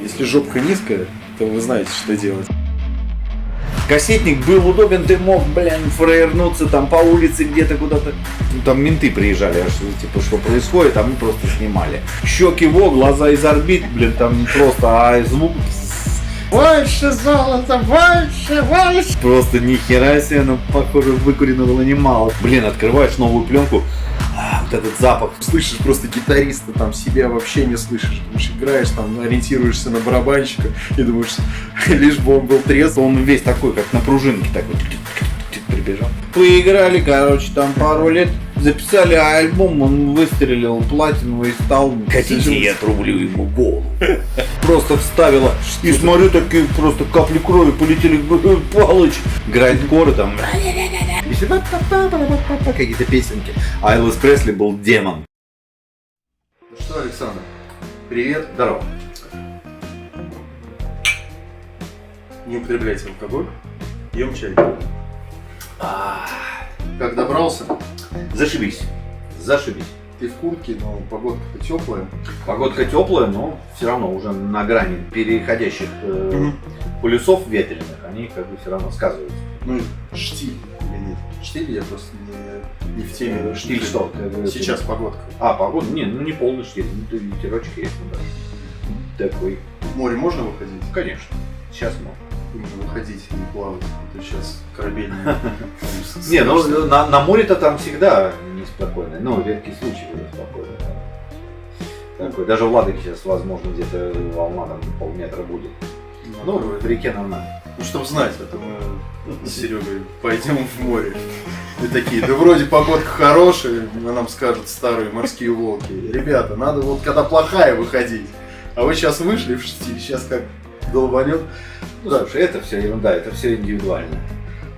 Если жопка низкая, то вы знаете, что делать. Кассетник был удобен, ты мог, фраернуться там по улице где-то куда-то. Ну, там менты приезжали, аж, типа, что происходит, а мы просто снимали. Щеки во, глаза из орбит, там просто, а звук... Больше золота, больше! Просто ни хера себе, но, похоже, выкурено было немало. Открываешь новую пленку, вот этот запах. Слышишь просто гитариста, там себя вообще не слышишь. Потому что играешь, там ориентируешься на барабанщика и думаешь, лишь бы он был трезв. Он весь такой, как на пружинке, такой прибежал. Поиграли, там пару лет, записали альбом, он выстрелил платиновый, стал. Хотите, я отрублю ему голову. Просто вставила. И смотрю, такие просто капли крови полетели в палочку. Грайндкоры там. Какие-то песенки. А Элвис Пресли был демон. Ну что, Александр, привет. Здорово. Не употребляйте алкоголь, ем чай. Как добрался? Зашибись. Ты в куртке, но погодка-то теплая. Погодка теплая, но все равно уже на грани переходящих полюсов ветреных, они как бы все равно сказываются. Ну, штиль или нет? Штиль я просто не в теме. Штиль что? Сейчас погодка. Погода? Не полный штиль, ветерочек есть, такой. В море можно выходить? Конечно, сейчас можно. Именно выходить, не плавать. Это сейчас корабельный. Не, ну на море-то там всегда неспокойно. Ну, редкий случай спокойно. Такой. Даже в Ладоге сейчас, возможно, где-то волна там полметра будет. Ну, в реке нормально. Ну, чтобы знать, это мы с Серегой пойдем в море. И такие, да вроде погодка хорошая, нам скажут старые морские волки. Ребята, надо вот когда плохая выходить. А вы сейчас вышли в штиль, сейчас как долбанет. Ну, слушай, это все ерунда, это все индивидуально.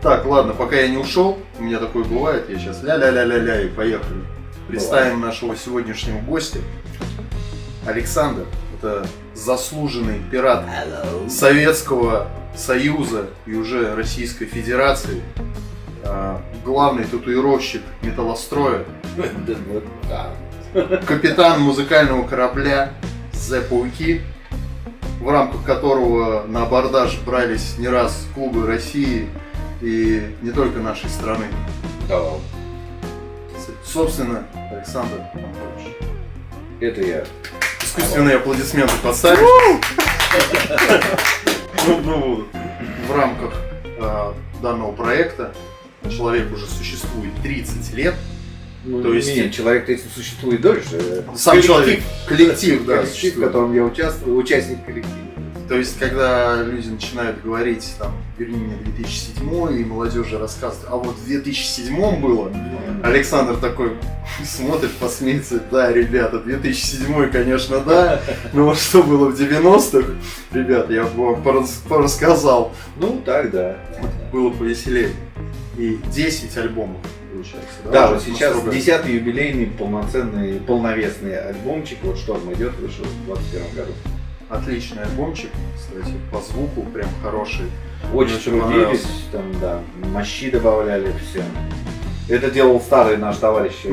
Так, ладно, пока я не ушел, у меня такое бывает, я сейчас ля-ля-ля-ля-ля и поехали. Представим нашего сегодняшнего гостя. Александр, это заслуженный пират Советского Союза и уже Российской Федерации, главный татуировщик металлостроя, капитан музыкального корабля «The Пауки», в рамках которого на абордаж брались не раз клубы России и не только нашей страны. Да. Собственно, Александр Анатольевич. Это я. Искусственные аплодисменты поставить. В рамках данного проекта человек уже существует 30 лет. То есть нет, человек если существует дольше. Сам человек, коллектив, да, коллектив, в котором я участвую, участник коллектива. То есть, когда люди начинают говорить, там, верни меня 2007 и молодежи рассказывают, а вот в 2007 было, Александр такой смотрит, посмеется, да, ребята, 2007, конечно, да, но вот что было в 90-х, ребята, я бы вам порассказал. Ну, так, да. Было повеселее. И 10 альбомов. Да, вот сейчас 10-й юбилейный полноценный, полновесный альбомчик, вот «Шторм идет», вышел в 2021 году. Отличный альбомчик, кстати, по звуку прям хороший. Очень трудились, там, да, мощи добавляли, все. Это делал старый наш товарищ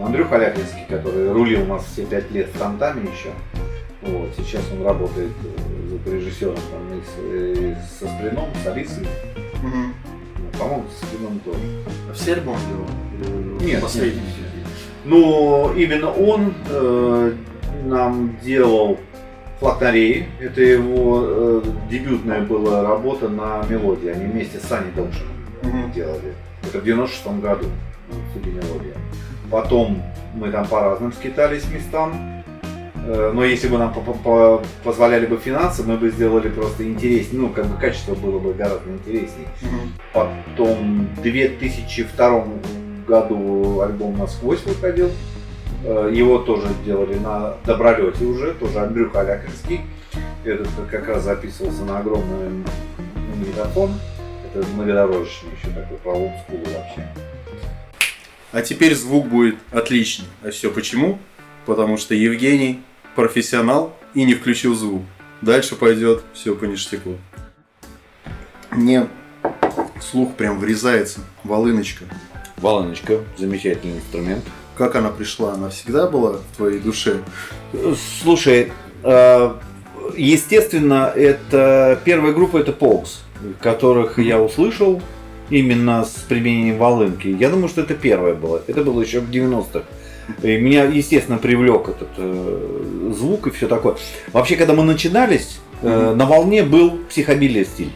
Андрюха Ляхлинский, который рулил у нас все 5 лет фронтами еще. Вот, сейчас он работает звукорежиссером там, со Сплином, с Алисой. По-моему, с Сплином тоже. А все альбомы делал? Нет, последний. Ну, именно он нам делал «Флаг на Рее». Это его дебютная была работа на мелодии. Они вместе с Саней Домшиным делали. Это в 96-м году. Судя мелодия. Потом мы там по разным скитались местам. Но если бы нам позволяли бы финансы, мы бы сделали просто интереснее. Ну, как бы качество было бы гораздо интереснее. Потом в 2002 году альбом «Насквозь» выходил. Его тоже делали на добролете уже, тоже Андрюха Ляхлинский. Этот как раз записывался на огромный магнитофон. Это многодорожечный еще такой, по олдскулу вообще. А теперь звук будет отличный. А все почему? Потому что Евгений профессионал и не включил звук. Дальше пойдет все по ништяку. Мне слух прям врезается. Волыночка. Волыночка, замечательный инструмент. Как она пришла? Она всегда была в твоей душе? Слушай, естественно, это первая группа это Pogues, которых я услышал именно с применением волынки. Я думаю, что это первое было. Это было еще в 90-х. И меня, естественно, привлек этот звук и все такое. Вообще, когда мы начинались, на волне был психоделия стиль.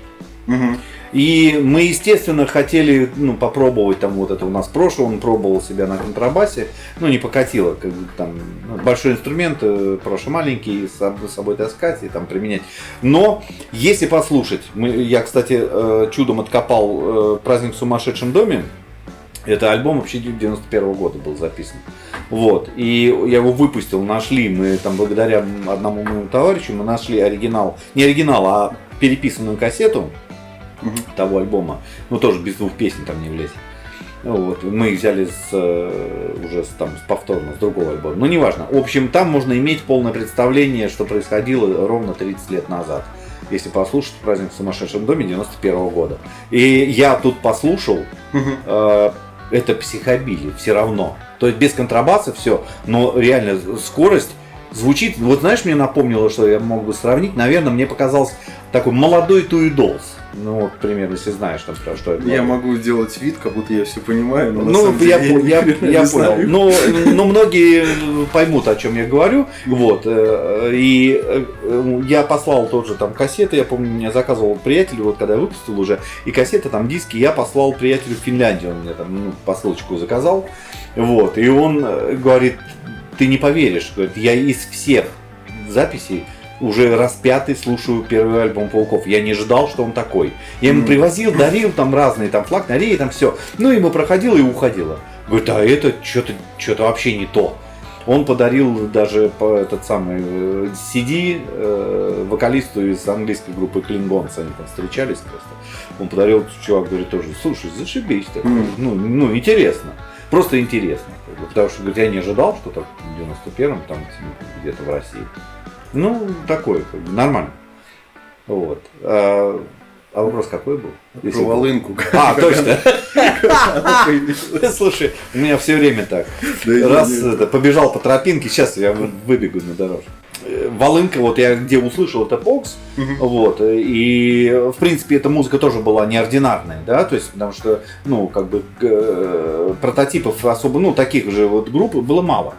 И мы, естественно, хотели попробовать там вот это у нас прошлое, он пробовал себя на контрабасе, не покатило, как бы, там большой инструмент, прошлый маленький, с собой таскать и там применять. Но если послушать, я, кстати, чудом откопал «Праздник в сумасшедшем доме». Это альбом вообще 91 года был записан. Вот. И я его выпустил, нашли, мы там благодаря одному моему товарищу, мы нашли оригинал, не оригинал, а переписанную кассету того альбома, тоже без двух песен там не влезет. Вот. Мы их взяли уже с повторно, с другого альбома. Но неважно. В общем, там можно иметь полное представление, что происходило ровно 30 лет назад. Если послушать «Праздник в сумасшедшем доме» 91 года. И я тут послушал, это психобили все равно. То есть без контрабаса все, но реально скорость звучит. Вот знаешь, мне напомнило, что я мог бы сравнить. Наверное, мне показался такой молодой Two Dolls. Вот, примерно, если знаешь, там, про что я говорю. Я могу делать вид, как будто я все понимаю, но я понял. Но многие поймут, о чем я говорю. Вот. И я послал тоже там кассеты. Я помню, меня заказывал приятель, вот когда я выпустил уже. И кассеты, там диски, я послал приятелю в Финляндию. Он мне там посылочку заказал. Вот. И он говорит, ты не поверишь, говорит, я из всех записей уже раз пятый слушаю первый альбом Пауков. Я не ждал, что он такой. Я ему привозил, дарил там разные там флакнарии, там все. Ему проходило и уходило. Говорит, а это что-то вообще не то. Он подарил даже этот самый CD вокалисту из английской группы Klingons. Они там встречались просто. Он подарил, чувак говорит тоже, слушай, зашибись. Интересно. Просто интересно. Потому что, говорит, я не ожидал, что так в 91-м там где-то в России. Такой, нормально. Вот. А вопрос какой был? Про волынку. Точно. Слушай, у меня все время так. Раз побежал по тропинке, сейчас я выбегу на дорожку. Волынка, вот я где услышал, это Pogues. Вот. И в принципе эта музыка тоже была неординарная, да, то есть, потому что, прототипов особо, таких же вот групп было мало.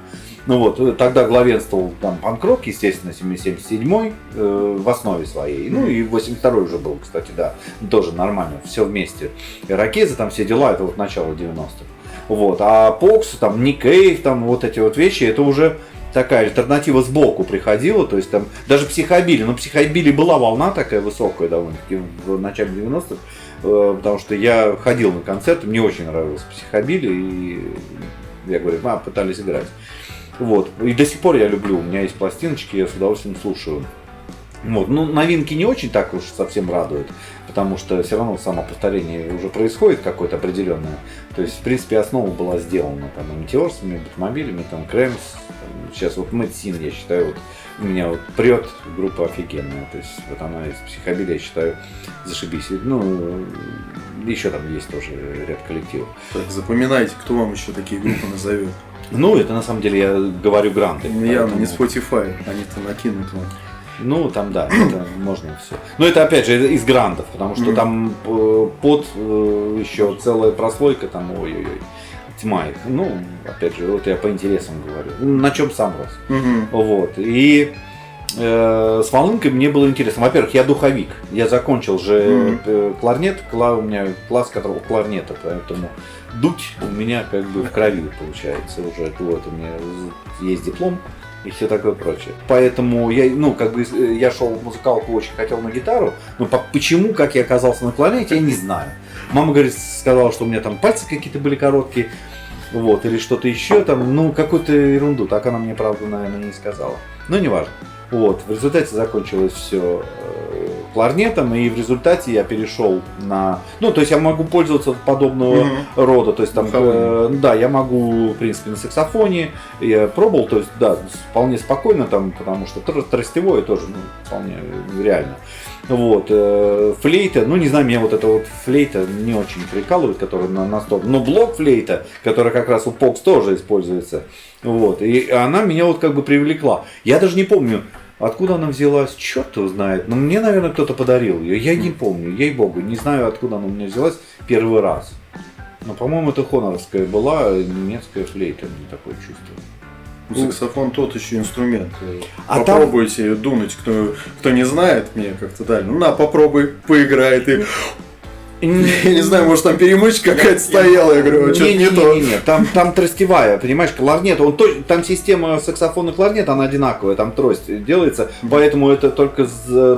Тогда главенствовал там панк-рок, естественно, 77-й в основе своей. И 82-й уже был, кстати, да, тоже нормально, все вместе. Ирокезы, там все дела, это вот начало 90-х. Вот. А Pogues, там, Ник Кейв, там вот эти вот вещи, это уже такая альтернатива сбоку приходила, то есть там даже психодели, психодели была волна такая высокая довольно-таки в начале 90-х, потому что я ходил на концерты, мне очень нравилось психодели, и я говорю, пытались играть. Вот. И до сих пор я люблю, у меня есть пластиночки, я с удовольствием слушаю. Вот. Новинки не очень так уж совсем радуют, потому что все равно само повторение уже происходит какое-то определенное. То есть, в принципе, основа была сделана там Метеорсами, Бэтмобилями, там Крэмс. Сейчас вот Мэдсин, я считаю, вот у меня вот прет группа офигенная. То есть, вот она из психоделия, я считаю, зашибись. Еще там есть тоже ряд коллективов. Так, запоминайте, кто вам еще такие группы назовет. Это на самом деле я говорю гранты. Явно не Spotify, они-то накинут вам. Там да, это можно все. Но это опять же из грантов, потому что там под еще целая прослойка, там ой-ой-ой, тьма их. Опять же, вот я по интересам говорю. На чем сам рос. Вот. И с волынкой мне было интересно. Во-первых, я духовик. Я закончил же кларнет, у меня класс которого кларнета, поэтому дуть у меня как бы в крови получается уже. Вот у меня есть диплом и все такое прочее. Поэтому я, я шел в музыкалку, очень хотел на гитару, но почему, как я оказался на кларнете, я не знаю. Мама, говорит, сказала, что у меня там пальцы какие-то были короткие, вот, или что-то еще там, какую-то ерунду. Так она мне, правда, наверное, не сказала. Но неважно. Вот, в результате закончилось все кларнетом, и в результате я перешел на... то есть я могу пользоваться подобного рода, то есть там, да, я могу, в принципе, на саксофоне, я пробовал, то есть, да, вполне спокойно там, потому что тростевое тоже, вполне реально. Вот, флейта, не знаю, меня вот эта вот флейта не очень прикалывает, которая на стоп, но блок-флейта, которая как раз у Pogues тоже используется, вот, и она меня вот как бы привлекла. Я даже не помню, Откуда она взялась, черт его знает. Но мне, наверное, кто-то подарил ее. Я не помню, ей-богу. Не знаю, откуда она у меня взялась первый раз. Но, по-моему, это хоноровская была, немецкая флейта, мне такое чувство. Саксофон тот еще инструмент. А попробуйте дунуть, кто не знает, мне как-то дали. Ну на, попробуй, поиграй ты. Я не знаю, может там перемычка какая-то стояла, я говорю, что-то не то. Не, там тростевая, понимаешь, кларнет, там система саксофона кларнет, она одинаковая, там трость делается, поэтому это только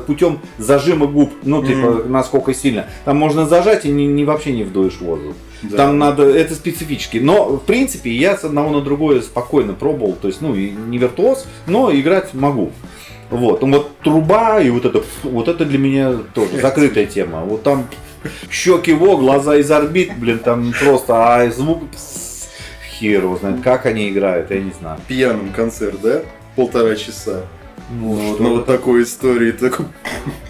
путем зажима губ, ну типа насколько сильно. Там можно зажать и вообще не вдуешь воздух. Да. Там надо, это специфически. Но, в принципе, я с одного на другое спокойно пробовал. То есть, ну, и не виртуоз, но играть могу. Вот. Ну, вот труба и вот это для меня тоже закрытая тема. Вот там щеки во, глаза из орбит, блин, там просто, а звук хер его знает, как они играют, я не знаю. Пьяным концерт, да? 1,5 часа. Ну, вот такой истории, такой,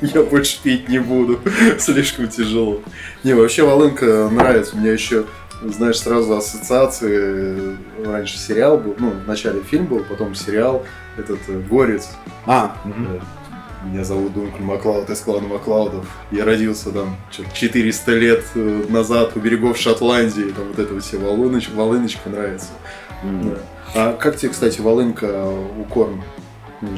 я больше пить не буду, слишком тяжело. Не, вообще волынка нравится, у меня еще, знаешь, сразу ассоциации, раньше сериал был, ну, вначале фильм был, потом сериал, этот «Горец». Меня зовут Дункан Маклауд из клана Маклаудов. Я родился там 400 лет назад у берегов Шотландии, там вот это вот все волыночка нравится. Да. А как тебе, кстати, волынка у Корн?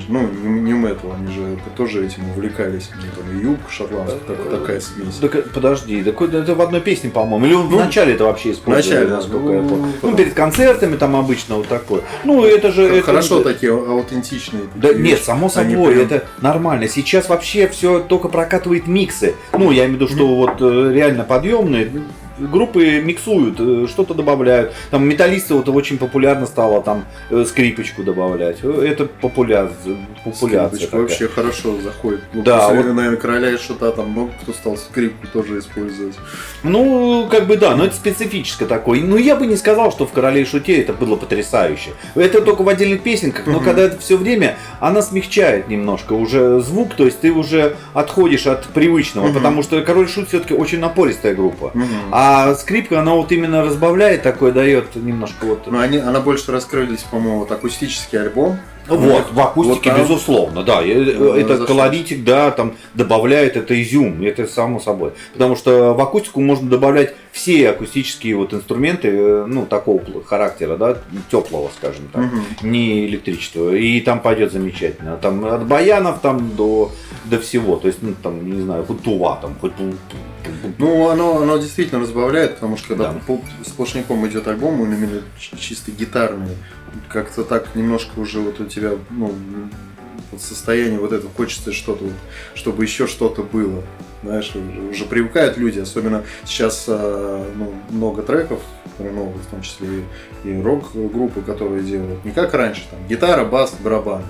Ну, не метал, они же тоже этим увлекались. Там и юг шотландский, такая смесь. Так, подожди, это в одной песне, по-моему. Или он в начале это вообще использовали, насколько я помню. Ну, перед концертами там обычно вот такое. Ну, это же... Хорошо, такие аутентичные. Да нет, само собой, это нормально. Сейчас вообще все только прокатывает миксы. Ну, я имею в виду, что вот реально подъемные. Группы миксуют, что-то добавляют. Там металлисты вот очень популярно стало там скрипочку добавлять. Это популяция. Скрипочка вообще хорошо заходит. Ну, да, после, вот... наверное, Короля и Шута там много кто стал скрипку тоже использовать. Ну, как бы да, но это специфическое такое. Ну, я бы не сказал, что в Короле и Шуте это было потрясающе. Это только в отдельных песенках, но когда это все время, она смягчает немножко уже звук, то есть ты уже отходишь от привычного, потому что Король и Шут все-таки очень напористая группа. А скрипка, она вот именно разбавляет такое, дает немножко вот... Ну, она больше раскрылись, по-моему, вот акустический альбом. Вот, в акустике, вот безусловно, да. Это колоритик, да, там добавляет это изюм, это само собой. Потому что в акустику можно добавлять все акустические вот инструменты, ну, такого характера, да, теплого, скажем так, не электричества. И там пойдет замечательно. Там от баянов там до всего. То есть, ну, там, не знаю, хоть тува, там, хоть... Ну, оно действительно разбавляет, потому что когда сплошняком идет альбом, он именно чисто гитарный, как-то так немножко уже вот у тебя, ну, состояние вот это, хочется что-то, вот, чтобы еще что-то было. Знаешь, уже привыкают люди, особенно сейчас много треков, новых, в том числе и рок-группы, которые делают не как раньше, там гитара, бас, барабан.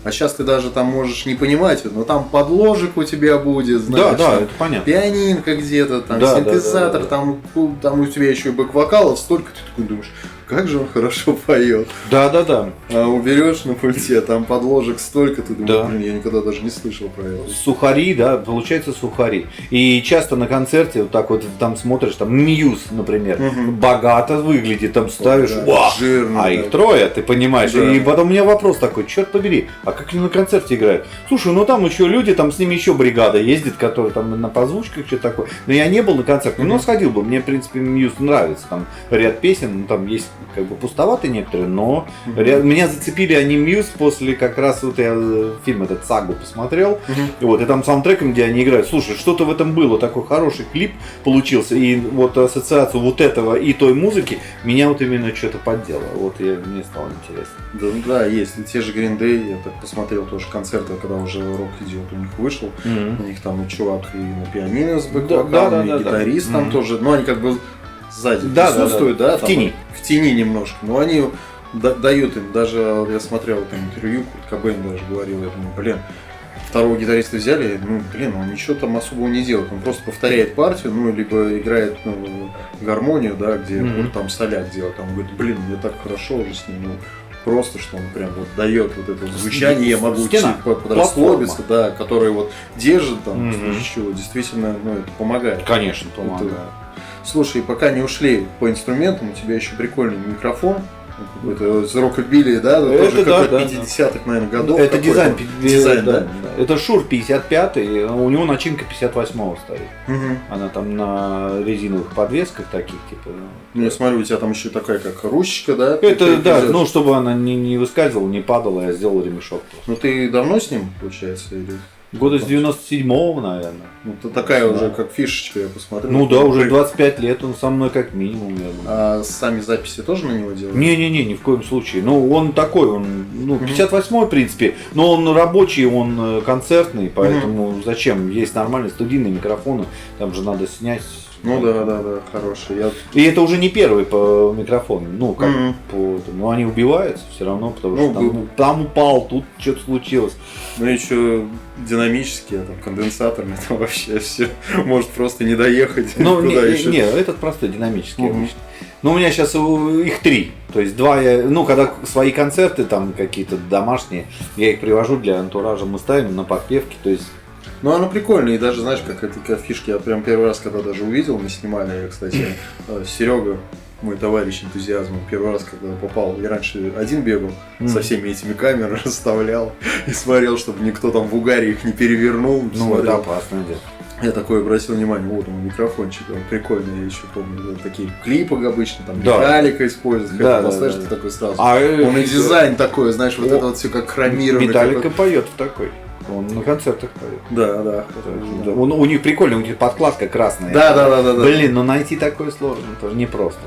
А сейчас ты даже там можешь не понимать, но там подложек у тебя будет, знаешь, да, это понятно. Пианинка где-то, там синтезатор, там у тебя еще и бэк-вокалов столько, ты такой думаешь, как же он хорошо поет. Да. А уберешь на пульте, там подложек столько, ты думаешь, блин, я никогда даже не слышал про это. Сухари, да, получается сухари. И часто на концерте вот так вот там смотришь, там Мьюз, например, богато выглядит, там ставишь, жирно, а их трое, ты понимаешь. Да. И потом у меня вопрос такой, черт побери, а как они на концерте играют? Слушай, ну там еще люди, там с ними еще бригада ездит, которые там на позвучках, что-то такое. Но я не был на концерте, но сходил бы. Мне, в принципе, Мьюз нравится. Там ряд песен, ну, там есть как бы пустоватые некоторые, но меня зацепили они Мьюз после как раз вот я фильм этот «Сагу» посмотрел, вот, и там саундтреком, где они играют. Слушай, что-то в этом было, такой хороший клип получился, и вот ассоциацию вот этого и той музыки меня вот именно что-то поддело. Вот мне стало интересно. Да, есть. Те же Green Day, я так посмотрел тоже концерты, когда уже рок идет, у них вышел, у них там чувак и на пианино с бэк-вокалом, и гитарист там тоже, но они как бы сзади присутствуют, да, в тени. В тени немножко, но они дают им, даже я смотрел там интервью, Курт Кобейн даже говорил, я думаю, блин, второго гитариста взяли, ну, блин, он ничего там особого не делает, он просто повторяет партию, ну, либо играет гармонию, да, где там соляк делает, там говорит, блин, мне так хорошо уже с ним, ну, просто, что он прям вот дает вот это звучание, я могу подрасслабиться, да, который вот держит там, чего, действительно, ну, это помогает. Конечно, помогает. Слушай, пока не ушли по инструментам, у тебя еще прикольный микрофон. Это из рокобилли, да? Это тоже да, как да, 50-х, наверное, годов. Это дизайн, дизайн, да? да. Это Шур 55-й, у него начинка 58-го стоит. Угу. Она там на резиновых подвесках таких, типа. Ну, я смотрю, у тебя там еще такая, как ручечка, да? Это, Ты да, держишь. ну, чтобы она не выскальзывала, не падала, я сделал ремешок просто. Ну, ты давно с ним, получается, или? Года с 97-го, наверное. Ну, это такая Да. уже, как фишечка, я посмотрел. Ну да, уже 25 лет он со мной как минимум, я думаю. А сами записи тоже на него делают? Не-не-не, ни в коем случае. Ну, он такой, он, ну, 58-й, в принципе, но он рабочий, он концертный, поэтому зачем? Есть нормальные студийные микрофоны, там же надо снять. Ну да, хороший. И это уже не первый по микрофону, ну, как Мгм. по... Ну, они убиваются все равно, потому Ну, что там упал, тут что-то случилось. Ну, еще динамические, там, конденсаторные, там вообще все может просто не доехать. Ну, туда еще. не, этот простой, динамический Мгм. обычно. Но у меня сейчас их 3. То есть 2 я, ну, когда свои концерты там какие-то домашние, я их привожу для антуража, мы ставим на подпевки, то есть. Ну, оно прикольно, и даже, знаешь, как эти фишки, я прям первый раз, когда даже увидел, мы снимали, я, кстати, Серега, мой товарищ энтузиазма, первый раз, когда попал, я раньше один бегал, со всеми этими камерами расставлял и смотрел, чтобы никто там в угаре их не перевернул. Ну, смотрел. это опасное дело. Я такой обратил внимание, вот он микрофончик, он прикольный, я еще помню, такие клипы обычно, там Да. Металлика используют, Да, поставишь, да, ты да. такой сразу. А Он и дизайн такой, знаешь, вот О, это вот все как хромированный. Металлика какой-то. поет в такой. Он на концертах поет. Да. Да, у них прикольно, у них подкладка красная. Да. Блин, но найти такое сложно, тоже непросто.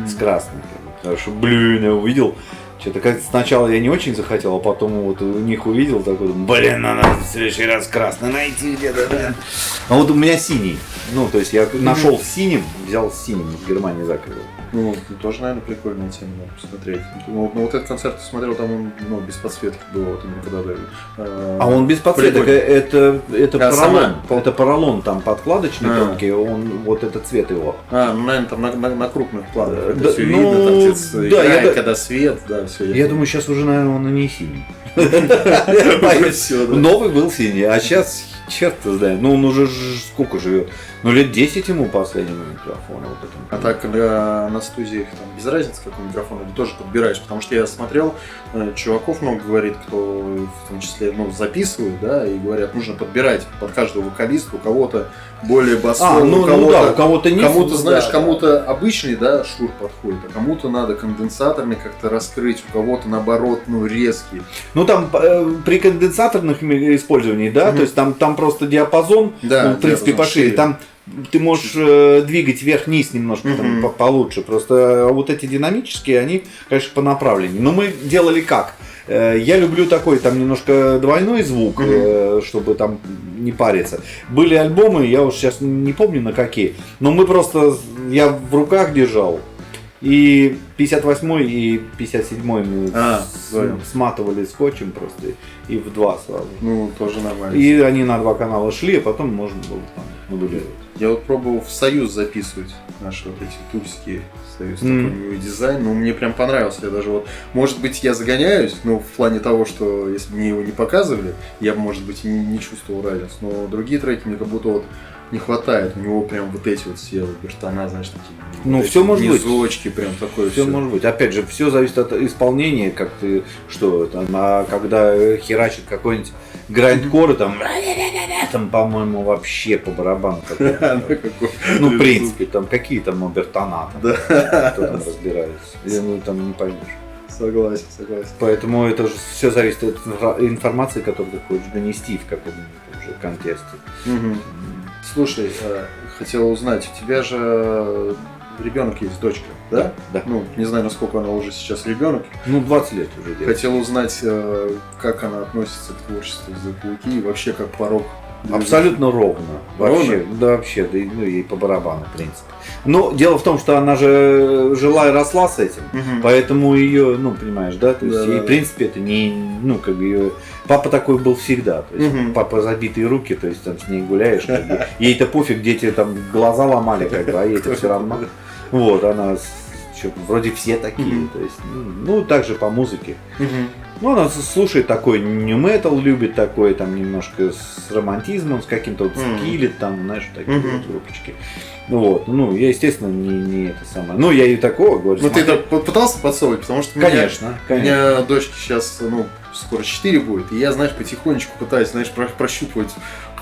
С красной. Потому что, блин, я увидел. Что-то как сначала я не очень захотел, а потом вот у них увидел такой, блин, надо в следующий раз красный найти где-то, да. А вот у меня синий. Ну, то есть я нашел синим, взял синим, в Германии заказывал. Ну, тоже, наверное, прикольная тема, надо посмотреть. Ну, вот этот концерт ты смотрел, там он, ну, без подсветки был, вот именно когда ты... А он без подсветок, прикольно. это Да, поролон. сама. Это поролон, там подкладочный А. тонкий, он, вот это цвет его. Ну, наверное, там на крупных планах это Да, все ну, видно, там птица да, играет, я- когда свет, да, все. Я думаю, сейчас уже, наверное, он и не синий. все, да. Новый был синий, а сейчас черт знает. Ну, он уже сколько живет? Ну, лет 10 ему последнему микрофону. Вот этому. А так на студиях там без разницы, какой микрофон, ты тоже подбираешь, потому что я смотрел, чуваков много говорит, кто в том числе записывают, да, и говорят, нужно подбирать под каждого вокалиста, у кого-то более басовый, ну, у кого-то, да, у кого-то не. кому-то, знаешь, да, кому-то обычный, да, шур подходит, а кому-то надо конденсаторный как-то раскрыть, у кого-то наоборот, резкий. Ну, там при конденсаторных использовании, да, Мгм. то есть там просто диапазон, Да, ну, в принципе, диапазон пошире. шире. Там ты можешь двигать вверх-вниз немножко там, Мгм. получше. Просто вот эти динамические, они, конечно, по направлению. Но мы делали как? Я люблю такой, там немножко двойной звук, чтобы там не париться. Были альбомы, я уж сейчас не помню на какие, но мы просто, я в руках держал. И 58-й и 57-й мы понял. сматывали скотчем просто и в 2 сразу. Ну, тоже нормально. И они на 2 канала шли, а потом можно было там модулировать. Я вот пробовал в Союз записывать наши вот эти тульские Союз, такой Мгм. у него дизайн, но мне прям понравился. Я даже вот, может быть, я загоняюсь, но в плане того, что если бы мне его не показывали, я бы, может быть, и не чувствовал разницу. Но другие треки мне как будто вот не хватает. У него прям вот эти вот все бертона, знаешь, такие. Ну, вот всё эти может быть. низочки, прям такое Все все. может быть. Опять же, все зависит от исполнения, как ты, что это, когда херачит какой-нибудь грайндкор, там, по-моему, вообще по барабану. Ну, в принципе, там какие там обертона, там, кто там разбирается. Ну, там не поймешь. Согласен. Поэтому это же все зависит от информации, которую ты хочешь донести в каком-нибудь уже контексте. Мгм. Слушай, хотел узнать, у тебя же ребенок есть, дочка, да? Да. Ну, не знаю, насколько она уже сейчас ребенок. Ну, 20 лет уже делать. Хотел узнать, как она относится к творчеству The Клыки и вообще как порог. Абсолютно ровно. Вообще, Ровно? да, вообще, да, ну, ей по барабану, в принципе. Но дело в том, что она же жила и росла с этим, Мгм. поэтому ее, ну, понимаешь, да, то есть, Да, ей, да, в принципе, это не, ну, как бы ее... Папа такой был всегда, то есть, Мгм. папа забитые руки, то есть, там, с ней гуляешь, как бы, ей-то пофиг, дети там глаза ломали, как бы, а ей-то все равно. Вот, она что вроде все такие, то есть, ну, также по музыке. Мгм. Ну, она слушает такой нью-метал, любит такой, там, немножко с романтизмом, с каким-то вот скиллет, там, знаешь, такие вот группочки. Вот, ну, я, естественно, не это самое. Ну, я и такого говорю. Ну, ты это пытался подсовывать, потому что Конечно, у меня дочке сейчас, ну, скоро 4 будет, и я, знаешь, потихонечку пытаюсь, знаешь, прощупывать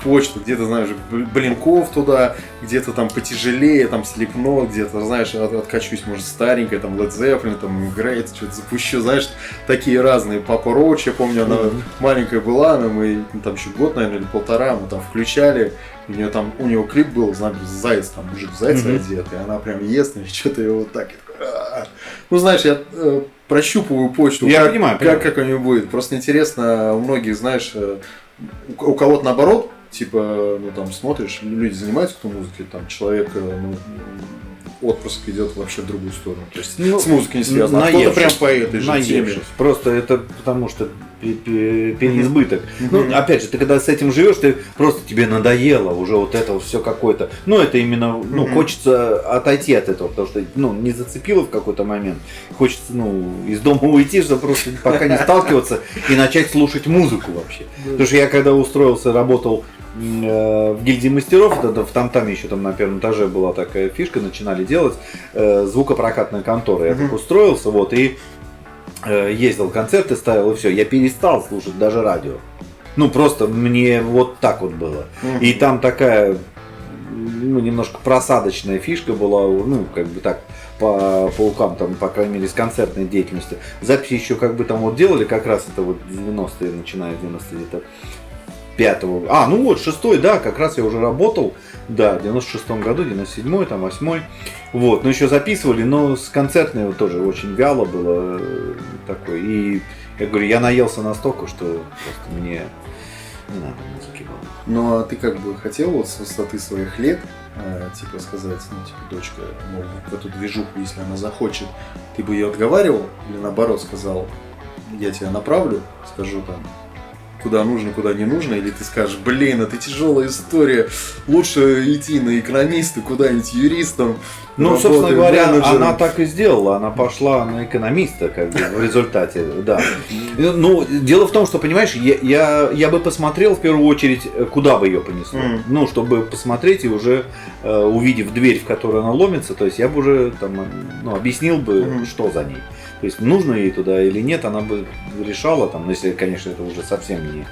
почту, где-то, знаешь, Блинков туда, где-то там потяжелее, там Слепнот, где-то, знаешь, откачусь, может, старенькая, там Led Zeppelin, там Грейт, что-то запущу, знаешь, такие разные. Папа Роуч, я помню, она маленькая была, мы там еще год, наверное, или полтора, мы там включали, у него клип был, знаешь, заяц, там мужик в зайца одет, и она прям ест, и что-то его вот так. Ну, знаешь, я прощупываю почту, я понимаю. Как у него будет. Просто интересно, у многих, знаешь, у кого-то наоборот, типа, ну там смотришь, люди занимаются кто музыкой, там человек, ну, отпуск идет вообще в другую сторону. То есть с музыкой не связано. А кто-то прям по этой же теме. Просто это потому что переизбыток. Ну, опять же, ты когда с этим живешь, ты просто тебе надоело уже вот это вот все какое-то. Ну, это именно, ну, хочется отойти от этого, потому что, ну, не зацепило в какой-то момент. Хочется, ну, из дома уйти, чтобы просто пока не сталкиваться и начать слушать музыку вообще. Потому что я когда устроился, работал в гильдии мастеров, там еще там на первом этаже была такая фишка, начинали делать звукопрокатная контора. Я так устроился, вот, и ездил, концерты ставил, и все. Я перестал слушать даже радио. Ну, просто мне вот так вот было. И там такая, ну, немножко просадочная фишка была, ну, как бы так, по паукам, там, по крайней мере, с концертной деятельностью. Записи еще как бы там вот делали, как раз это вот 90-е, начиная с 90 где-то 5-го. Ну вот, 6-й, да, как раз я уже работал, да, в 96-м году, 97-й, там, 8-й. Вот, но еще записывали, но с концертной вот тоже очень вяло было такой. И, я говорю, я наелся настолько, что просто мне не надо музыки было. Ну, а ты как бы хотел вот с высоты своих лет, типа сказать, ну, типа, дочка, мол, в эту движуху, если она захочет, ты бы ее отговаривал или наоборот сказал, я тебя направлю, скажу там, куда нужно, куда не нужно, или ты скажешь, блин, это тяжелая история, лучше идти на экономиста, куда-нибудь юристом. Ну, собственно говоря, она так и сделала, она пошла на экономиста, как бы, в результате, да. Ну, дело в том, что, понимаешь, я бы посмотрел в первую очередь, куда бы ее понесло. Ну, чтобы посмотреть и уже, увидев дверь, в которую она ломится, то есть я бы уже там, ну, объяснил бы, что за ней. То есть нужно ей туда или нет, она бы решала, там, ну, если, конечно, это уже совсем не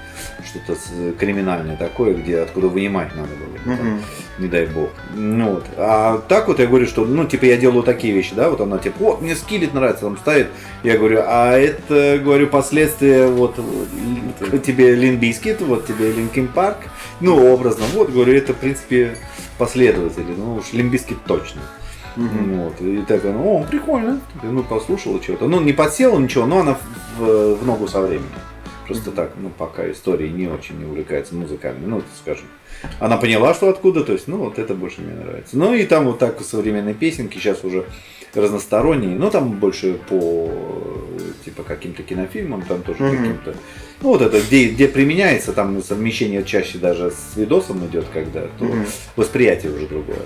что-то криминальное такое, где откуда вынимать надо было, там, не дай бог. Ну, вот. А так вот я говорю, что, ну, типа, я делаю такие вещи, да, вот она, типа, вот, мне скиллет нравится, там ставит, я говорю, а это, говорю, последствия, вот, тебе Limp Bizkit, вот тебе Linkin Park, ну, образно, вот, говорю, это, в принципе, последователи, ну, уж Limp Bizkit точно. Вот. И так, о, прикольно. Ну, послушала что-то. Ну, не подсела ничего, но она в ногу со временем. Просто так, ну, пока истории не очень не увлекается музыкальной, ну, скажем. Она поняла, что откуда, то есть, ну, вот это больше мне нравится. Ну, и там вот так современные песенки сейчас уже разносторонние, но там больше по, типа, каким-то кинофильмам, там тоже каким-то. Ну, вот это, где применяется, там совмещение чаще даже с видосом идет, когда, то восприятие уже другое.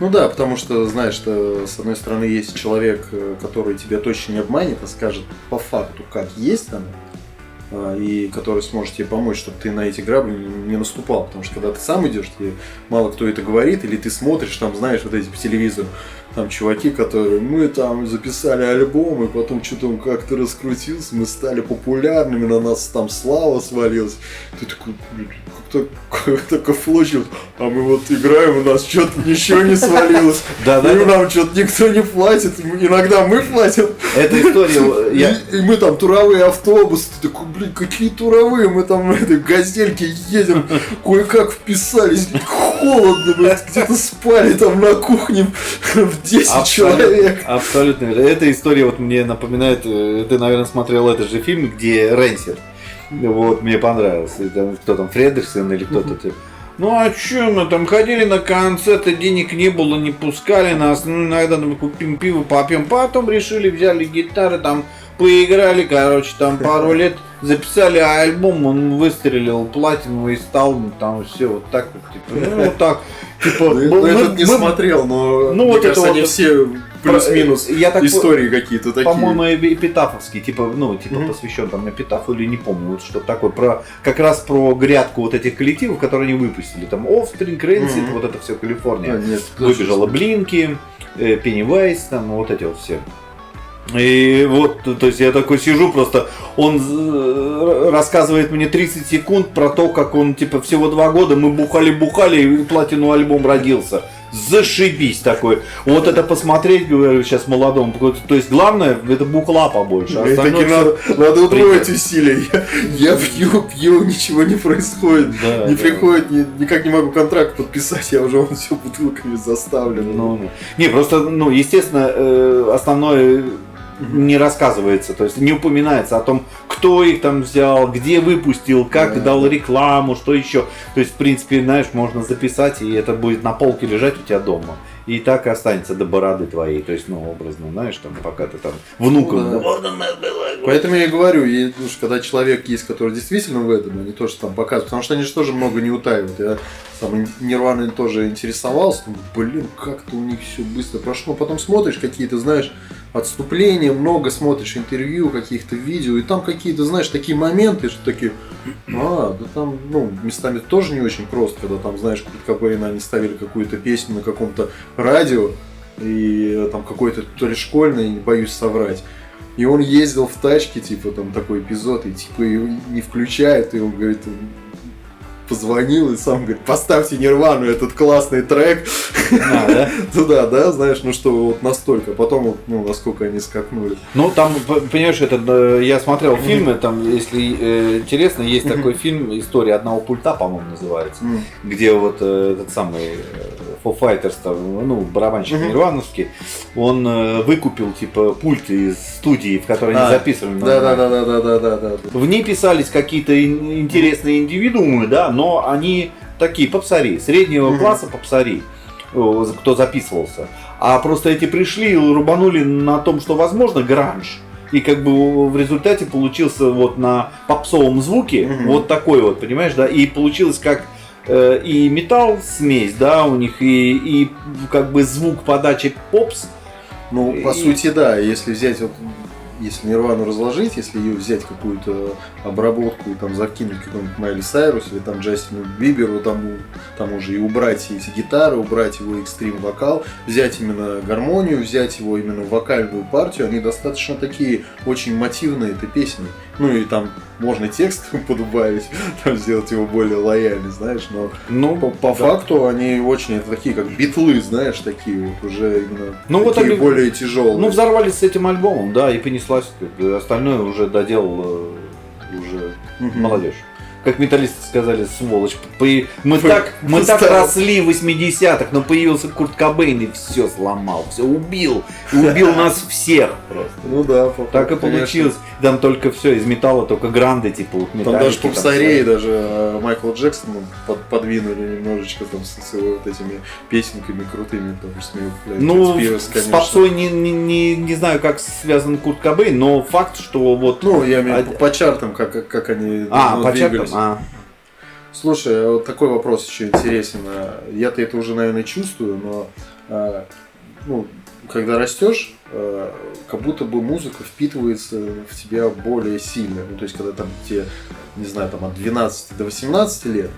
Ну да, потому что, знаешь, что с одной стороны есть человек, который тебя точно не обманет, а скажет по факту, как есть там, и который сможет тебе помочь, чтобы ты на эти грабли не наступал. Потому что когда ты сам идешь, тебе мало кто это говорит, или ты смотришь, там, знаешь, вот эти по телевизору, там чуваки, которые, мы там записали альбом, и потом что-то он как-то раскрутился, мы стали популярными, на нас там слава свалилась. Ты такой, как-то кафлочил, а мы вот играем, у нас что-то ничего не свалилось, и нам что-то никто не платит, иногда мы платим. Эта история... И мы там туровые автобусы, ты такой, блин, какие туровые, мы там в этой газельке едем, кое-как вписались, холодно, блядь, где-то спали там на кухне в 10 человек. Абсолютно. Эта история вот мне напоминает, ты, наверное, смотрел этот же фильм, где Рэнсер. Вот, мне понравился. Кто там, Фредерсон или кто-то. Ну а чё, мы там ходили на концерты, денег не было, не пускали нас, ну иногда мы купим пиво, попьем, потом решили, взяли гитары, там поиграли, короче, там пару лет записали альбом, он выстрелил платиновый, стал там все вот так вот, типа, ну вот так, типа. Я этот не смотрел, но ну, мне вот кажется, это они вот все плюс-минус я так истории какие-то такие. По-моему, эпитафовский, типа посвящен там эпитафу или не помню, вот что такое, как раз про грядку вот этих коллективов, которые они выпустили, там Offspring, Rancid, вот это все Калифорния. Выбежала Блинки, Pennywise, там вот эти вот все. И вот, то есть я такой сижу просто, он рассказывает мне 30 секунд про то, как он, типа, всего 2 года мы бухали, и платину альбом родился. Зашибись такой. Вот это посмотреть, говорю, сейчас молодому. То есть главное, это бухла побольше. Надо удвоить усилия. Я пью, ничего не происходит. Не приходит, никак не могу контракт подписать, я уже все бутылками заставлен. Не, просто, естественно, основное не рассказывается, то есть не упоминается о том, кто их там взял, где выпустил, как дал рекламу, что еще. То есть, в принципе, знаешь, можно записать, и это будет на полке лежать у тебя дома. И так и останется до бороды твоей, то есть, образно, знаешь, там, пока ты там внуком. Поэтому я и говорю, когда человек есть, который действительно в этом, они тоже там показывают, потому что они же тоже много не утаивают. Я там Нирваной тоже интересовался, как-то у них все быстро прошло. Потом смотришь какие-то, знаешь, отступления, много смотришь интервью, каких-то видео, и там какие-то, знаешь, такие моменты, что такие, да там, местами тоже не очень просто, когда там, знаешь, Курт Кобейн, они ставили какую-то песню на каком-то радио, и там какой-то то ли школьный, не боюсь соврать, и он ездил в тачке, типа, там такой эпизод, и типа его не включает, и он говорит, позвонил и сам говорит, поставьте Нирвану, этот классный трек. Туда, да, знаешь, что вот настолько. Потом, насколько они скакнули. Там, понимаешь, я смотрел фильмы, там, если интересно, есть такой фильм «История одного пульта», по-моему, называется, где вот этот самый Foo Fighters, барабанщик нирвановский, он выкупил, типа, пульт из студии, в которой они записывали. Да. В ней писались какие-то интересные индивидуумы, да, но они такие попсари, среднего класса попсари, кто записывался. А просто эти пришли и рубанули на том, что возможно гранж. И как бы в результате получился вот на попсовом звуке вот такой вот, понимаешь, да, и получилось как и металл смесь, да, у них и как бы звук подачи попс. По сути, да, если взять вот, если Нирвану разложить, если ее взять какую-то обработку и там закинуть какой-нибудь Майли Сайрус или там Джастину Биберу, там уже и убрать эти гитары, убрать его экстрим вокал, взять именно гармонию, взять его именно вокальную партию, они достаточно такие очень мотивные, это песни. И там можно текст подубавить, там сделать его более лояльный, знаешь, но по факту они очень, это такие как битлы, знаешь, такие вот уже именно такие более тяжелые. Взорвались с этим альбомом, да, и понеслась, остальное уже доделал уже молодежь. Как металлисты сказали, сволочь. Мы так росли в 80-х, но появился Курт Кобейн и все сломал, все убил нас всех просто. Так и получилось. Там только все из металла, только гранды, типа вот металлики. Там даже попсарей, даже Майкла Джексона подвинули немножечко там с его вот этими песенками крутыми, потому что с попсой не знаю, как связан Курт Кобейн, но факт, что вот. Я имею в виду по чартам, как они двигались. Слушай, вот такой вопрос еще интересен. Я-то это уже, наверное, чувствую, но когда растешь, как будто бы музыка впитывается в тебя более сильно. То есть, когда там тебе, не знаю, там от 12 до 18 лет,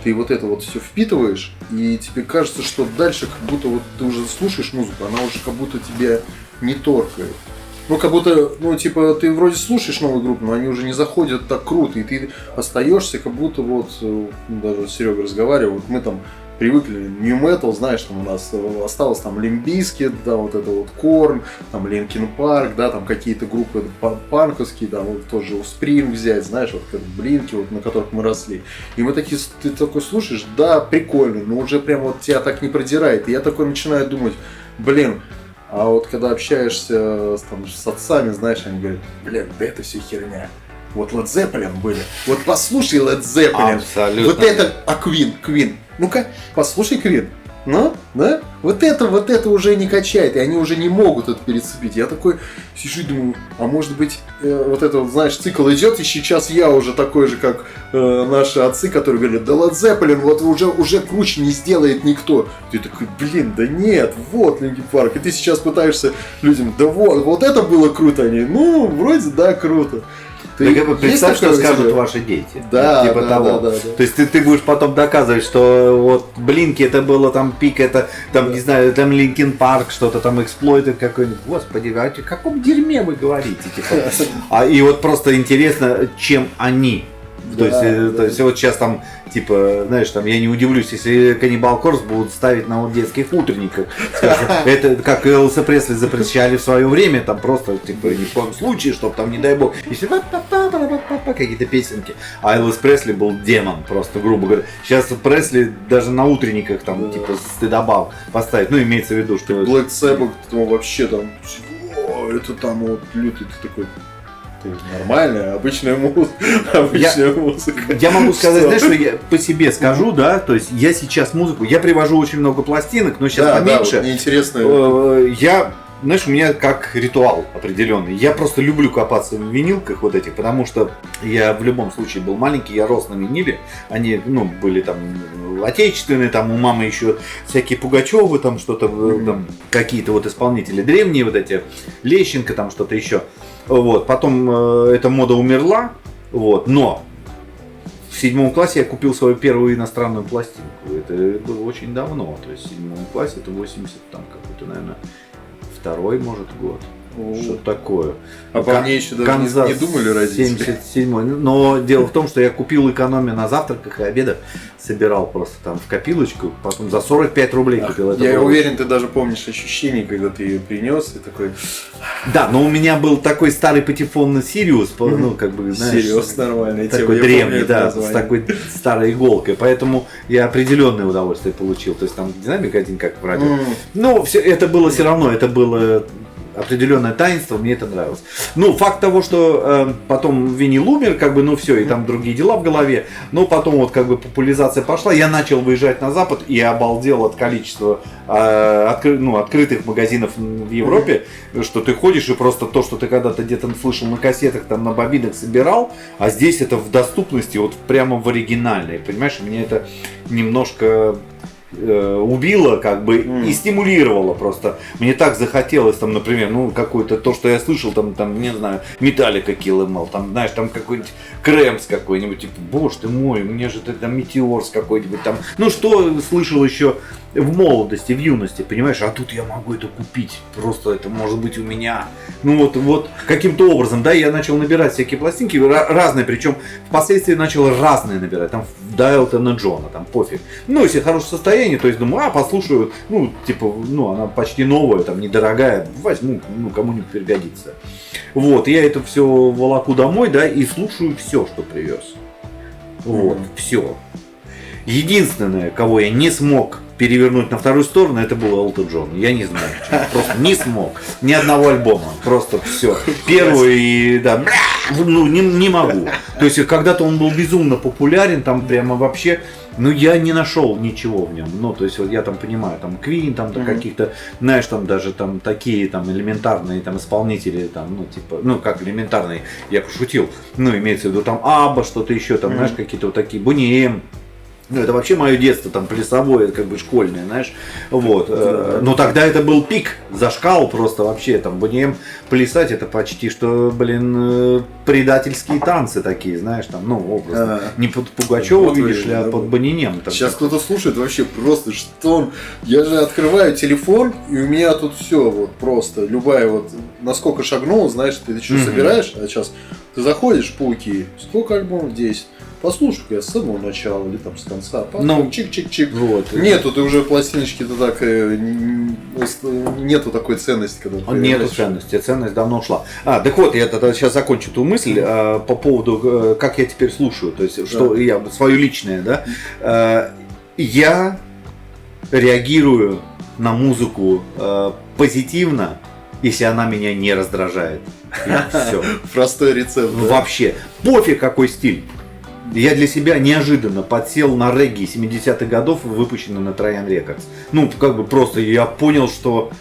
ты вот это вот все впитываешь, и тебе кажется, что дальше как будто вот ты уже слушаешь музыку, она уже как будто тебя не торкает. Как будто, ты вроде слушаешь новую группу, но они уже не заходят так круто, и ты остаешься, как будто даже с Серегой разговаривал, мы там привыкли, New Metal, знаешь, там у нас осталось там Limp Bizkit, да, вот это вот Korn, там Linkin Park, да, там какие-то группы панковские, там вот тоже Offspring взять, знаешь, вот как Блинки, вот, на которых мы росли. И мы такие, ты такой слушаешь, да, прикольно, но уже прям вот тебя так не продирает. И я такой начинаю думать, а вот когда общаешься с отцами, знаешь, они говорят, да это все херня. Вот Led Zeppelin были. Вот послушай Led Zeppelin. Абсолютно. Вот это, Queen. Ну-ка, послушай Queen. Ну, да? Вот это уже не качает, и они уже не могут это перецепить. Я такой сижу и думаю, а может быть, вот это вот, знаешь, цикл идет, и сейчас я уже такой же, как наши отцы, которые говорят, да Led Zeppelin вот уже круче не сделает никто. Ты такой, блин, да нет, вот Linkin Park. И ты сейчас пытаешься людям, да вот это было круто, они, ну, вроде да, круто. Так, представь, что скажут ваши дети. Да, типа да, того. Да. То есть ты будешь потом доказывать, что вот Блинки это было там пик, это там, не знаю, там Линкин Парк, что-то там эксплойты какой-нибудь. Господи, о каком дерьме вы говорите? Типа. И вот просто интересно, чем они. То есть вот сейчас там, типа, знаешь, там я не удивлюсь, если Cannibal Corpse будут ставить на вот детских утренниках. Это как Элвиса Пресли запрещали в свое время, там просто, типа, ни в коем случае, чтобы там, не дай бог, если какие-то песенки. А Элвис Пресли был демон, просто, грубо говоря. Сейчас Пресли даже на утренниках там, типа, стыдобав поставить. Ну, имеется в виду, что... Black Sabbath, там вообще там, это там вот лютый, ты такой... Нормальная, обычная музыка. Я могу сказать, знаешь, что я по себе скажу, да, то есть я сейчас музыку, я привожу очень много пластинок, но сейчас поменьше. Да, вот интересно. Я, знаешь, у меня как ритуал определенный. Я просто люблю копаться в винилках вот этих, потому что я в любом случае был маленький, я рос на виниле. Они, ну, были там отечественные, там у мамы еще всякие Пугачевы, там что-то, там какие-то вот исполнители древние, вот эти, Лещенко, там что-то еще. Вот. Потом эта мода умерла, вот. Но в 7 классе я купил свою первую иностранную пластинку. Это было очень давно, то есть в 7 классе, это 80, там какой-то, наверное, 2-й, может, год. Что-то такое. А по мне еще даже не думали родители. 77-й. Но дело в том, что я купил экономию на завтраках и обедах, собирал просто там в копилочку, потом за 45 рублей купил. Я уверен, ты даже помнишь ощущение, когда ты ее принес и такой... Да, но у меня был такой старый патефонный Сириус, ну как бы, знаешь... Сириус нормальный. Такой древний, да, с такой старой иголкой, поэтому я определенное удовольствие получил. То есть там динамик один как в радио. Но все, это было все равно, это было... определенное таинство, мне это нравилось. Ну, факт того, что потом винил умер, как бы, ну все, и там другие дела в голове, но потом вот как бы популяризация пошла, я начал выезжать на Запад и обалдел от количества открытых магазинов в Европе, что ты ходишь и просто то, что ты когда-то где-то слышал на кассетах, там на бобинах собирал, а здесь это в доступности, вот прямо в оригинальной, понимаешь, мне это немножко... убило, как бы, и стимулировало просто. Мне так захотелось, там, например, ну, какое-то то, что я слышал, там, не знаю, Металлика Kill Em All, там, знаешь, там какой-нибудь Крэмс какой-нибудь, типа, боже ты мой, мне же там Метеорс какой-нибудь там, ну, что слышал еще в молодости, в юности, понимаешь, а тут я могу это купить, просто это может быть у меня. Ну, вот каким-то образом, да, я начал набирать всякие пластинки, разные, причем впоследствии начал разные набирать, там, до Элтона Джона, там, пофиг. Ну, если хорошее состояние, то есть думаю, послушаю, ну, типа, ну, она почти новая, там, недорогая, возьму, ну, кому-нибудь пригодится. Вот, я это все волоку домой, да, и слушаю все, что привез. Вот, все. Единственное, кого я не смог перевернуть на вторую сторону, это был Элтон Джон. Я не знаю, почему. Просто не смог. Ни одного альбома. Просто все. Первый, да, ну, не могу. То есть, когда-то он был безумно популярен, там прямо вообще, ну, я не нашел ничего в нем. Ну, то есть, вот я там понимаю, там, Queen, там, каких-то, знаешь, там, даже там, такие, там, элементарные, там, исполнители, там, ну, типа, ну, как элементарные, я пошутил. Ну, имеется в виду, там, Абба, что-то еще, там, знаешь, какие-то вот такие, Boney M. Ну, это вообще мое детство, там, плясовое, как бы школьное, знаешь, вот. Но тогда это был пик, зашкал просто вообще, там, Boney M плясать, это почти что, блин, предательские танцы такие, знаешь, там, ну, образно. Не под Пугачева, вот видишь ли, а под Boney M. Сейчас кто-то слушает вообще просто, что он... Я же открываю телефон, и у меня тут все вот просто, любая вот, насколько шагнул, знаешь, ты что собираешь, а сейчас ты заходишь, пауки, сколько альбомов? 10. Послушай-ка я с самого начала или там с конца. Ну, чик-чик-чик. Вот. Нету, ты уже пластиночки-то так, нету такой ценности. Когда нету ценности, ценность давно ушла. Так вот, я тогда сейчас закончу ту мысль по поводу, как я теперь слушаю, то есть, что я, свое личное, да. Я реагирую на музыку позитивно, если она меня не раздражает. Все. Простой рецепт. Вообще. Пофиг какой стиль. Я для себя неожиданно подсел на регги 70-х годов, выпущенный на Trian Records. Ну, как бы просто я понял, что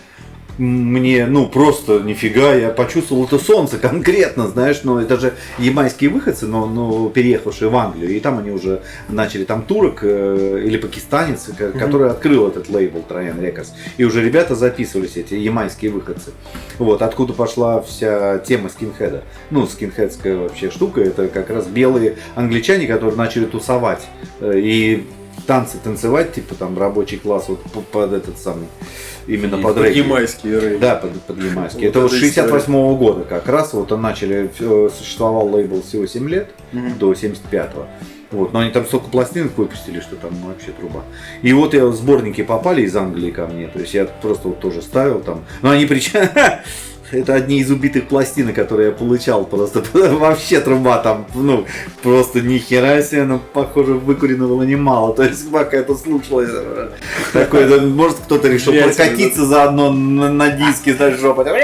мне, ну, просто нифига, я почувствовал это солнце конкретно, знаешь, но это же ямайские выходцы, но переехавшие в Англию, и там они уже начали, там турок или пакистанец, который открыл этот лейбл Trian Records, и уже ребята записывались, эти ямайские выходцы. Вот, откуда пошла вся тема скинхеда. Ну, скинхедская вообще штука, это как раз белые англичане, которые начали тусовать, и танцы танцевать, типа там рабочий класс вот под этот самый, именно под регги. Ямайский регги. Да, под ямайский. Вот это вот 68-го история. года как раз, вот он начали, существовал лейбл всего 7 лет, до 75-го. Вот, но они там столько пластинок выпустили, что там вообще труба. И вот сборники попали из Англии ко мне, то есть я просто вот тоже ставил там, но они причем... Это одни из убитых пластинок, которые я получал, просто вообще труба там, ну, просто ни хера себе, но, похоже, выкурено было немало, то есть пока это слушалось, такой, да, может кто-то решил прокатиться заодно на диске, знаешь, жопа, там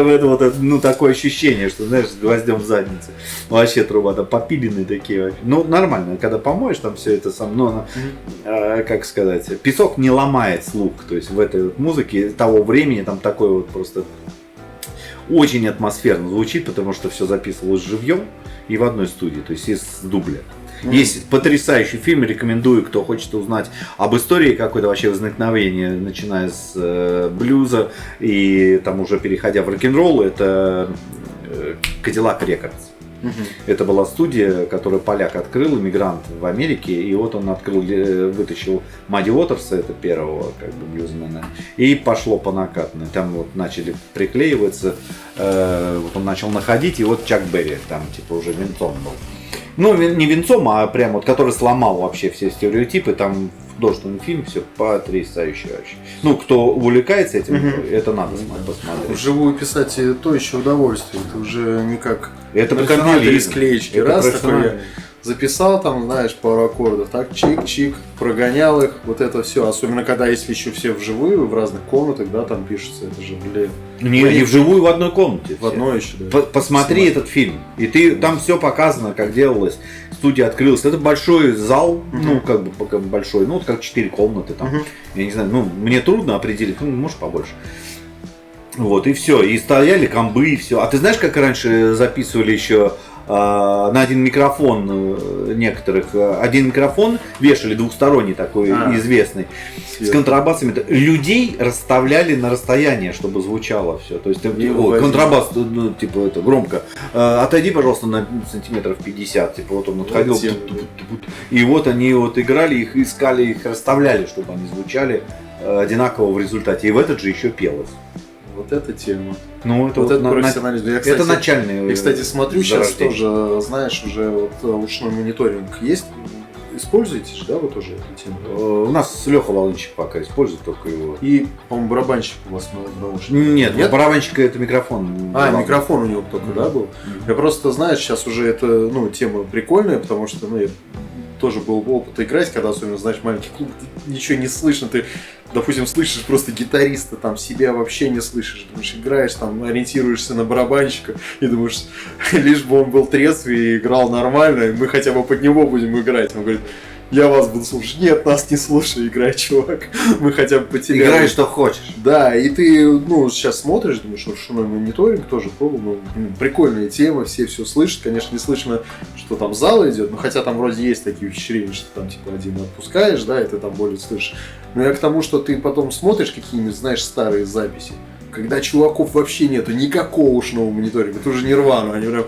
это вот, ну, такое ощущение, что, знаешь, с гвоздем в заднице, вообще труба, там попиленные такие, вообще. Ну, нормально, когда помоешь, там все это сам, ну, как сказать, песок не ломает слух, то есть в этой вот музыке того времени там такой вот просто... Очень атмосферно звучит, потому что все записывалось живьем и в одной студии, то есть из дубля. Есть потрясающий фильм, рекомендую, кто хочет узнать об истории какой-то вообще возникновения, начиная с блюза и там уже переходя в рок-н-ролл, это Cadillac Records. Это была студия, которую поляк открыл, иммигрант в Америке, и вот он открыл, вытащил Мадди Уотерса, это первого как бы блюзмена, и пошло по накатанной. Там вот начали приклеиваться, вот он начал находить, и вот Чак Берри там типа уже венцом был. Ну, не венцом, а прям вот, который сломал вообще все стереотипы, там художественный фильм, все потрясающе вообще. Ну, кто увлекается этим, это надо посмотреть. Вживую писать то еще удовольствие, это уже не как это на компьютере с клеечки. Это Раз такой я записал там, знаешь, пару аккордов, так чик-чик, прогонял их, вот это все. Особенно когда если еще все вживую, в разных комнатах, да, там пишется, это же, блин. Не вживую в одной комнате. В одной еще, да. Посмотри этот фильм. И ты там все показано, как делалось. Студия открылась. Это большой зал, ну, как бы большой, ну, вот как 4 комнаты там. Я не знаю, ну, мне трудно определить, ну, может побольше. Вот, и все. И стояли комбы, и все. А ты знаешь, как раньше записывали еще на один микрофон некоторых, один микрофон вешали двухсторонний такой известный, с контрабасами, людей расставляли на расстояние, чтобы звучало все, то есть контрабас, ну, типа это громко, отойди, пожалуйста, на сантиметров 50, типа вот он отходил, и вот они вот играли, их искали, их расставляли, чтобы они звучали одинаково в результате, и в этот же еще пелось. Вот эта тема. Ну, это вот это профессионализм. Я, кстати, это начальный. Я, кстати, смотрю сейчас тоже, знаешь, уже вот ушной мониторинг есть. Используете же, да, вы тоже эту тему? У нас Леха Волынчик пока использует только его. И, по-моему, барабанщик у вас на наушниках. Нет, барабанщика это микрофон. Микрофон у него только, да, был? Я просто, знаешь, сейчас уже это, ну, тема прикольная, потому что, ну, я тоже был опыт играть, когда особенно, знаешь, маленький клуб, ничего не слышно, ты, допустим, слышишь просто гитариста, там себя вообще не слышишь, думаешь, играешь, там, ориентируешься на барабанщика и думаешь, лишь бы он был трезвый и играл нормально, и мы хотя бы под него будем играть. Он говорит, я вас буду слушать. Нет, нас не слушай, играй, чувак. Мы хотя бы по тебе. Играй, что хочешь. Да, и ты, ну, сейчас смотришь, думаешь, ручной мониторинг тоже пробовал, ну, прикольная тема, все слышат. Конечно, не слышно, что там зал идет, но хотя там вроде есть такие впечатления, что там типа один отпускаешь, да, и ты там более слышишь. Но я к тому, что ты потом смотришь какие-нибудь, знаешь, старые записи, когда чуваков вообще нету, никакого ушного мониторинга, это уже Нирвана, они прям...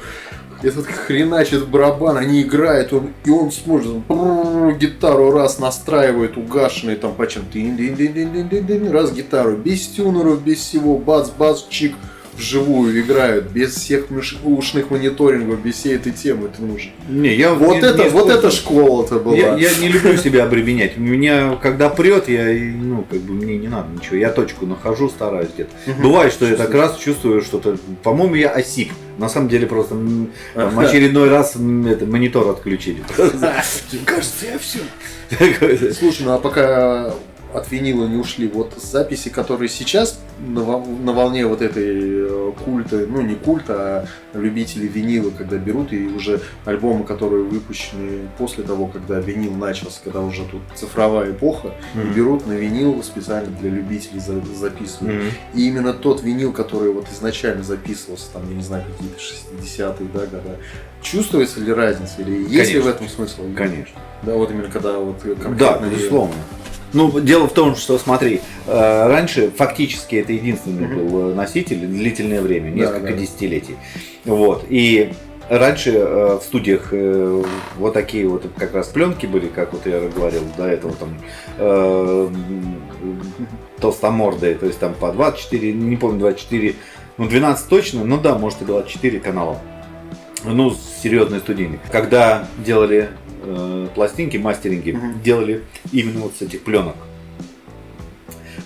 Этот хреначит барабан, они играют, и он сможет гитару раз настраивает, угашенный там почем раз гитару, без тюнеров, без всего, бац-бац, чик, вживую играют, без всех ушных мониторингов, без всей этой темы. Ты можешь... Вот это школа-то была. Я не люблю себя обременять. Меня, когда прет, я, ну, как бы мне не надо ничего. Я точку нахожу, стараюсь где-то. Бывает, что я так раз чувствую что-то. По-моему, я осип. На самом деле просто там, очередной раз монитор отключили. Кажется, я все. Слушай, ну а пока от винила не ушли. Вот записи, которые сейчас на волне вот этой культа, ну не культа, а любителей винила, когда берут, и уже альбомы, которые выпущены после того, когда винил начался, когда уже тут цифровая эпоха, берут на винил специально для любителей записывают. И именно тот винил, который вот изначально записывался, там, я не знаю, какие-то 60-е, да, года, чувствуется ли разница, или есть ли в этом смысл? Конечно. Да, вот именно когда вот конкретно... Да, безусловно. Ну, дело в том, что, смотри, раньше фактически это единственный был носитель длительное время, несколько десятилетий. Вот. И раньше в студиях вот такие вот как раз пленки были, как вот я говорил до этого, там толстомордые, то есть там по 24, не помню, 24, ну 12 точно, ну да, может и 24 канала. Ну, серьезный студийник. Когда делали пластинки, мастеринги, делали именно вот с этих пленок.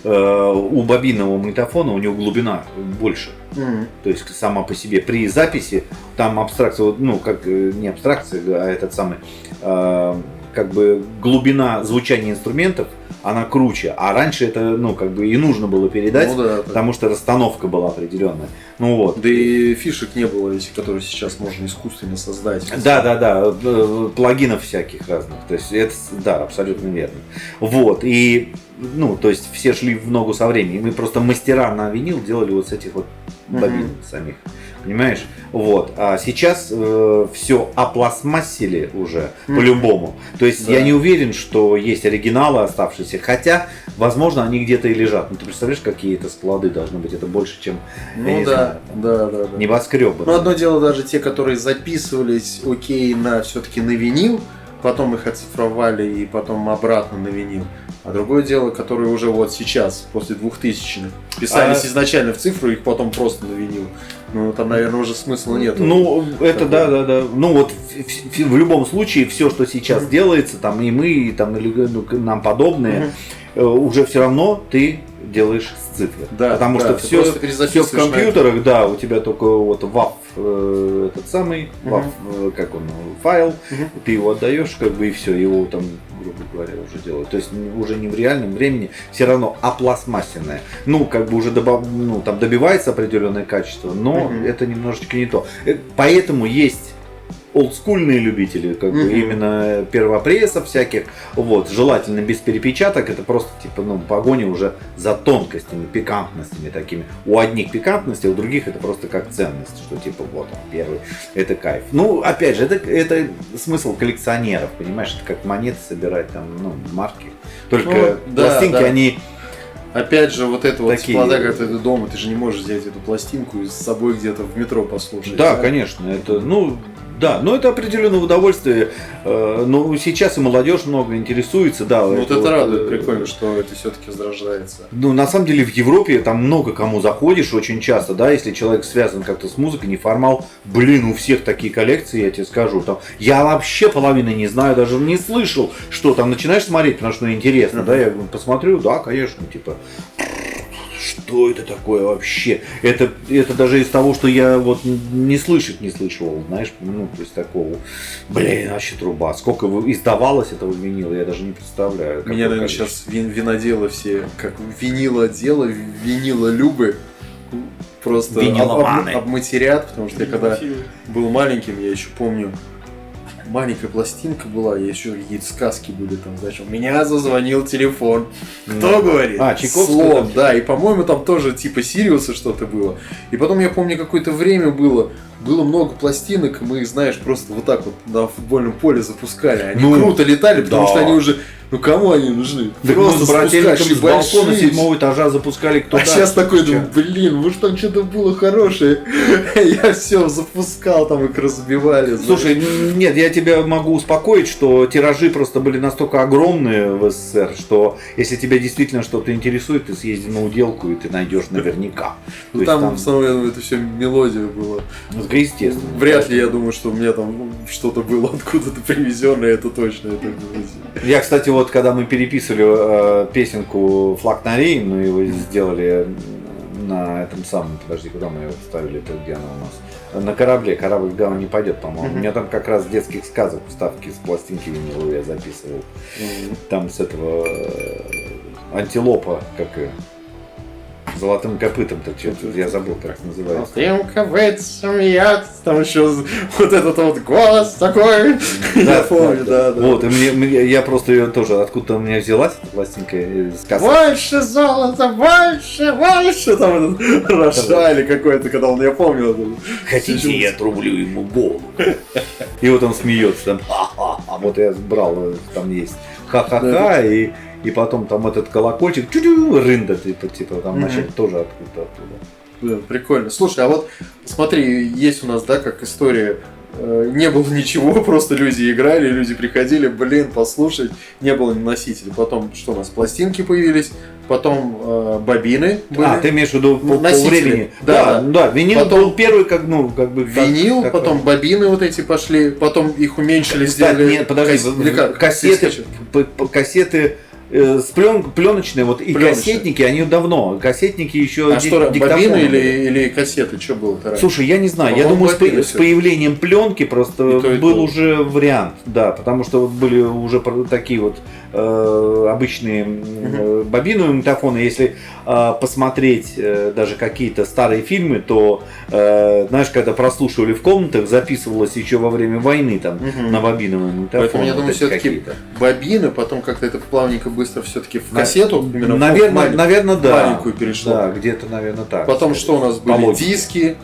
У бобинного магнитофона у него глубина больше. То есть сама по себе. При записи там абстракция, ну как не абстракция, а этот самый, как бы глубина звучания инструментов, она круче. А раньше это, ну, как бы и нужно было передать, ну, да, потому что расстановка была определенная. Ну вот. Да и фишек не было, эти, которые сейчас можно искусственно создать. Да, плагинов всяких разных. То есть это, да, абсолютно верно. Вот. И, ну, то есть все шли в ногу со временем. Мы просто мастера на винил делали вот с этих вот бобин самих. Понимаешь? Вот. А сейчас все опластмассили уже по-любому. То есть я не уверен, что есть оригиналы оставшиеся. Хотя, возможно, они где-то и лежат. Ну ты представляешь, какие это склады должны быть? Это больше, чем да. небоскребы. Ну, одно дело даже те, которые записывались, окей, все-таки на винил, потом их оцифровали и потом обратно на винил. А другое дело, которые уже вот сейчас, после 2000-х, писались изначально в цифру, их потом просто на винил. Ну, там, наверное, уже смысла нет. Ну, это да. Ну, вот в любом случае, все, что сейчас делается, там и мы, и там, или нам подобные, уже все равно ты делаешь с цифры. Да, потому что все в компьютерах, да, у тебя только вот WAV, этот самый, WAV, как он, файл, ты его отдаешь, как бы и все, его там, грубо говоря, уже делают. То есть уже не в реальном времени, все равно опластмассенное. Ну, как бы уже там добивается определенное качество, но это немножечко не то. Поэтому есть олдскульные любители, как бы именно первопрессов всяких, вот, желательно без перепечаток, это просто типа, ну, погоня уже за тонкостями, пикантностями такими. У одних пикантности, у других это просто как ценность, что типа вот он первый, это кайф. Ну, опять же, это смысл коллекционеров, понимаешь, это как монеты собирать, там, ну, марки. Только пластинки, они... Опять же, вот это такие... вот теплота, когда ты дома, ты же не можешь взять эту пластинку и с собой где-то в метро послушать. Да, конечно, это, ну... Да, но это определенное удовольствие. Но сейчас и молодежь много интересуется, да. Ну вот это радует, прикольно, что это все-таки возрождается. Ну, на самом деле в Европе там много кому заходишь очень часто, да, если человек связан как-то с музыкой, неформал, блин, у всех такие коллекции, я тебе скажу. Там, я вообще половины не знаю, даже не слышал, что там начинаешь смотреть, потому что интересно, да, я посмотрю, да, конечно, типа... Что это такое вообще? Это даже из того, что я вот не слышал, знаешь, ну, то есть такого, блин, вообще труба. Сколько издавалось этого винила, я даже не представляю. Меня, наверное, сейчас виноделы все, как винилоделы, винилолюбы, просто обматерят, потому что я когда был маленьким, я еще помню, маленькая пластинка была, и еще какие-то сказки были там, знаешь, у меня зазвонил телефон. Кто говорит? Чайковский. Слон, да, и по-моему там тоже типа Сириуса что-то было. И потом я помню, какое-то время было много пластинок, и мы, знаешь, просто вот так вот на футбольном поле запускали. Они круто летали, потому что они уже, ну кому они нужны? Да просто с брательником с балкона 7-го этажа запускали кто-то. А сейчас такой, думаю, блин, может там что-то было хорошее. Я все запускал, там их разбивали. Слушай, нет, я тебя могу успокоить, что тиражи просто были настолько огромные в СССР, что если тебя действительно что-то интересует, ты съезди на уделку и ты найдешь наверняка. Ну там в основном это все мелодия была. Естественно. Вряд ли я думаю, что у меня там что-то было откуда-то привезенное, это точно. Я, кстати, вот когда мы переписывали песенку «Флаг на Рейн», мы его сделали на этом самом, подожди, куда мы его вставили, это где она у нас? На корабле, корабль в Гавань не пойдет, по-моему. У меня там как раз детских сказок вставки с пластинки виниловые я записывал. Там с этого антилопа, как ее, золотым копытом-то что-то, я забыл, как называется. Золотым копытом я, там еще вот этот вот голос такой. Я помню, да. Вот, и я просто ее тоже, откуда-то у меня взялась эта пластинка из кассы. Больше золота, больше, там этот Рошали какой-то, когда он, я помню. Хотите, я отрублю ему голову. И вот он смеется, там, ха-ха-ха, вот я брал, там есть ха-ха-ха, и потом там этот колокольчик, рында, типа там вначале тоже откуда-то оттуда. Да, прикольно. Слушай, а вот смотри, есть у нас, да, как история, не было ничего, просто люди играли, люди приходили, послушать, не было носителей. Потом что у нас, пластинки появились, потом бобины были. А, ты имеешь в виду по времени? Да, винил потом, был первый, как бы... Винил, как, потом бобины вот эти пошли, потом их уменьшили, сделали... Нет, подожди, кассеты... пленочные, вот и кассетники, они давно. Кассетники еще. А что, бобины или кассеты, что было-то раньше? Слушай, я не знаю. Я думаю, с появлением пленки просто был уже вариант, да, потому что вот были уже такие вот обычные бобиновые магнитофоны. Если посмотреть даже какие-то старые фильмы, то знаешь, когда прослушивали в комнатах, записывалось еще во время войны там на бобиновые магнитофоны. Поэтому я думаю, все-таки бобины, потом как-то это плавненько быстро все-таки в кассету, именно наверное, да. Маленькую перешло. Да, где-то, наверное, так. Потом что у нас были? Диски.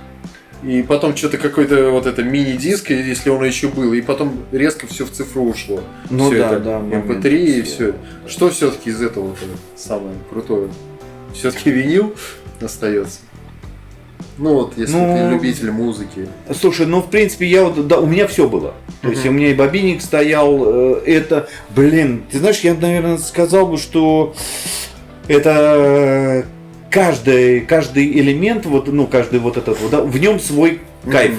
И потом что-то какой-то вот это мини-диск, если он еще был, и потом резко все в цифру ушло. Ну все да, это, да. MP3 и все. Что все-таки из этого самое крутое? Все-таки винил остается. Ну вот, если ты любитель музыки. Слушай, в принципе, у меня все было. То есть у меня и бобинник стоял, это, ты знаешь, я, наверное, сказал бы, что это каждый элемент, каждый вот этот вот, да, в нем свой кайф.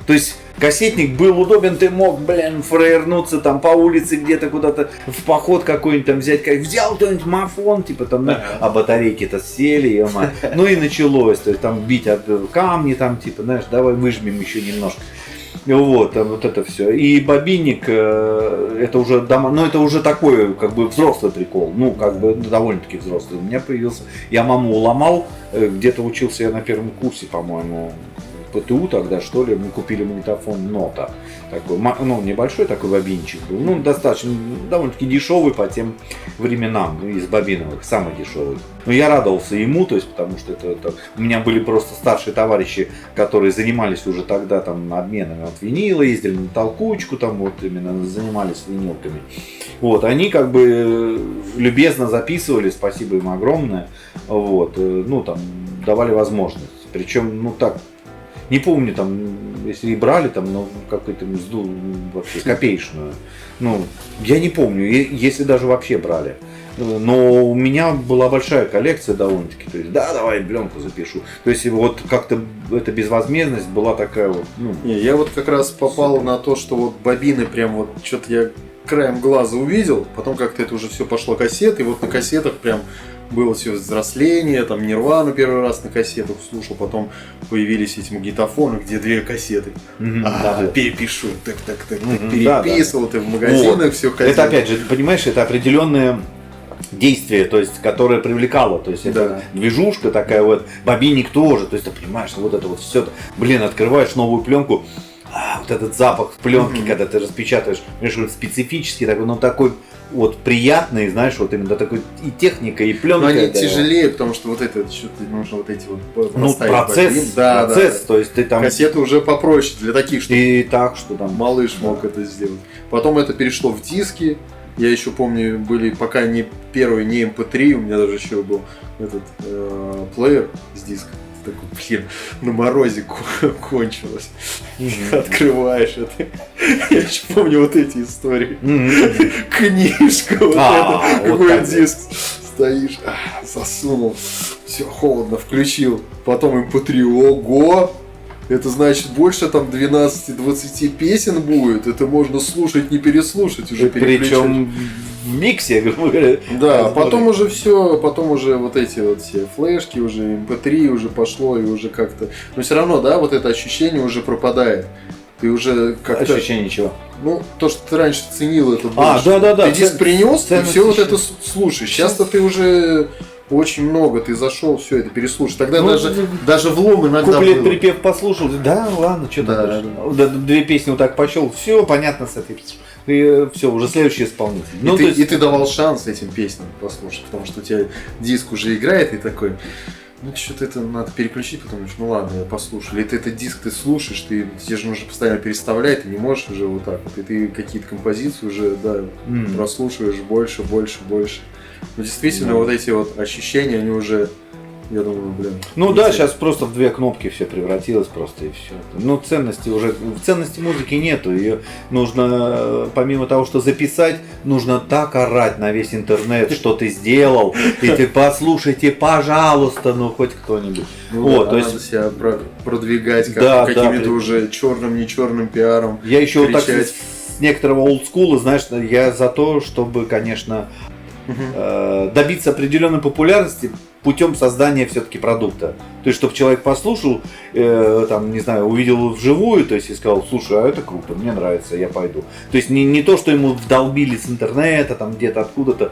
То есть кассетник был удобен, ты мог, фраернуться там по улице где-то куда-то в поход какой-нибудь там взять, взял кто-нибудь мафон, типа там, а батарейки-то сели, ну и началось, то есть там бить об камни, там типа, знаешь, давай выжмем еще немножко. Вот, вот это все. И бобинник, это уже это уже такой, взрослый прикол. Довольно-таки взрослый. У меня появился, я маму уломал, где-то учился я на первом курсе, по-моему, ПТУ тогда, что ли, мы купили магнитофон Нота. Такой, небольшой такой бобинчик был. Достаточно, довольно-таки дешевый по тем временам, из бобиновых, самый дешевый. Но я радовался ему, то есть, потому что это у меня были просто старшие товарищи, которые занимались уже тогда там обменами от винила, ездили на толкучку, там вот именно занимались винилками. Вот, они любезно записывали, спасибо им огромное, вот, давали возможность. Причем, не помню, если и брали, какую-то мзду вообще копеечную. Я не помню, если даже вообще брали. Но у меня была большая коллекция довольно-таки. То есть, давай пленку запишу. То есть, вот как-то эта безвозмездность была такая вот. Я вот как раз попал на то, что вот бобины прям вот что-то я краем глаза увидел, потом как-то это уже все пошло кассеты, и вот на кассетах прям было все взросление, там Нирвану первый раз на кассетах слушал, потом появились эти магнитофоны, где 2 кассеты. Перепишу, переписывал, ты в магазинах все ходил. Это опять же, понимаешь, это определенное действие, то есть, которое привлекало, то есть это движушка такая вот, бобинник тоже, то есть ты понимаешь, вот это вот все, открываешь новую пленку, вот этот запах пленки, когда ты распечатаешь, понимаешь, специфический такой, такой вот приятный, знаешь, вот именно такой и техника, и пленка. Но они тяжелее, потому что вот это что-то нужно вот эти вот процесс, то есть ты там кассеты уже попроще для таких, что и так, что там малыш мог это сделать. Потом это перешло в диски. Я еще помню, были пока не первый, не MP3, у меня даже еще был этот плеер с диском. Такой, на морозе кончилось. Открываешь это. Я еще помню вот эти истории. Книжка, вот это, какой диск. Стоишь, засунул, все, холодно, включил. Потом MP3, ого! Это значит больше там 12-20 песен будет. Это можно слушать, не переслушать, уже переключать. Причем в миксе, грубо говоря. Да, потом уже все, потом уже вот эти вот все флешки, уже MP3 уже пошло и уже как-то. Но все равно, да, вот это ощущение уже пропадает. Ты уже как-то... Ощущение чего? Ну, то, что ты раньше ценил, это больше. Да. Ты диск принес, и все вот еще. это слушаешь. Сейчас-то ты уже очень много, ты зашел, все это переслушаешь. Тогда даже влом иногда Куплет, было. припев послушал, да, ладно, что Да. там. Две песни вот так пощел, все понятно с этой. И все, уже следующий исполнитель. И ты давал шанс этим песням послушать, потому что у тебя диск уже играет, и такой, ну что-то это надо переключить, потому что ну ладно, я послушаю. Или ты этот диск ты слушаешь, тебе же нужно постоянно переставлять, ты не можешь уже вот так вот. И ты какие-то композиции уже, да, прослушиваешь больше. Но действительно, вот эти вот ощущения, они уже, я думаю, блин. Ну да, сейчас просто в две кнопки все превратилось просто и все. Ну ценности музыки нету. Ее нужно, помимо того, что записать, нужно так орать на весь интернет, что ты сделал. И ты послушайте, пожалуйста, ну хоть кто-нибудь. Ну, вот, да, то надо есть себя продвигать какими-то уже черным, не черным пиаром. Я еще вот так кричать. с некоторого олдскула, знаешь, я за то, чтобы, конечно, добиться определенной популярности путем создания все-таки продукта. То есть, чтобы человек послушал, там, не знаю, увидел вживую, то есть и сказал, слушай, а это круто, мне нравится, я пойду. То есть не то, что ему вдолбили с интернета, там где-то откуда-то,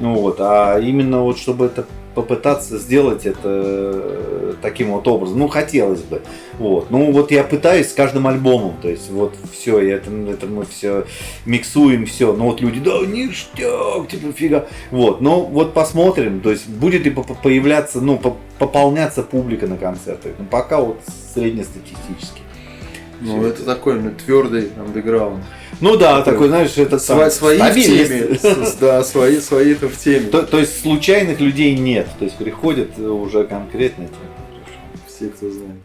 ну, вот, а именно вот чтобы это попытаться сделать это таким вот образом. Ну, хотелось бы. Вот. Ну, вот я пытаюсь с каждым альбомом. То есть, вот все, это мы все миксуем, все. Но вот люди, да, ништяк, типа, фига. Вот. Но вот посмотрим. То есть, будет ли появляться, ну, пополняться публика на концертах. Ну, пока вот среднестатистически. Ну, Всё это такой твердый андеграунд. Ну да, такой, знаешь, это свои в теме. Да, свои-то в теме. То есть случайных людей нет. То есть приходят уже конкретно. Все, кто знает.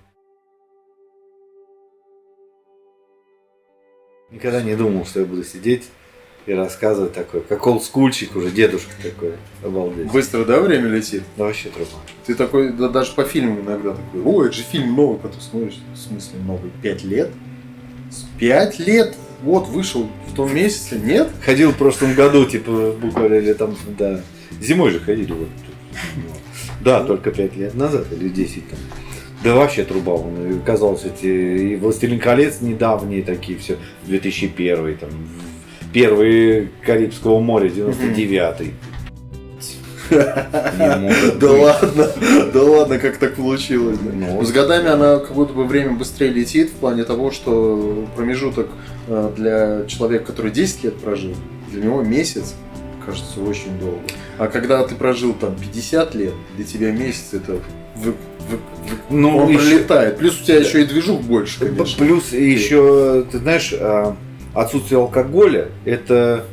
Никогда не думал, что я буду сидеть и рассказывать такое. Как олдскульчик уже, дедушка такой. Обалдеть. Быстро, да, время летит? Да вообще труба. Ты такой, да, даже по фильмам иногда такой, о, это же фильм новый, потом смотришь, в смысле новый, 5 лет? 5 лет? Вот, вышел в том месяце, нет? Ходил в прошлом году, типа, буквально, или там, да. Зимой же ходили. Вот. Да, только 5 лет назад, или 10 там. Да вообще труба. Он, казалось, эти и «Властелин колец» недавние такие, все, 2001, там, первые Карибского моря, 99-й. Да ладно, как так получилось. Ну, с годами она как будто бы время быстрее летит в плане того, что промежуток для человека, который 10 лет прожил, для него месяц кажется очень долго. А когда ты прожил там 50 лет, для тебя месяц это он пролетает. Плюс у тебя еще и движух больше, конечно. Плюс еще, ты знаешь, отсутствие алкоголя, это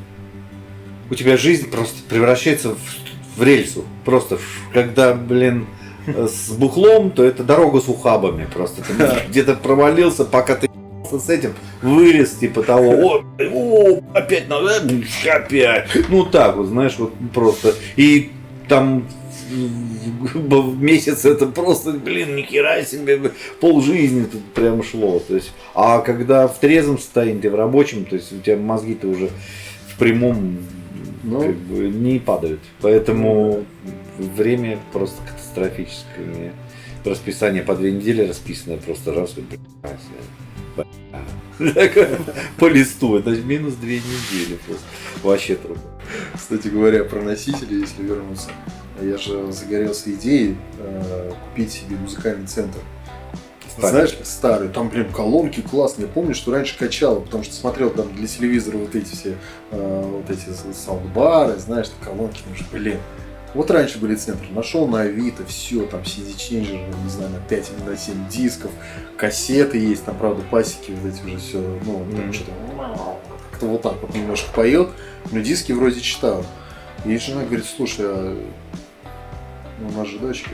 у тебя жизнь просто превращается в рельсу. Просто когда, блин, с бухлом, то это дорога с ухабами. Просто ты где-то провалился, пока ты с этим вылез, типа того, о, опять надо, опять. Ну так вот, знаешь, вот просто. И там в месяц это просто, блин, ни хера себе, полжизни тут прям шло. То есть, а когда в трезвом состоянии, ты в рабочем, то есть у тебя мозги-то уже в прямом как бы не падают. Поэтому время просто катастрофическое. Расписание по 2 недели расписанное просто раз по листу. Это минус 2 недели просто. Вообще труба. Кстати говоря, про носители, если вернуться, я же загорелся идеей купить себе музыкальный центр. Знаешь, старый, там прям колонки классные. Я помню, что раньше качало, потому что смотрел там для телевизора вот эти все саундбары, знаешь, колонки, блин. Вот раньше были центры, нашел на Авито, все, там CD-ченджер, не знаю, на 5 или на 7 дисков, кассеты есть, там, правда, пасеки вот эти уже все, ну, там что-то как-то вот так вот немножко поет, но диски вроде читал. И жена говорит, слушай, у нас же дочка,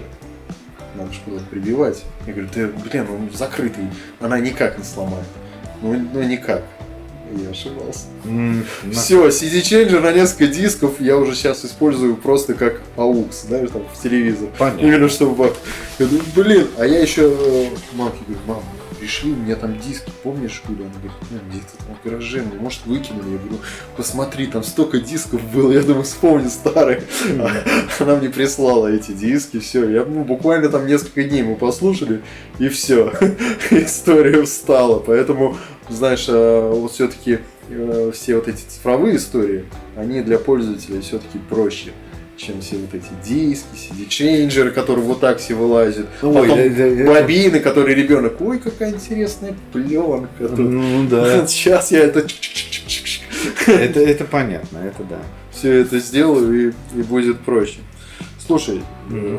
надо же куда-то прибивать. Я говорю, блин, он закрытый, она никак не сломает. Ну никак. Я ошибался. Все, CD-ченджер на несколько дисков я уже сейчас использую просто как AUX, знаешь, там в телевизор. Понятно. Именно чтобы... Я думаю, блин, а я еще мамке говорю, мам, пришли, у меня там диски, помнишь, были? Она говорит, ну, где-то там в гараже, ну, может, выкинули. Я говорю, посмотри, там столько дисков было, я думаю, вспомни старые. Она мне прислала эти диски, все. Я, ну, буквально там несколько дней мы послушали, и все. История встала. Поэтому, знаешь, вот все-таки все вот эти цифровые истории, они для пользователя все-таки проще, чем все вот эти диски, CD-чейнджеры, которые вот так все вылазят. Ой, потом бобины, которые ребенок, ой, какая интересная пленка. Ну да. Сейчас я это... Это понятно, это да. Все это сделаю и будет проще. Слушай,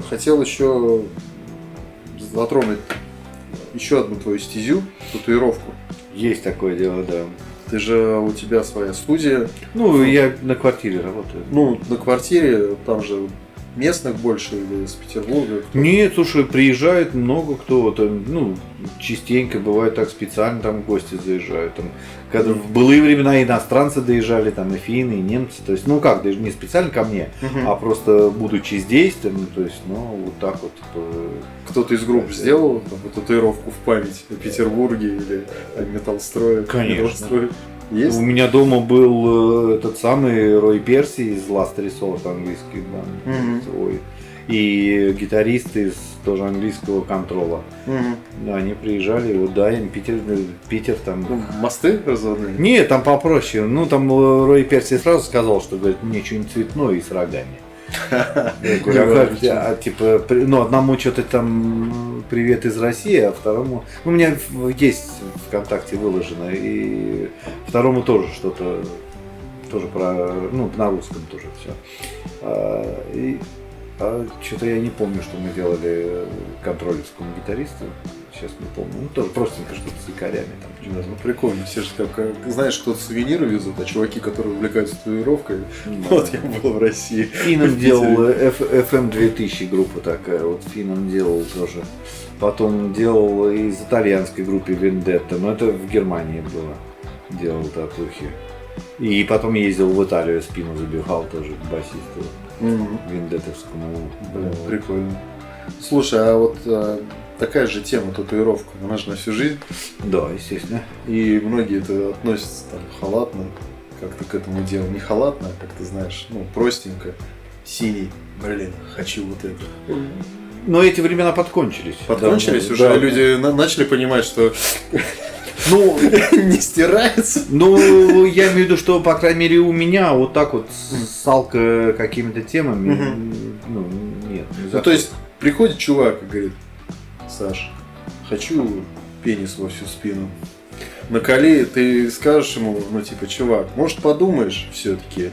хотел еще затронуть еще одну твою стезю, татуировку. Есть такое дело, да. Ты же, у тебя своя студия. Ну, я на квартире работаю. Ну, на квартире, там же местных больше или из Петербурга? Нет, слушай, приезжает много кто, там, ну, частенько бывает так специально там гости заезжают. Там, когда в былые времена иностранцы доезжали, там и финны, и немцы, то есть, ну как, даже не специально ко мне, а просто будучи здесь, там, то есть, ну, вот так вот. Кто-то из групп сделал там, татуировку в память о Петербурге или о металлстрое? Конечно. Есть? У меня дома был этот самый Рой Перси из Last Resort, английский банд, свой. И гитаристы из тоже английского контрола. Да, они приезжали, вот да, им Питер там. Ну, мосты разводные? Нет, там попроще. Ну там Рой Перси сразу сказал, что говорит, мне что-нибудь цветное и с рогами. Я говорю, типа, ну, одному что-то там привет из России, а второму, ну, у меня есть ВКонтакте выложено, и второму тоже что-то, тоже про, ну, на русском тоже все. Что-то я не помню, что мы делали контролевскому гитаристу. Сейчас не помню. Ну, тоже простенько что-то с якорями там. Да, ну прикольно. Все же как, знаешь, кто-то сувениры везут, а чуваки, которые увлекаются татуировкой, вот я был в России. Финн делал FM 2000 группа такая, вот Финн делал тоже. Потом делал из итальянской группы Vendetta, но это в Германии было. Делал татухи. И потом ездил в Италию, спину забивал тоже к басисту. Вендеттовскому. Прикольно. Слушай, а вот такая же тема татуировка, она же на всю жизнь. Да, естественно. И многие это относятся там халатно, как-то к этому делу. Не халатно, а как ты знаешь, ну, простенько. Синий, блин, хочу вот это. Но эти времена подкончились. Подкончились? Да, уже да. люди начали понимать, что ну, не стирается. Ну, я имею в виду, что, по крайней мере, у меня вот так вот с алко какими-то темами, ну, нет. Ну, то есть, приходит чувак и говорит, Саш, хочу пенис во всю спину. Наколи, ты скажешь ему, ну, типа, чувак, может, подумаешь все-таки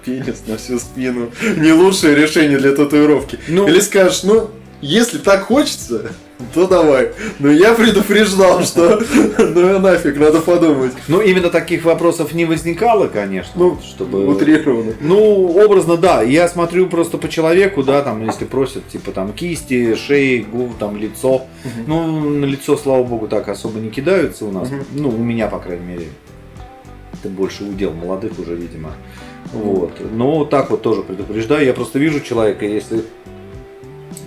пенис на всю спину не лучшее решение для татуировки. Ну, или скажешь, ну, если так хочется, то давай. Но я предупреждал, что ну нафиг, надо подумать. Ну, именно таких вопросов не возникало, конечно. Ну, чтобы... утрированно. Ну, образно, да. Я смотрю просто по человеку, да, там, если просят, типа, там, кисти, шеи, губы, там, лицо. Ну, на лицо, слава богу, так особо не кидаются у нас. Ну, у меня, по крайней мере. Это больше удел молодых уже, видимо. Вот. Но так вот тоже предупреждаю. Я просто вижу человека, если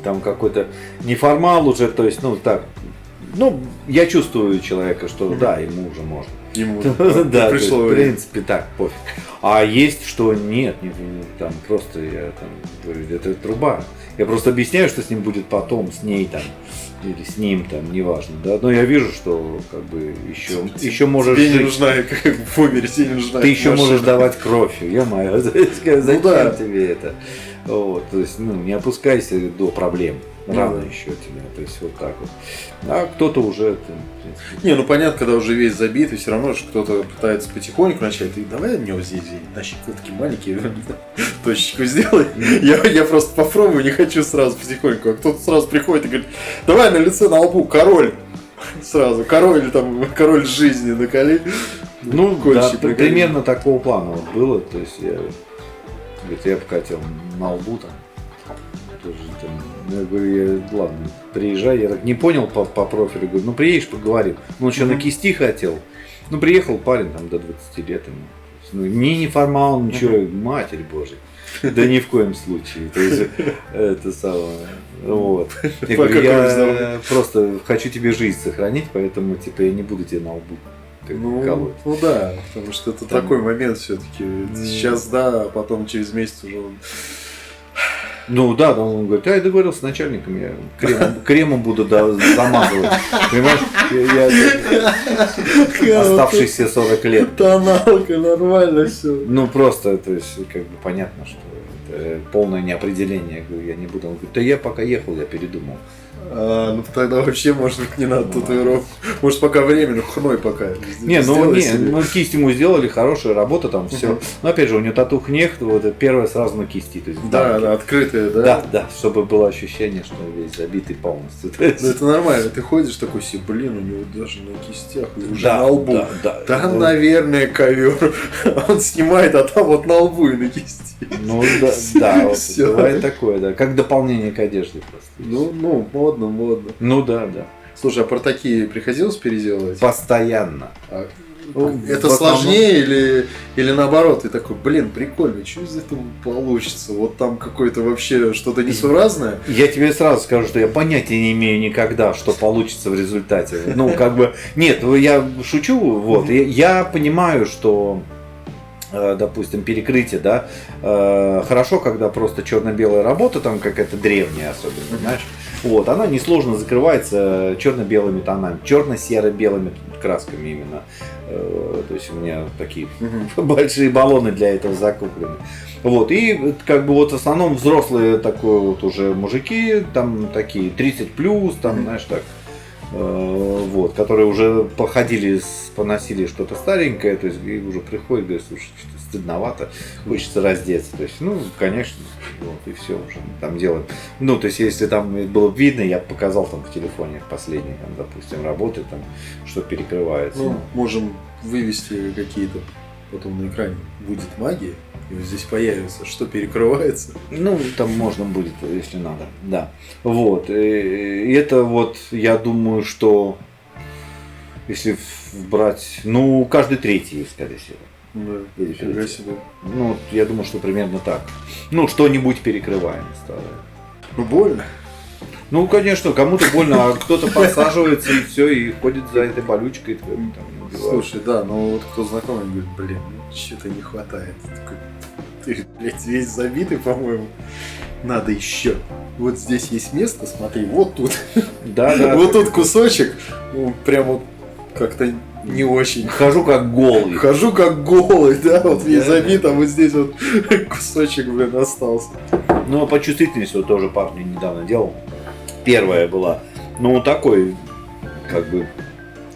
там какой-то неформал уже, то есть, ну, так, ну, я чувствую человека, что да, ему уже можно. Ему да, пришло в принципе, так, пофиг. А есть, что нет, там, просто я там говорю, это труба. Я просто объясняю, что с ним будет потом, с ней там, или с ним там, неважно, да. Но я вижу, что, как бы, еще можешь тебе жить. не нужна, как в Фобере, тебе не нужна. Ты еще можешь давать кровь, ё-моё, зачем да. тебе это? Вот, то есть, ну, не опускайся до проблем. Рано еще тебе, то есть вот так вот. А кто-то уже... Не, ну понятно, когда уже весь забитый, все равно же кто-то пытается потихоньку начать. Ты давай мне вот здесь тащи такие маленькие точечку сделай. Я просто попробую, не хочу сразу потихоньку. А кто-то сразу приходит и говорит, давай на лице, на лбу, король. Сразу, король там, король жизни наколи. Ну, да, примерно такого плана вот было. То есть я бы хотел на лбу там. Тоже, там, я говорю, ладно, приезжай, я так не понял по профилю, говорю, ну приедешь, поговорим. Ну он что, на кисти хотел? Ну приехал парень там до 20 лет, ну, не формал, ничего, Матерь Божия. Да ни в коем случае. То есть, это самое. Вот. Я говорю, я просто хочу тебе жизнь сохранить, поэтому типа я не буду тебе на лбу колоть. Ну да, потому что это такой момент все-таки. Сейчас да, а потом через месяц уже он... Ну да, он говорит, я договорился с начальником, я кремом буду замазывать. Понимаешь, я оставшиеся 40 лет. Тоналка, нормально все. Ну просто, то есть, как бы понятно, что это полное неопределение. Я говорю, я не буду. Он говорит, да я пока ехал, я передумал. Ну тогда вообще, может быть, не надо татуировку. Может, пока временно, хной пока. Ну кисть ему сделали, хорошая работа, там все. Но опять же, у него тату-хнехт, вот первое сразу на кисти. То есть, да, открытая, да? Да, чтобы было ощущение, что весь забитый полностью. Ну это нормально, ты ходишь такой себе, блин, у него даже на кистях, уже на лбу. Да, наверное, ковер. Он снимает, а там вот на лбу и на кисти. Ну да, вот бывает такое, да. Как дополнение к одежде просто. Ну, модно. Ну да. Слушай, а про такие приходилось переделывать? Постоянно. Это сложнее или наоборот? Ты такой, блин, прикольно, что из этого получится? Вот там какое-то вообще что-то несуразное? Я тебе сразу скажу, что я понятия не имею никогда, что получится в результате. Ну, как бы, нет, я шучу, вот. Я понимаю, что, допустим, перекрытие, да, хорошо, когда просто черно-белая работа, там какая-то древняя особенно, знаешь. Вот, она несложно закрывается черно-белыми тонами, черно-серо-белыми красками именно. То есть у меня такие большие баллоны для этого закуплены. Вот, и как бы вот в основном взрослые такой вот уже мужики, там такие 30+, там, знаешь, так. Вот, которые уже походили, поносили что-то старенькое, то есть и уже приходят, говорят, слушай, что-то стыдновато, хочется раздеться. То есть, ну, конечно, вот, и все уже там делаем. Ну, то есть, если там было видно, я показал там в телефоне последний, там, допустим, работы, там, что перекрывается. Ну, можем вывести какие-то потом на экране. Будет магия, и вот здесь появится, что перекрывается. Ну, там можно будет, если надо, да. Вот, и это вот, я думаю, что если брать, ну, каждый третий, скорее всего. Да, нифига себе. Ну, я думаю, что примерно так. Ну, что-нибудь перекрываем старое. Ну, больно. Ну, конечно, кому-то больно, а кто-то подсаживается и все, и ходит за этой болючкой. Там, слушай, да, ну вот кто знакомый говорит, блин, что-то не хватает. Такой, ты, блядь, весь забитый, по-моему. Надо еще. Вот здесь есть место, смотри, вот тут. Да. Вот тут кусочек, прям вот как-то не очень. Хожу как голый. Да, вот весь забит, а вот здесь вот кусочек, блин, остался. Ну, а по чувствительности вот тоже парня недавно делал. Первая была, ну, такой, как бы,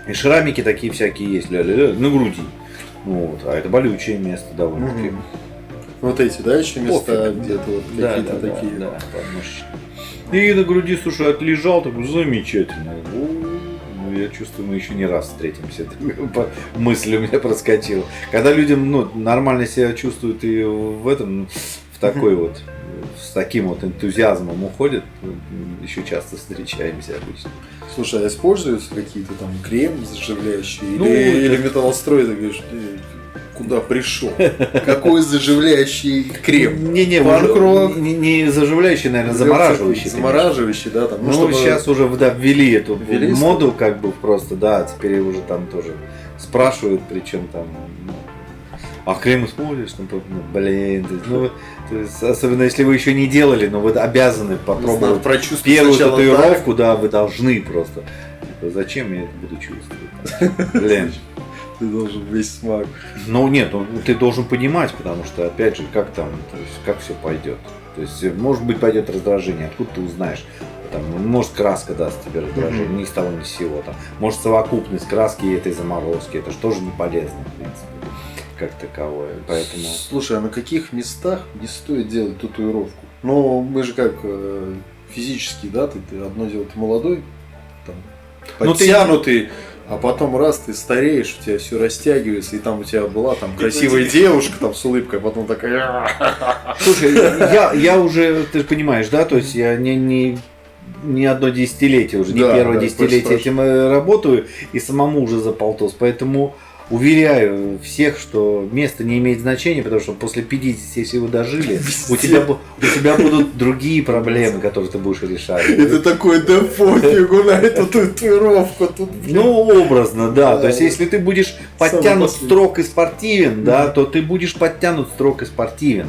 и шрамики такие всякие есть, на груди. Вот, а это болючее место довольно-таки. Вот эти, да, еще места где-то вот какие-то такие. Да, подмышечные. И на груди, слушай, отлежал, такой замечательно. Ну, я чувствую, мы еще не раз встретимся. Мысль у меня проскочила. Когда людям, ну, нормально себя чувствуют и в этом, в такой вот, с таким вот энтузиазмом уходят, еще часто встречаемся обычно. Слушай, а используются какие-то там крем заживляющие? Или металлострой, ты говоришь, куда пришел? Какой заживляющий крем? Не заживляющий, наверное, замораживающий. Замораживающий, да, там. Ну, чтобы... сейчас уже ввели эту моду, как бы просто, да, теперь уже там тоже спрашивают, причем там. А крем используешь? Ну, блин, ну, то есть, особенно если вы еще не делали, но вы обязаны попробовать первую татуировку, да, вы должны просто. Зачем я это буду чувствовать? Блин. Ты должен весь смак. Ну нет, ты должен понимать, потому что, опять же, как там, то есть, как все пойдет. То есть, может быть, пойдет раздражение, откуда ты узнаешь? Там, может, краска даст тебе раздражение, ни с того ни с сего. Там. Может, совокупность краски и этой заморозки, это же тоже не полезно, в принципе, как таковое. Поэтому... Слушай, а на каких местах не стоит делать татуировку? Ну, мы же как физически, да, ты одно дело, ты молодой, там, подтянутый. А потом раз ты стареешь, у тебя все растягивается, и там у тебя была там красивая девушка там с улыбкой, а потом такая. Слушай, я уже, ты же понимаешь, да, то есть я не одно десятилетие уже, не первое десятилетие этим работаю, и самому уже заполтос, поэтому уверяю всех, что место не имеет значения, потому что после 50, если вы дожили, у тебя будут другие проблемы, которые ты будешь решать. Это такой, да пофигу на эту татуировку. Ну, образно, да. То есть, если ты будешь подтянут, строг и спортивен, да, то ты будешь подтянут, строг и спортивен.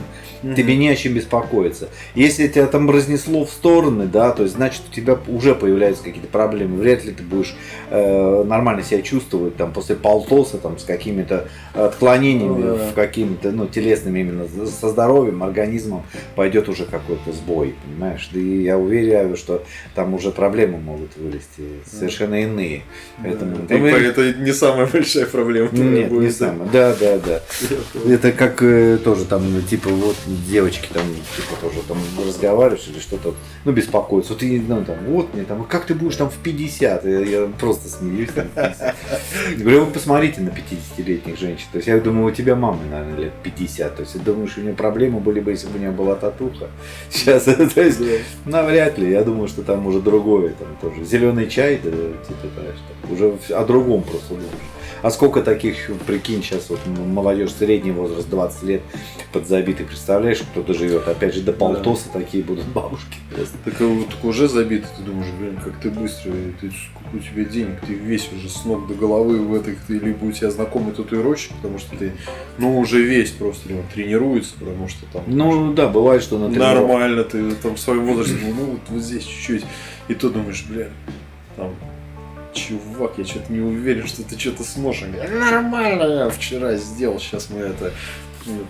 Тебе не о чем беспокоиться. Если тебя там разнесло в стороны, да, то есть значит у тебя уже появляются какие-то проблемы. Вряд ли ты будешь нормально себя чувствовать там после полтоса там с какими-то отклонениями, в какими-то, ну, телесными именно, со здоровьем, организмом пойдет уже какой-то сбой, понимаешь? И я уверяю, что там уже проблемы могут вылезти совершенно иные. Поэтому, это не самая большая проблема. Нет, не самая. Да. Это как тоже там, типа, вот девочки там, типа, тоже там разговариваешь или что-то, ну, беспокоятся. Вот, ну, там, вот мне там, как ты будешь там в 50? Я просто смеюсь. Там, говорю, вы посмотрите на 50-летних женщин. То есть я думаю, у тебя мамы, наверное, лет 50. То есть я думаю, что у нее проблемы были бы, если бы у нее была татуха. Сейчас, то есть, навряд ли. Я думаю, что там уже другое, там тоже. Зеленый чай, да, типа, знаешь, там, уже о другом просто думаешь. А сколько таких, прикинь, сейчас вот молодежь, средний возраст 20 лет подзабитый, представляешь, кто-то живет, опять же, до полтоса такие будут бабушки. Так вот уже забитый, ты думаешь, блин, как ты быстро, сколько у тебя денег, ты весь уже с ног до головы в этой, ты либо у тебя знакомый татуировщик, потому что ты, ну, уже весь просто тренируется, потому что там... Ну, да, бывает, что на тренировке. Нормально, ты там в своем возрасте, ну, вот здесь чуть-чуть, и ты думаешь, блин, там... Чувак, я что-то не уверен, что ты что-то сможешь. Нормально, я вчера сделал, сейчас мы это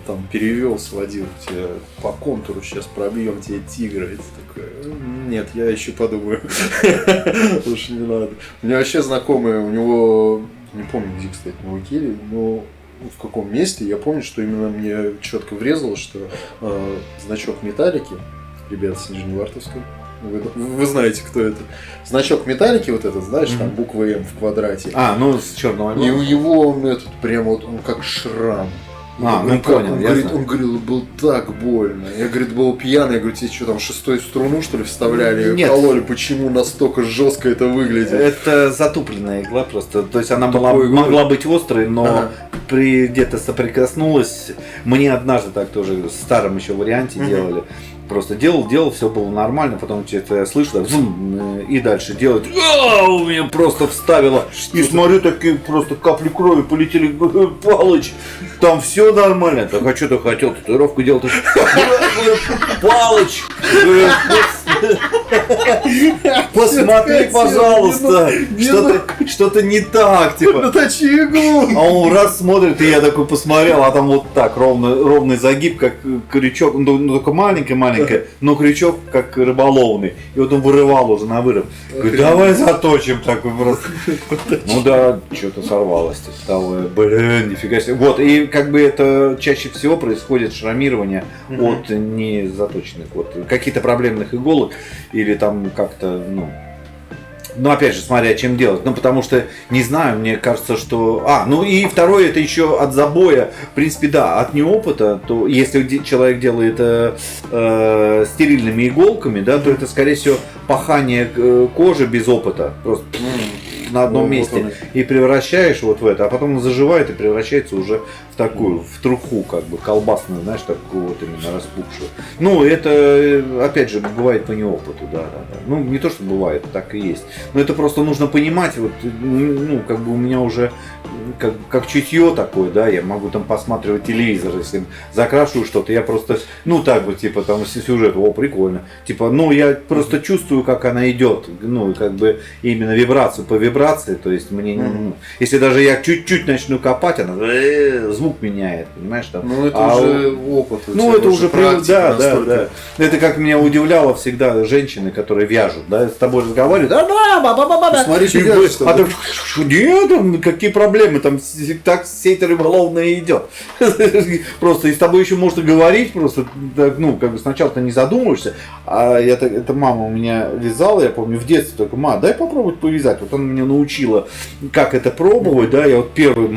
там перевел, сводил тебе по контуру, сейчас пробьем тебе тигра. И ты такой, нет, я еще подумаю. Лучше не надо. У меня вообще знакомый, у него, не помню где, кстати, на Уикиле, но в каком месте, я помню, что именно мне четко врезалось, что значок металлики, ребята с Нижневартовска, вы знаете, кто это. Значок металлики вот этот, знаешь, там буква М в квадрате. А, ну с черного. И у него он этот прям вот, он как шрам. Ну понял, он говорил, был так больно. Я, говорит, был пьяный, я говорю, тебе что там, шестую струну, что ли, вставляли? Нет. Кололи, почему настолько жестко это выглядит? Это затупленная игла просто. То есть она могла быть острой, но где-то соприкоснулась. Мне однажды так тоже в старом еще варианте делали. Просто делал, все было нормально, потом что-то я слышу, так, и дальше делает, у меня просто вставило, и смотрю, такие просто капли крови полетели, Палыч, там все нормально, так а что ты хотел, татуировку делать, Палыч, посмотри, пожалуйста, что-то не так, типа, наточи иглу. А он раз смотрит, и я такой посмотрел, а там вот так, ровный загиб, как крючок, ну только маленький, но крючок как рыболовный. И вот он вырывал уже на вырыв. Говорит, давай заточим такой просто. Ну да, что-то сорвалось. Блин, нифига себе. Вот, и как бы это чаще всего происходит шрамирование от незаточенных. Вот каких-то проблемных иголок или там как-то, ну, опять же, смотря чем делать. Ну, потому что, не знаю, мне кажется, что... ну и второе, это еще от забоя. В принципе, да, от неопыта, то если человек делает стерильными иголками, да, то это, скорее всего, пахание кожи без опыта. Просто на одном месте. И превращаешь вот в это, а потом он заживает и превращается уже в такую, в труху, как бы, колбасную, знаешь, такую вот именно распухшую. Ну, это, опять же, бывает по неопыту, да. Ну, не то, что бывает, так и есть. Но это просто нужно понимать, вот, ну, как бы у меня уже, как чутье такое, да, я могу там посматривать телевизор, если закрашиваю что-то, я просто, ну, так вот, типа, там, сюжет, прикольно. Типа, ну, я просто чувствую, как она идет, ну, как бы, именно вибрацию по вибрации, то есть мне, если даже я чуть-чуть начну копать, она звук меняет, понимаешь, там. Ну, это уже опыт. Ну, это уже практика, да. Это как меня удивляло всегда женщины, которые вяжут, да, с тобой разговаривают, смотри, что делаешь, а ты, нет, какие проблемы, там так сеть рыболовная идет. Просто и с тобой еще можно говорить, просто, ну, как бы сначала ты не задумываешься, а это мама у меня вязала, я помню, в детстве только, дай попробовать повязать, вот она меня научила, как это пробовать, да, я вот первый,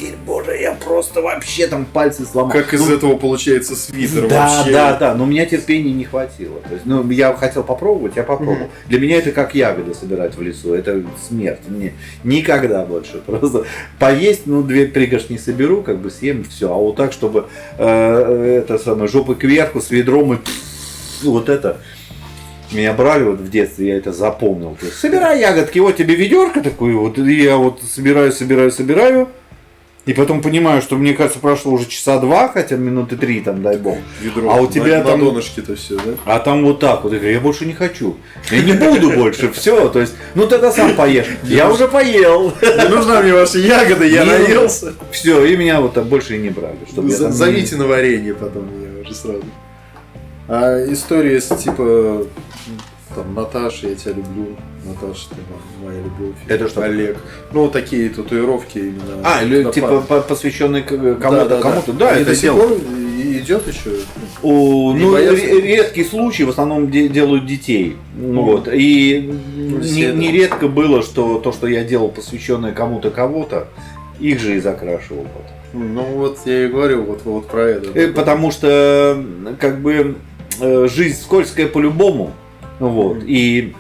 теперь, боже, я просто вообще там пальцы сломал. Как из этого получается свитер Да, вообще. да, но у меня терпения не хватило. То есть, ну, я хотел попробовать, я попробовал. Для меня это как ягоды собирать в лесу, это смерть. Мне никогда больше. Просто поесть, ну, 2 пригоршни соберу, как бы съем, все. А вот так, чтобы это самое, жопой кверху с ведром и вот это. Меня брали вот в детстве, я это запомнил. То есть, собирай ягодки, вот тебе ведерко такое, вот, и я вот собираю. И потом понимаю, что, мне кажется, прошло уже часа 2, хотя минуты 3, там, дай бог. Ведро. А у тебя на там... донышке-то все, да? А там вот так вот, я говорю, я больше не хочу. Я не буду больше, все. То есть, ну тогда сам поешь. Я уже поел. Не нужна мне ваши ягоды, я наелся. Все, и меня вот так больше и не брали. Чтобы я там Зовите на варенье потом меня уже сразу. А история с типа там Наташа, я тебя люблю, Наташа, ты моя любовь. Это что? Олег. Ну, вот такие татуировки именно. Типа посвященный кому-то, да. кому-то. Да, Они это до сих дело. пор идет еще. Ну, боятся? редкий случай, в основном делают детей. Вот. И нередко было, что то, что я делал, посвященное кому-то кого-то, их же и закрашивал потом. Ну вот я и говорю вот про это. Потому что как бы жизнь скользкая по-любому. Вот. И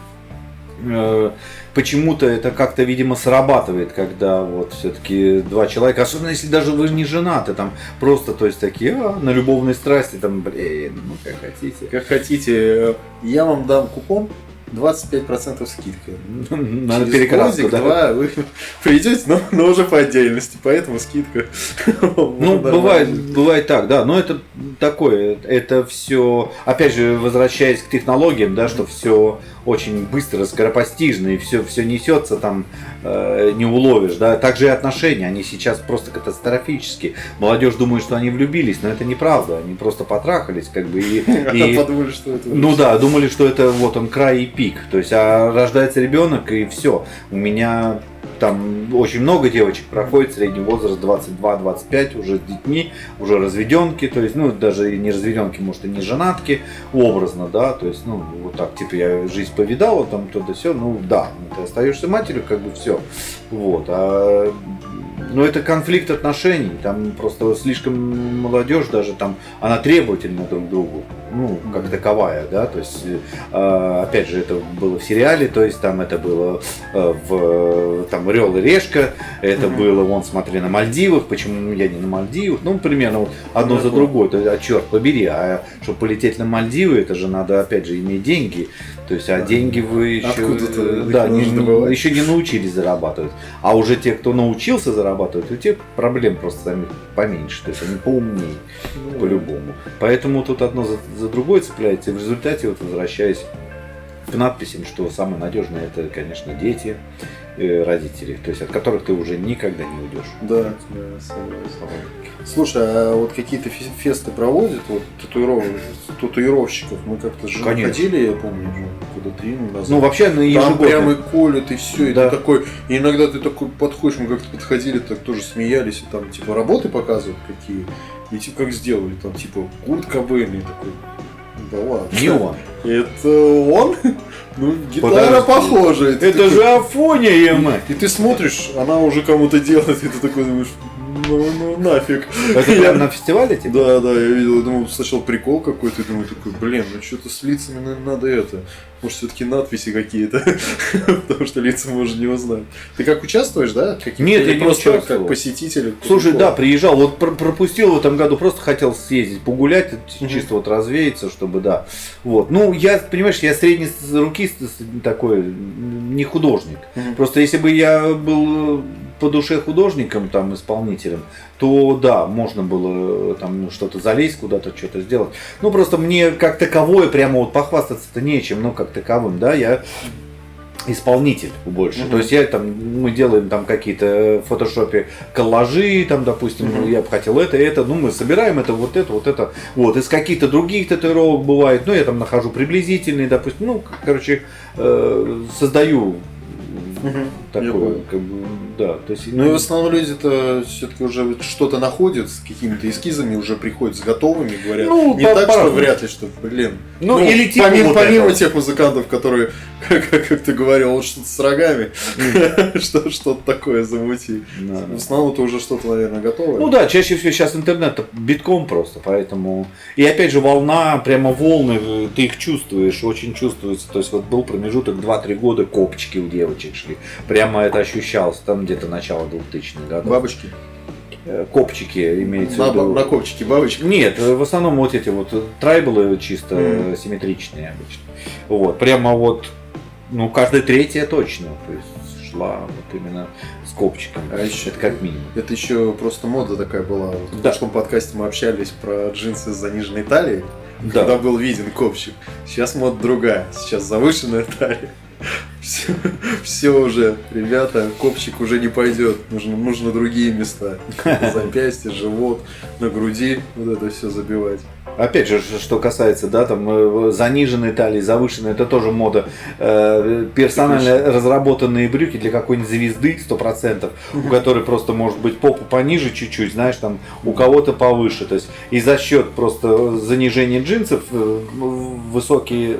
почему-то это как-то, видимо, срабатывает, когда вот все-таки 2 человека, особенно если даже вы не женаты, там просто, то есть такие, на любовной страсти, там, блин, ну как хотите. Как хотите, я вам дам купон 25% скидка. Надо Через перекраску, годик, да? 2 вы придете, но уже по отдельности, поэтому скидка. Ну, бывает так, да, но это такое, это все, опять же, возвращаясь к технологиям, да, что все очень быстро, скоропостижно, и все несется там, не уловишь, да, также и отношения, они сейчас просто катастрофические. Молодежь думает, что они влюбились, но это неправда, они просто потрахались, как бы, и подумали, что это... Ну да, думали, что это вот он край и пик, то есть, а рождается ребенок и все. У меня там очень много девочек проходит средний возраст 22-25, уже с детьми, уже разведенки, то есть, ну, даже и не разведенки, может, и не женатки, образно, да, то есть, ну, вот так, типа, я жизнь повидал, там, то-то, все, ну, да, ты остаешься матерью, как бы, все, вот, но это конфликт отношений, там просто слишком молодежь даже там, она требовательна друг к другу, ну, как таковая, да, то есть, опять же, это было в сериале, то есть, там это было там Орел и Решка, это было, вон, смотри, на Мальдивах, почему я не на Мальдивах, ну, примерно вот одно за другое, то есть, черт побери, чтобы полететь на Мальдивы, это же надо, опять же, иметь деньги, то есть, а деньги вы еще, еще не научились зарабатывать, а уже те, кто научился зарабатывать, у тех проблем просто поменьше, то есть, они поумнее, по-любому, поэтому тут одно за другое цепляется, и в результате, вот, возвращаясь к надписям, что самое надежное, это, конечно, дети, родители, то есть от которых ты уже никогда не уйдешь. Да, согласен. Слушай, а вот какие-то фесты проводят, вот татуировщиков, мы как-то же ходили, я помню, уже года 3 назад. Ну вообще на ежегодно. Там прямо и колют, и все, да. И ты такой, и иногда ты такой подходишь, мы как-то подходили, так тоже смеялись, и там типа работы показывают какие, и типа как сделали, там типа Курт Кобейн, и такой, да ладно. Не он. Это он? Ну, гитара похожая. Это же Афония, мать. И ты смотришь, она уже кому-то делает, и ты такой думаешь, ну нафиг. Это прям на фестивале типа? Да, я видел, думал, сначала прикол какой-то, и думаю, такой, блин, ну что-то с лицами, наверное, надо это. Может, все-таки надписи какие-то, потому что лица можно не узнать. Ты как участвуешь, да? Нет, я не просто участвовал. как посетитель. Слушай, да, приезжал, вот пропустил в этом году, просто хотел съездить, погулять, чисто вот развеяться, чтобы, да. Вот, ну, я, понимаешь, я средней руки такой, не художник. Просто если бы я был по душе художником, там, исполнителем, то да, можно было там что-то залезть куда-то, что-то сделать. Ну, просто мне как таковое прямо вот похвастаться-то нечем, ну, как таковым, да, я исполнитель больше. То есть мы делаем там какие-то в фотошопе коллажи, там, допустим, я бы хотел это, ну, мы собираем это, вот это, вот, из каких-то других татуировок бывает, ну, я там нахожу приблизительные, допустим, ну, короче, создаю такое, как бы, да. То есть, Ну и в основном люди-то все-таки уже что-то находят с какими-то эскизами, уже приходят с готовыми, говорят. Ну, не так, что вряд ли, что, блин. Ну, или типа помимо тех музыкантов, которые, как ты говорил, вот что-то с рогами, что-то такое замути. В основном это уже что-то, наверное, готовое. Ну да, чаще всего сейчас интернет битком просто, поэтому... И опять же волна, прямо волны, ты их чувствуешь, очень чувствуется. То есть вот был промежуток 2-3 года, копчики у девочек шли. Прямо это ощущалось, там где-то начало 2000-х годов. Бабочки? Копчики имеется в виду. На копчики бабочки? Нет, в основном вот эти вот трайбалы чисто симметричные обычно. Вот, прямо вот, ну каждая третья точно, то есть шла вот именно с копчиком. А еще, это как минимум. Это еще просто мода такая была. Вот Да. В прошлом подкасте мы общались про джинсы с заниженной талией, Да. когда был виден копчик. Сейчас мода другая, сейчас завышенная талия. Все уже, ребята, копчик уже не пойдет, нужно другие места. Запястье, живот, на груди, вот это все забивать. Опять же, что касается, да, там заниженной талии, завышенной, это тоже мода. Персонально разработанные брюки для какой-нибудь звезды 100%, у которой просто может быть попу пониже чуть-чуть, знаешь, там у кого-то повыше. То есть и за счет просто занижения джинсов высокие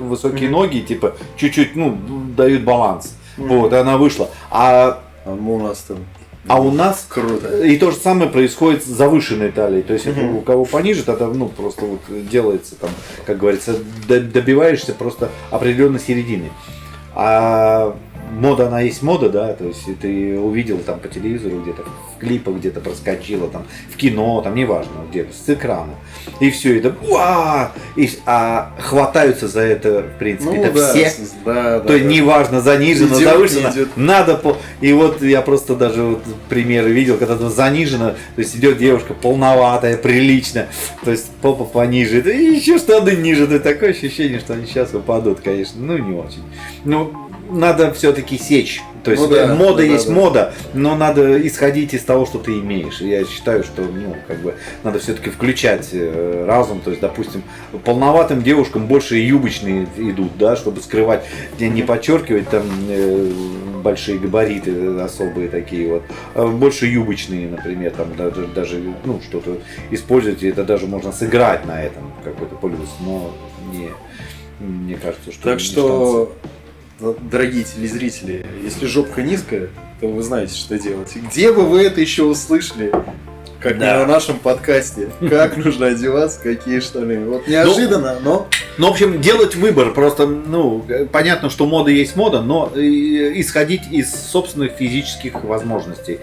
ноги, типа, чуть-чуть, ну, дают баланс. Вот, и она вышла. А у нас там. А у нас круто. И то же самое происходит с завышенной талией. То есть у кого пониже, тогда ну, просто вот делается там, как говорится, добиваешься просто определенной середины. А мода, она есть мода, да, то есть ты увидел там по телевизору где-то, в клипах где-то проскочила, там, в кино, там, неважно, где-то, с экрана. И все это, хватаются за это, в принципе, это да, все. Да, То есть неважно, занижено, идет, завышено, идет. надо по. И вот я просто даже вот примеры видел, когда это занижено, то есть идет девушка полноватая, прилично, то есть попа пониже, и еще что-то ниже, то такое ощущение, что они сейчас упадут, конечно, ну не очень. Ну, надо все-таки сечь. То есть мода есть мода, но надо исходить из того, что ты имеешь. И я считаю, что ну, как бы, надо все-таки включать разум. То есть, допустим, полноватым девушкам больше юбочные идут, да, чтобы скрывать, не подчеркивать там большие габариты особые такие вот. А больше юбочные, например, там даже ну, что-то использовать, и это даже можно сыграть на этом какой-то плюс. Но мне кажется, что. Так что. Дорогие телезрители, если жопка низкая, то вы знаете, что делать. Где бы вы это еще услышали, как на нашем подкасте? Как нужно одеваться, какие штаны. Вот неожиданно, но... Ну, в общем, делать выбор. Просто, ну, понятно, что мода есть мода, но исходить из собственных физических возможностей.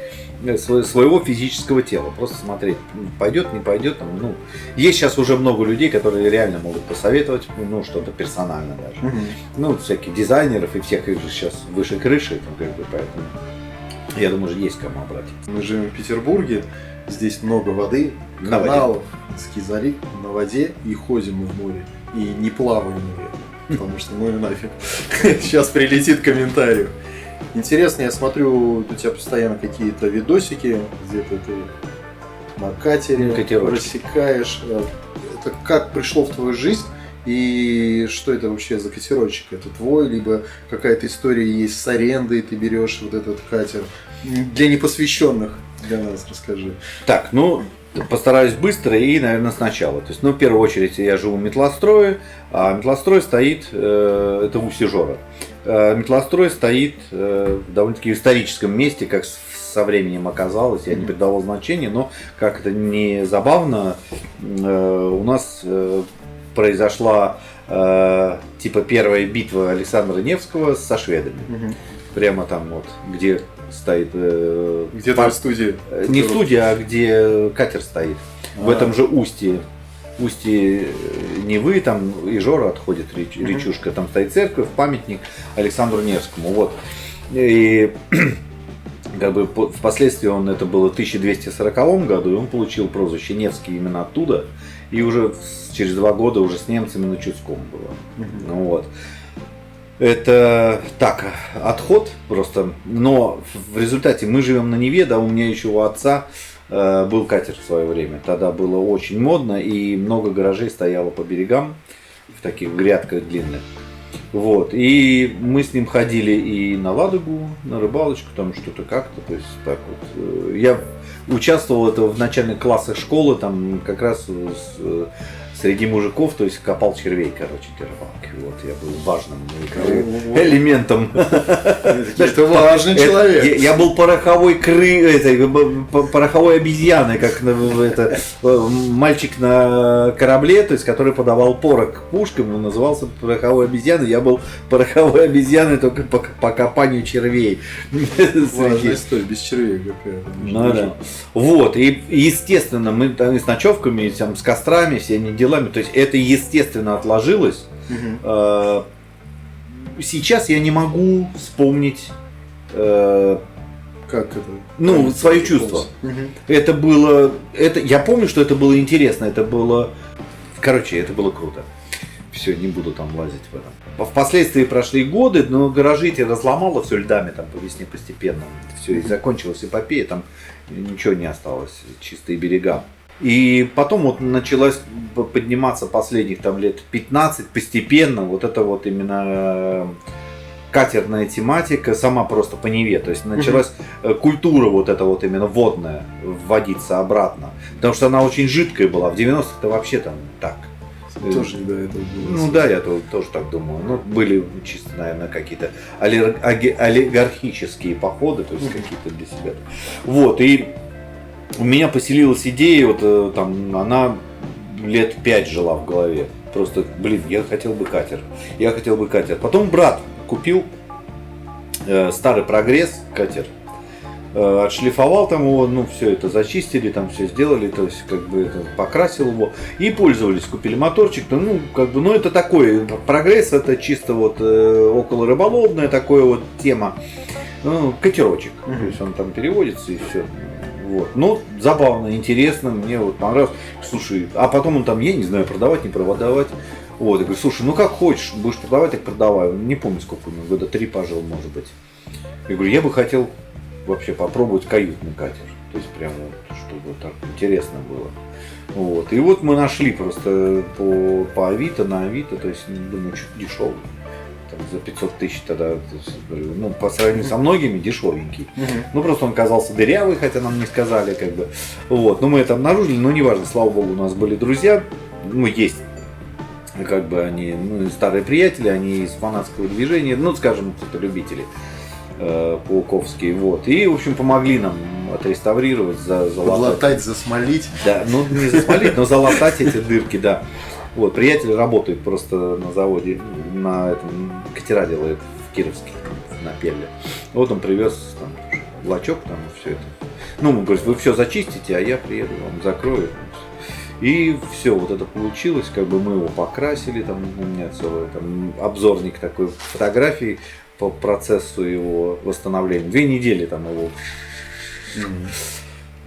Своего физического тела. Просто смотреть, пойдет, не пойдет. Там, ну, есть сейчас уже много людей, которые реально могут посоветовать, ну, что-то персонально даже. Ну, всяких дизайнеров и всех их же сейчас выше крыши, там, как бы, поэтому я думаю, есть кому обратиться. Мы живем в Петербурге, здесь много воды, каналов, скизари на воде, и ходим мы в море. И не плаваем, наверное, потому что ну и нафиг. Сейчас прилетит комментарий. Интересно, я смотрю, у тебя постоянно какие-то видосики, где-то ты на катере рассекаешь. Это как пришло в твою жизнь и что это вообще за катерочек? Это твой, либо какая-то история есть с арендой, ты берешь вот этот катер? Для непосвященных, для нас расскажи. Так, ну, постараюсь быстро и, наверное, сначала. То есть, ну, в первую очередь, я живу в Метлострое, а Метлострой стоит, это у Сижора. Метлострой стоит в довольно-таки историческом месте, как со временем оказалось, я не придавал значения, но как это не забавно, у нас произошла типа первая битва Александра Невского со шведами. Прямо там вот, где стоит... Где твоя студия? Не студия, а где катер стоит. В этом же устье Невы, там Ижора отходит речушка, там стоит церковь, памятник Александру Невскому. Вот. И как бы впоследствии это было в 1240 году, и он получил прозвище Невский именно оттуда. И уже через 2 года уже с немцами на Чудском было. Ну, вот. Это так, отход просто. Но в результате мы живем на Неве, да, у меня еще у отца был катер в свое время. Тогда было очень модно, и много гаражей стояло по берегам, в таких грядках длинных. Вот. И мы с ним ходили и на Ладогу, на рыбалочку, там что-то как-то. То есть так вот. Я участвовал это в начальных классах школы, там как раз среди мужиков, то есть копал червей, короче, для рыбалки. Вот, я был важным элементом. Это важный человек. Я был пороховой пороховой обезьяной, как мальчик на корабле, то есть который подавал порох к пушкам, он назывался пороховой обезьяной. Я был пороховой обезьяной только по копанию червей. Важная история, без червей какая-то. Ну, да. Вот, и естественно, мы там с ночевками, там, с кострами, всеми делами, то есть это естественно отложилось. Сейчас я не могу вспомнить как это? Ну, свои чувства. Это было. Я помню, что это было интересно, это было. Короче, это было круто. Все, не буду там лазить в этом. Впоследствии прошли годы, но гаражи эти разломало все льдами там по весне постепенно. Все, и закончилась эпопея, там ничего не осталось, чистые берега. И потом вот началась подниматься последних там лет 15 постепенно вот это вот именно катерная тематика, сама просто по Неве. То есть началась культура вот эта вот именно водная вводиться обратно. Потому что она очень жидкая была. В 90-х-то вообще там так. Тоже не до этого было. Ну да, я тоже так думаю. Ну, были чисто, наверное, какие-то олигархические походы, то есть какие-то для себя. Вот, и у меня поселилась идея, вот там, она лет 5 жила в голове. Просто, блин, я хотел бы катер. Потом брат купил старый прогресс катер. Отшлифовал там его, ну все это зачистили, там все сделали, то есть как бы это, покрасил его и пользовались, купили моторчик, ну как бы, ну это такой прогресс, это чисто вот около рыболовная такая вот тема, ну, катерочек, то есть он там переводится и все. Вот. Ну, забавно, интересно, мне вот понравилось. Слушай, а потом он там, я не знаю, продавать, не продавать. Вот, я говорю, слушай, ну как хочешь, будешь продавать, так продавай. Не помню, сколько у него, года 3 пожил, может быть. Я говорю, я бы хотел вообще попробовать каютный катер. То есть прямо, чтобы так интересно было. Вот. И вот мы нашли просто по Авито, на Авито, то есть, думаю, чуть дешевый. Там, за 500 тысяч тогда, ну, по сравнению со многими, дешевенький. Ну, просто он казался дырявый, хотя нам не сказали, как бы. Вот. Но мы это обнаружили, но неважно, слава богу, у нас были друзья, ну, есть, как бы они, ну, старые приятели, они из фанатского движения, ну, скажем, это любители пауковские, вот. И, в общем, помогли нам отреставрировать, залатать, засмолить. Да, ну, не засмолить, но залатать эти дырки, да. Вот, приятель работает просто на заводе, на этом, катера делает в Кировске, на Пелле. Вот он привез там лачок, там все это. Ну, он говорит, вы все зачистите, а я приеду, вам закрою. И все, вот это получилось, как бы мы его покрасили, там у меня целый там обзорник такой фотографий по процессу его восстановления. 2 недели там его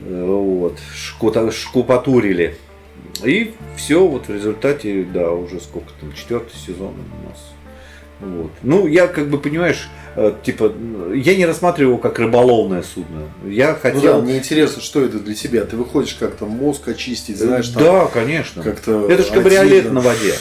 вот, шкупатурили. И все, вот в результате, да, уже сколько там, 4-й сезон у нас. Вот. Ну, я как бы, понимаешь, типа, я не рассматриваю его как рыболовное судно. Я хотел... Ну да, мне интересно, что это для тебя. Ты выходишь как-то мозг очистить, знаешь, там... Да, конечно. Как-то это же кабриолет на воде.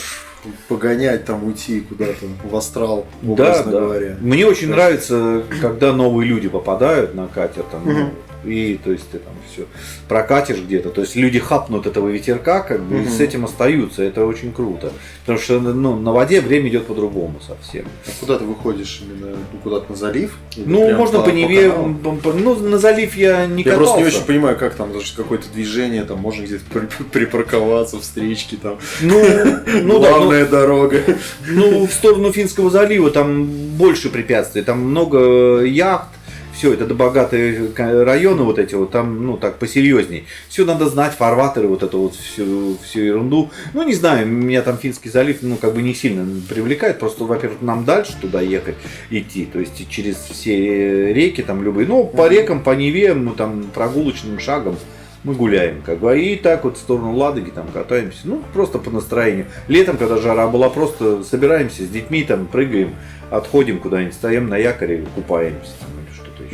Погонять, там уйти куда-то в астрал, образно говоря. Мне очень нравится, когда новые люди попадают на катер, там, и то есть ты там все прокатишь где-то, то есть люди хапнут этого ветерка, как бы, и с этим остаются, это очень круто. Потому что, ну, на воде время идет по-другому совсем. А куда ты выходишь именно, куда-то на залив? Ну, можно по Неве, ну, на залив я не катался. Я просто не очень понимаю, как там, даже какое-то движение, там можно где-то припарковаться, встречки там. Ну, главная дорога. Ну, в сторону Финского залива там больше препятствий, там много яхт. Все, это богатые районы вот эти вот, там, ну, так, посерьезней. Все надо знать, фарватеры, вот эту вот всю ерунду. Ну, не знаю, меня там Финский залив, ну, как бы не сильно привлекает. Просто, во-первых, нам дальше туда ехать, идти. То есть, через все реки там любые. Ну, по рекам, по Неве, мы там прогулочным шагом мы гуляем, как бы. И так вот в сторону Ладоги там катаемся. Ну, просто по настроению. Летом, когда жара была, просто собираемся с детьми, там, прыгаем, отходим куда-нибудь, стоим на якоре, купаемся.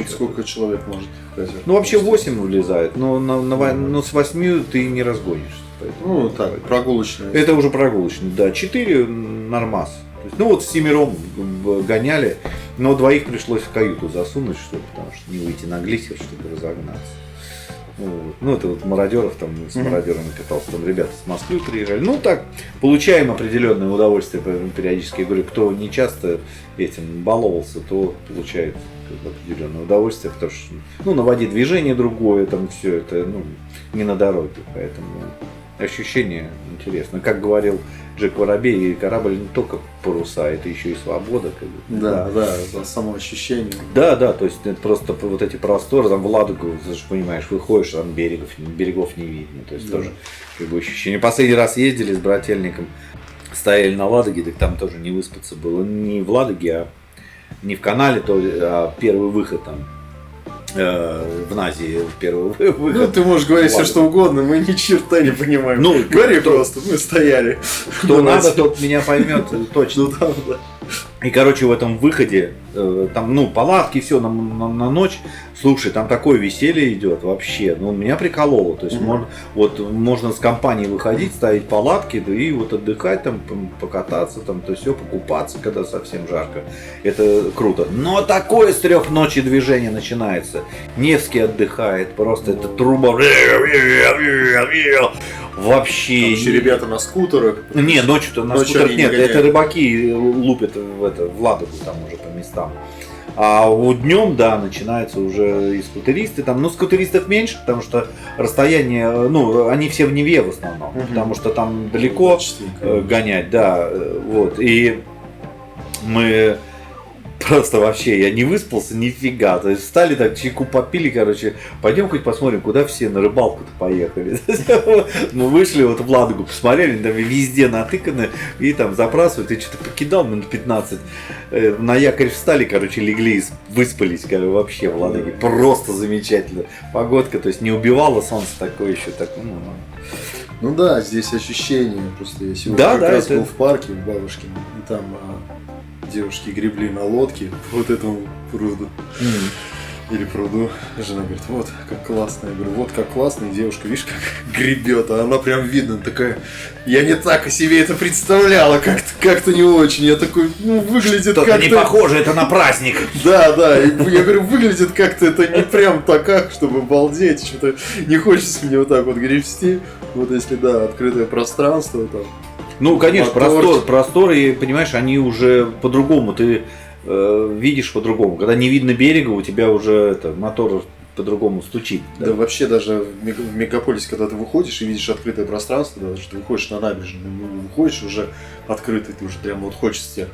Сколько человек может в катер? Ну, вообще 8 влезает, но с 8 ты не разгонишься. Ну, так, прогулочные. Это уже прогулочный, да. 4 нормас. То есть Ну вот всемиром гоняли, но двоих пришлось в каюту засунуть, чтобы, потому что не выйти на глиссер, чтобы разогнаться. Вот. Ну это вот мародеров, там с мародерами катался, там ребята с Москвы приезжали. Ну так, получаем определенное удовольствие периодически. Я говорю, кто не часто этим баловался, то получает определенное удовольствие, потому что ну, на воде движение другое, там все это ну, не на дороге, поэтому ощущение интересно. Как говорил Джек Воробей, корабль не только паруса, это еще и свобода. Как бы. Да, само ощущение. Да, то есть это просто вот эти просторы, там в Ладогу, ты же понимаешь, выходишь, там берегов не видно, то есть тоже как бы ощущение. Последний раз ездили с брательником, стояли на Ладоге, так там тоже не выспаться было, не в Ладоге, а не в канале, а первый выход там. В Назии первый выход. Ну, ты можешь говорить все что угодно, мы ни черта не понимаем. Ну, говори просто, мы стояли. Кто надо, тот меня поймет точно. Ну, да. И, короче, в этом выходе, там, ну, палатки, все на ночь. Слушай, там такое веселье идет вообще. Ну, меня прикололо. То есть, можно с компанией выходить, ставить палатки, да, и вот отдыхать, там, покататься, там, то все, покупаться, когда совсем жарко. Это круто. Но такое с 3 ночи движение начинается. Невский отдыхает, просто это труба. Вообще. Там еще ребята на скутерах. Не, ночью-то на скутерах нет, это рыбаки лупят в Ладогу там уже по местам. А вот днем, да, начинаются уже и скутеристы там, но скутеристов меньше, потому что расстояние, ну, они все в Неве в основном, потому что там далеко гонять, да, вот, и мы просто вообще, я не выспался нифига, то есть встали так, чайку попили, короче, пойдем хоть посмотрим, куда все на рыбалку-то поехали. Мы вышли вот в Ладогу, посмотрели, там везде натыканы, и там забрасывают, и что-то покидал минут 15, на якорь встали, короче, легли, выспались, короче, вообще в Ладоге, просто замечательно. Погодка, то есть не убивало солнце такое еще, так, ну да, здесь ощущение, просто я сегодня как раз был в парке в Бабушкино, и там девушки гребли на лодке по вот этому пруду. Или пруду. Жена говорит, вот как классно. Я говорю, вот как классно. И девушка, видишь, как гребет. А она прям видно такая. Я не так о себе это представляла. Как-то не очень. Я такой, ну, выглядит что-то как-то... не похоже, это на праздник. Да. И я говорю, выглядит как-то это не прям так, чтобы балдеть. Что-то не хочется мне вот так вот гребсти. Вот если, да, открытое пространство там. Ну, конечно, простор, и, понимаешь, они уже по-другому, ты видишь по-другому. Когда не видно берега, у тебя уже мотор по-другому стучит. Да, вообще даже в мегаполисе, когда ты выходишь и видишь открытое пространство, даже что ты выходишь на набережную, выходишь уже открытый, ты уже прям вот хочется тебе...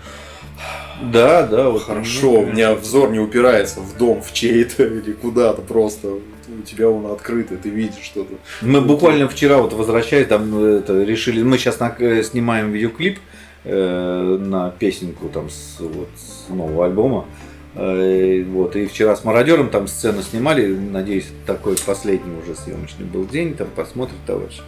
Да, вот хорошо, у меня взор не упирается в дом, в чей-то или куда-то, просто у тебя он открытый, ты видишь что-то. Мы буквально вчера вот возвращаясь, там решили, мы сейчас снимаем видеоклип на песенку там с нового альбома. Вот, и вчера с мародером там сцену снимали, надеюсь, такой последний уже съемочный был день, там посмотрит товарищ.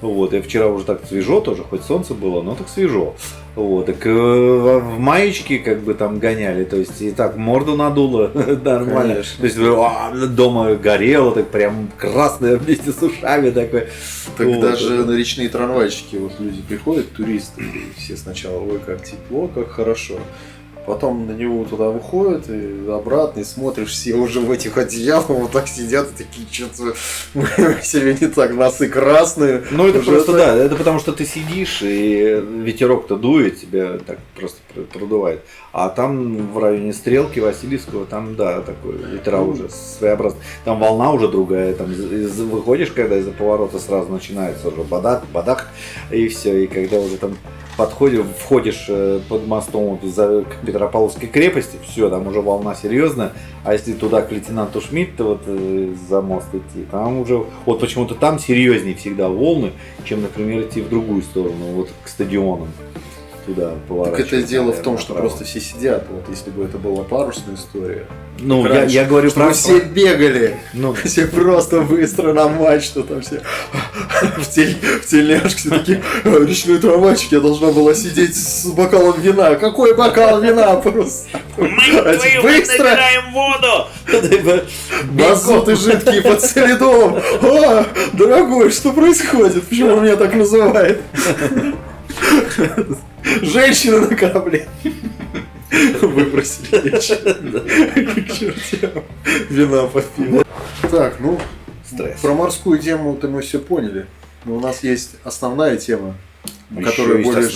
Вот, и вчера уже так свежо тоже, хоть солнце было, но так свежо. Вот, так в маечке как бы там гоняли, то есть и так морду надуло нормально. Конечно. То есть дома горело, так прям красное вместе с ушами такое. Так вот. Даже на речные трамвайчики вот люди приходят, туристы, и все сначала, ой, как тепло, как хорошо. Потом на него туда выходят и обратно, и смотришь, все уже в этих одеялах вот так сидят и такие, что-то себе не так, носы красные. Ну это просто, да, это потому что ты сидишь, и ветерок-то дует, тебя так просто продувает. А там в районе Стрелки, Васильевского, там, да, такой ветра уже своеобразный. Там волна уже другая, там выходишь, когда из-за поворота сразу начинается уже бадах, и все, и когда уже там входишь под мостом вот за Петропавловской крепости, все, там уже волна серьезная, а если туда к лейтенанту Шмидту вот за мост идти, там уже, вот почему-то там серьезнее всегда волны, чем, например, идти в другую сторону, вот к стадионам. Туда поворачивать. Так это дело в том, что просто все сидят. Вот если бы это была парусная история. Ну, я говорю про... все бегали. Ну. Все просто быстро на мачту. Там все в тельняшке все такие, речной трамвайчик, я должна была сидеть с бокалом вина. Какой бокал вина просто? Мы быстро набираем воду! Мазоты жидкие под солидолом. Дорогой, что происходит? Почему он меня так называет? Женщины на корабле. Выбросили вещи. К чертям. Вина попила. Так, ну, про морскую тему-то мы все поняли. Но у нас есть основная тема, которая более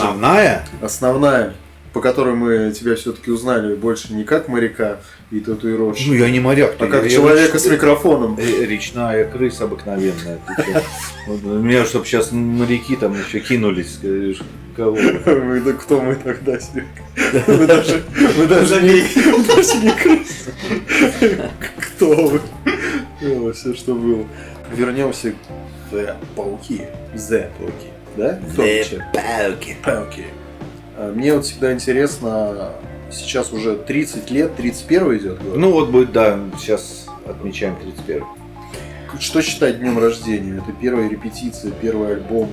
основная, по которой мы тебя все-таки узнали больше не как моряка и татуировщика. Ну я не моряк, а как человека с микрофоном. Речная крыса обыкновенная. Меня, чтобы сейчас моряки там еще кинулись. Кого? Да кто мы тогда, Серега? Мы даже не крысы. Кто вы? Все, что было. Вернемся к пауки. Пауки. Да? Пауки. Мне вот всегда интересно, сейчас уже 30 лет, 31 идет год. Ну вот будет, да, сейчас отмечаем 31. Что считать днем рождения? Это первая репетиция, первый альбом,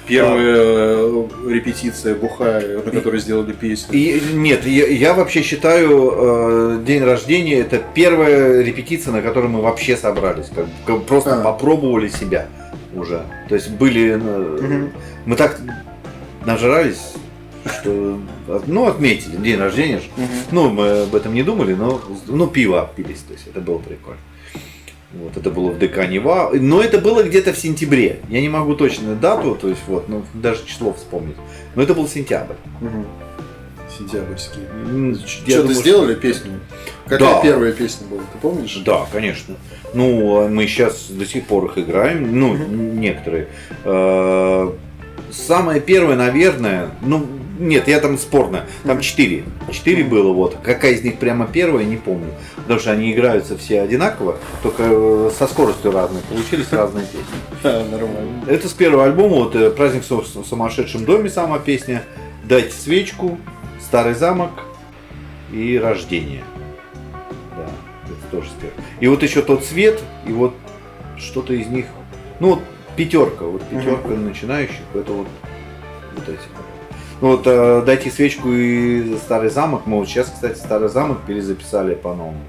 первая репетиция бухая, на которой сделали песню. Нет, я вообще считаю, день рождения это первая репетиция, на которой мы вообще собрались, как просто попробовали себя уже. То есть были, мы так нажрались, что, ну, отметили день рождения. Ну, мы об этом не думали, но пиво опились, то есть это было прикольно. Вот, это было в ДК Нева, но это было где-то в сентябре. Я не могу точную дату, то есть вот, ну, даже число вспомнить. Но это был сентябрь. Сентябрьский. Что-то сделали песню? Какая первая песня была, ты помнишь? Да, конечно. Ну, мы сейчас до сих пор их играем, ну, некоторые. Самое первое, наверное, ну, нет, я там спорно, там 4 было, вот, какая из них прямо первая, не помню, потому что они играются все одинаково, только со скоростью разной, получились разные песни. Нормально. Это с первого альбома, вот, «Праздник в сумасшедшем доме», сама песня, «Дайте свечку», «Старый замок» и «Рождение». Да, это тоже с первого. И вот еще «Тот свет», и вот что-то из них, ну, вот, пятерка начинающих, это вот эти. Вот «Дайте свечку» и «Старый замок». Мы вот сейчас, кстати, «Старый замок» перезаписали по-новому.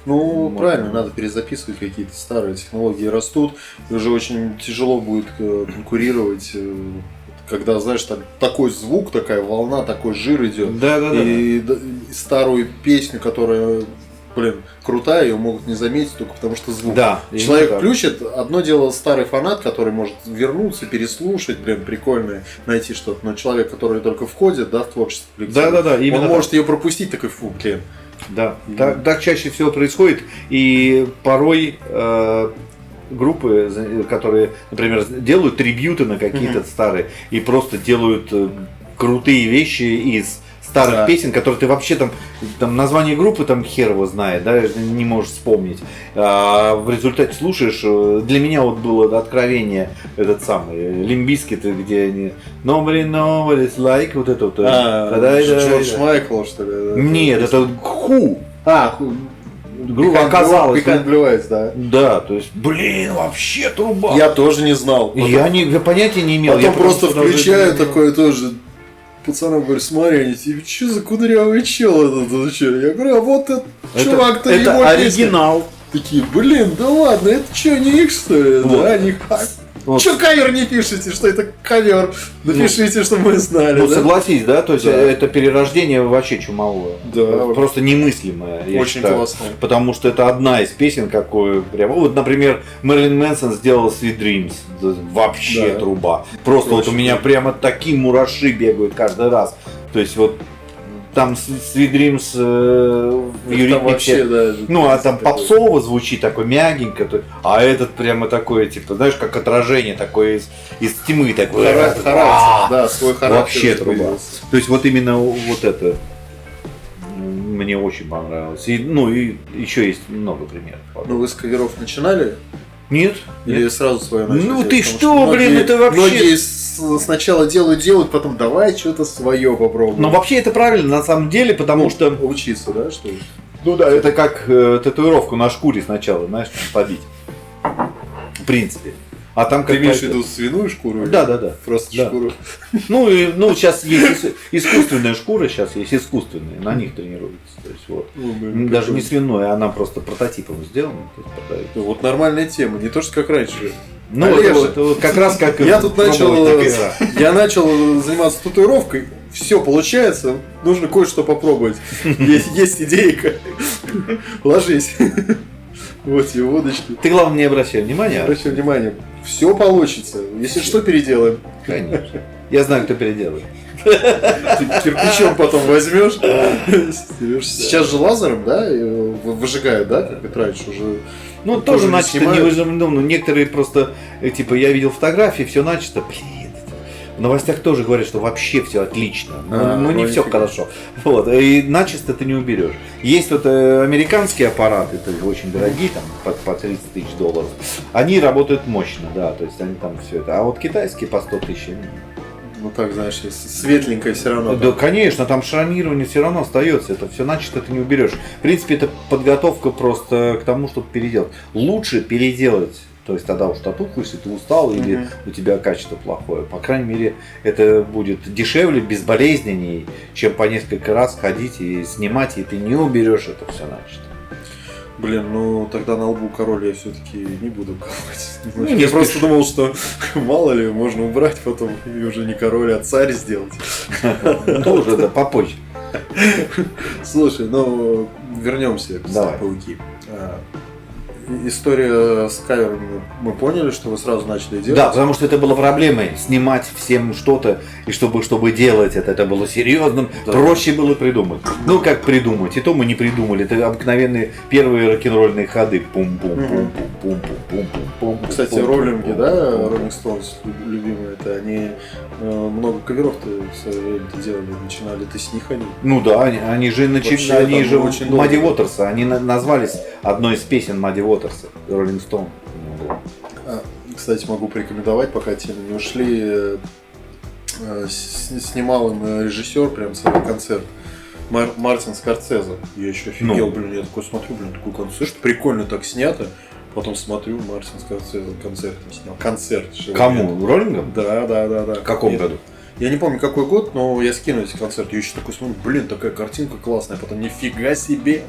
Ну, правильно, надо перезаписывать какие-то старые технологии растут. И уже очень тяжело будет конкурировать, когда, знаешь, такой звук, такая волна, такой жир идет. Да. И старую песню, которая, крутая, ее могут не заметить только потому, что звук. Да, человек включит, одно дело старый фанат, который может вернуться, переслушать, прикольное, найти что-то. Но человек, который только входит, да, в творчество коллектива, да, он может ее пропустить, такой фу, блин. Да, так чаще всего происходит. И порой группы, которые, например, делают трибьюты на какие-то старые и просто делают крутые вещи из старых песен, которые ты вообще там название группы там хер его знает, да, не можешь вспомнить. А в результате слушаешь, для меня вот было откровение этот самый Limp Bizkit, где они Nobody's like, вот это вот. Джордж Майкл, что ли? Нет, это Who. Группа оказалась. Да. Да, то есть, вообще труба. Я тоже не знал. Я понятия не имел. Потом просто включаю такое тоже. Пацанам говорю, смотри, они типа, что за кудырявый чел этот? Я говорю, а вот этот чувак-то его это оригинал. Такие, да ладно, это что, не их что ли? Вот. Да, не вот. Че кавер не пишете, что это кавер? Напишите, чтобы мы знали. Ну, да? Согласись, да? То есть это перерождение вообще чумовое. Да. Просто немыслимое, я очень считаю. Классно. Потому что это одна из песен, какой прям. Вот, например, Мэрилин Мэнсон сделал Sweet Dreams. Вообще труба. Просто вот у меня прямо такие мураши бегают каждый раз. То есть вот там Sweet Dreams в юритмике, ну а там попсово звучит такой мягенько, а этот прямо такой, типа, знаешь, как отражение такое из тьмы такой. Характер, да, свой характер. Вообще труба. То есть вот именно вот это мне очень понравилось. И еще есть много примеров. Ну вы с каверов начинали? Нет. Или сразу свое начали? Ну ты что, это вообще... Многие сначала делают, потом давай что-то свое попробуем. Но вообще это правильно на самом деле, потому что... Учиться, да, что ли? Ну да, это как татуировку на шкуре сначала, знаешь, побить. В принципе. А там ты имеешь в виду свиную шкуру? Да. Просто шкуру. Ну, сейчас есть искусственная шкура, сейчас есть искусственные, на них тренируются. То есть, вот. Даже не свиной, она просто прототипом сделана. Вот нормальная тема, не то что как раньше. Ну, Олежа, вот как раз как я тут пробовать, так и да. начал заниматься татуировкой. Все получается, нужно кое-что попробовать. Есть идейка. Ложись. Вот тебе водочки. Ты, главное, не обращай внимания. Обращай внимание, все получится. Если что, переделаем. Конечно. Я знаю, кто переделает. Ты кирпичом потом возьмешь. Сейчас же лазером, да, выжигают, да, как это раньше уже. Ну, тоже начисто не выжжено. Ну, некоторые просто, типа, я видел фотографии, все начисто. Блин. В новостях тоже говорят, что вообще все отлично. Но не все хорошо. Вот. И начисто ты не уберешь. Есть вот американские аппараты, это очень дорогие, там по 30 тысяч долларов. Они работают мощно, да, то есть они там все это. А вот китайские по 100 тысяч. Ну так, знаешь, светленькое все равно. Да, конечно, там шрамирование все равно остается. Это все начисто ты не уберешь. В принципе, это подготовка просто к тому, чтобы переделать. Лучше переделать. То есть тогда уж татуху, если ты устал или у тебя качество плохое. По крайней мере, это будет дешевле, безболезненней, чем по несколько раз ходить и снимать, и ты не уберешь это все начисто. Блин, ну тогда на лбу король я все-таки не буду колоть. Ну, я просто думал, что мало ли, можно убрать потом и уже не король, а царь сделать. Ну уже да, попозже. Слушай, ну вернемся к «Пауки». История с каверами, мы поняли, что вы сразу начали делать. Да, потому что это было проблемой, снимать всем что-то, и чтобы делать это было серьезным, да. Проще было придумать. Ну как придумать, и то мы не придумали, это обыкновенные первые рок-н-ролльные ходы. Пум-пум-пум-пум-пум-пум-пум. Кстати, роллинги, да, Rolling Stones любимые, это они много каверов-то в свое время делали, начинали-то с них они. Ну да, они же Мадди Уотерса, они назвались одной из песен Мадди Уотерса. Rolling Stone. Кстати, могу порекомендовать, пока темы не ушли, снимал им режиссер прям целый концерт. Мартин Скорсезе. Я еще офигел, блин, я такой смотрю, такой концерт, прикольно так снято. Потом смотрю, Мартин Скорсезе концерт снял. Концерт. Кому? Роллингом? Да. В каком году? Я не помню какой год, но я скину эти концерты. Я еще такой смотрю, блин, такая картинка классная. Потом нифига себе.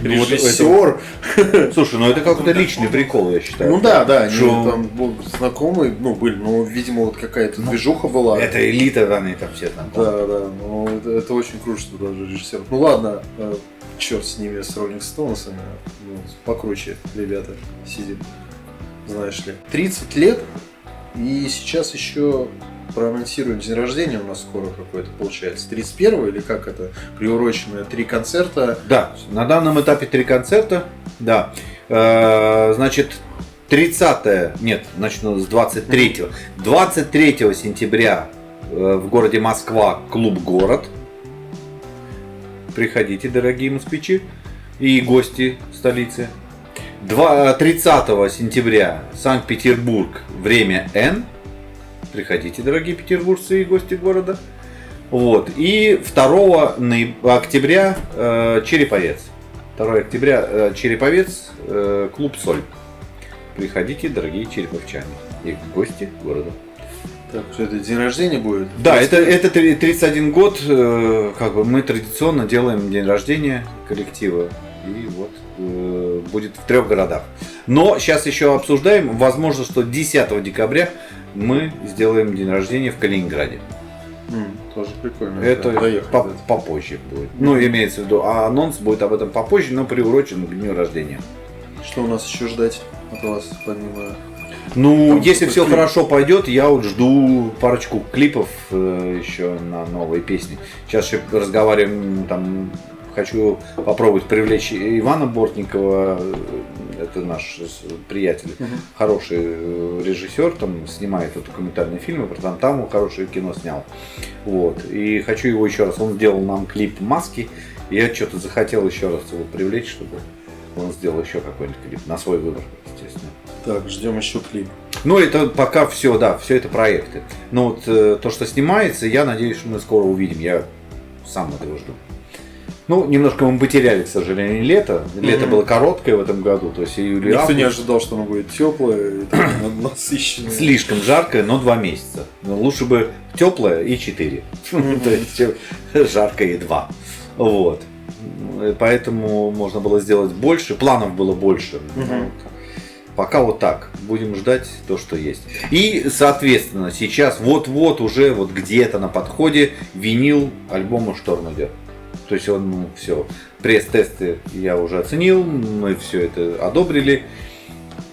Режиссер. Слушай, ну это какой-то личный прикол, я считаю. Ну да, они там знакомые, были, но, видимо, вот какая-то движуха была. Это элита, они там все там. Да, ну это очень круто, что даже режиссер. Ну ладно, черт с ними, с Rolling Stones'ами, покруче ребята сидят, знаешь ли. 30 лет, и сейчас еще проанонсируем день рождения у нас скоро какой-то получается. 31-го или как это? Приуроченное 3 концерта. Да, на данном этапе 3 концерта. Да. Значит, 30-е, нет, начну с 23-го. 23 сентября в городе Москва клуб «Город». Приходите, дорогие москвичи и гости столицы. 30 сентября Санкт-Петербург, время Н. Приходите, дорогие петербуржцы и гости города. Вот. И 2 октября Череповец. 2 октября Череповец, клуб «Соль». Приходите, дорогие череповчане и гости города. Так, что это день рождения будет? Да, это 31 год, как бы мы традиционно делаем день рождения коллектива. И вот будет в 3 городах. Но сейчас еще обсуждаем, возможно, что 10 декабря мы сделаем день рождения в Калининграде. Тоже прикольно. Это попозже будет. Ну, имеется в виду, а анонс будет об этом попозже, но приурочен к дню рождения. Что у нас еще ждать от вас, помимо... Ну, если все хорошо пойдет, я вот жду парочку клипов еще на новые песни. Сейчас еще разговариваем, там, хочу попробовать привлечь Ивана Бортникова, это наш приятель, хороший режиссер, там снимает документальные фильмы, там хорошее кино снял. Вот. И хочу его еще раз, он сделал нам клип «Маски», и я что-то захотел еще раз его привлечь, чтобы он сделал еще какой-нибудь клип на свой выбор, естественно. Так, ждем еще клип. Ну, это пока все, да, все это проекты. Но вот то, что снимается, я надеюсь, что мы скоро увидим. Я сам этого жду. Ну, немножко мы потеряли, к сожалению, лето. Лето было короткое в этом году. То есть июль и август. Никто не ожидал, что оно будет теплое и насыщенное. Слишком жаркое, но 2 месяца. Но лучше бы теплое и 4. То есть жаркое и 2. Вот. Поэтому можно было сделать больше. Планов было больше. Пока вот так. Будем ждать то, что есть. И, соответственно, сейчас вот-вот уже вот где-то на подходе винил альбома «Шторм» идет. То есть он, ну, все. Пресс-тесты я уже оценил, мы все это одобрили,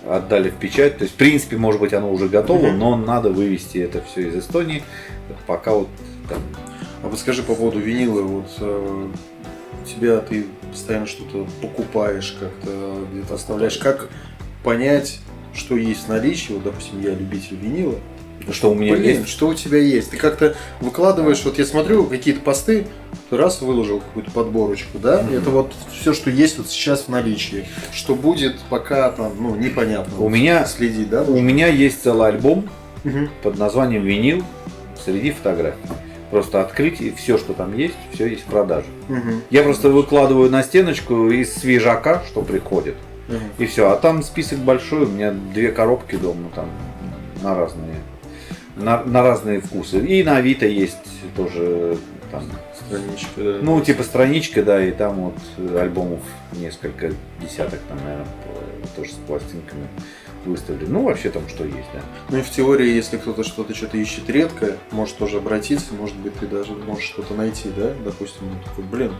отдали в печать. То есть, в принципе, может быть, оно уже готово, но надо вывести это все из Эстонии. Пока вот там. А подскажи по поводу винила, вот у тебя ты постоянно что-то покупаешь, как-то где-то оставляешь. Как понять, что есть в наличии? Вот, допустим, я любитель винила. Что у меня есть? Что у тебя есть? Ты как-то выкладываешь, вот я смотрю какие-то посты, ты раз выложил какую-то подборочку, да? Это вот все, что есть вот сейчас в наличии. Что будет, пока там, ну, непонятно. У меня следить, да? У меня есть целый альбом Мгм. под названием «Винил» среди фотографий. Просто открыть, и все, что там есть, все есть в продаже. Мгм. Я просто выкладываю на стеночку из свежака, что приходит. Мгм. И все. А там список большой, у меня 2 коробки дома там на разные. На разные вкусы. И на Авито есть тоже там. Страничка, да. Ну, типа страничка, да, и там вот альбомов несколько десяток, там, наверное, тоже с пластинками выставлены. Ну, вообще там что есть, да. Ну и в теории, если кто-то что-то ищет редкое, может тоже обратиться, может быть, ты даже можешь что-то найти, да? Допустим, ну, такой, блин,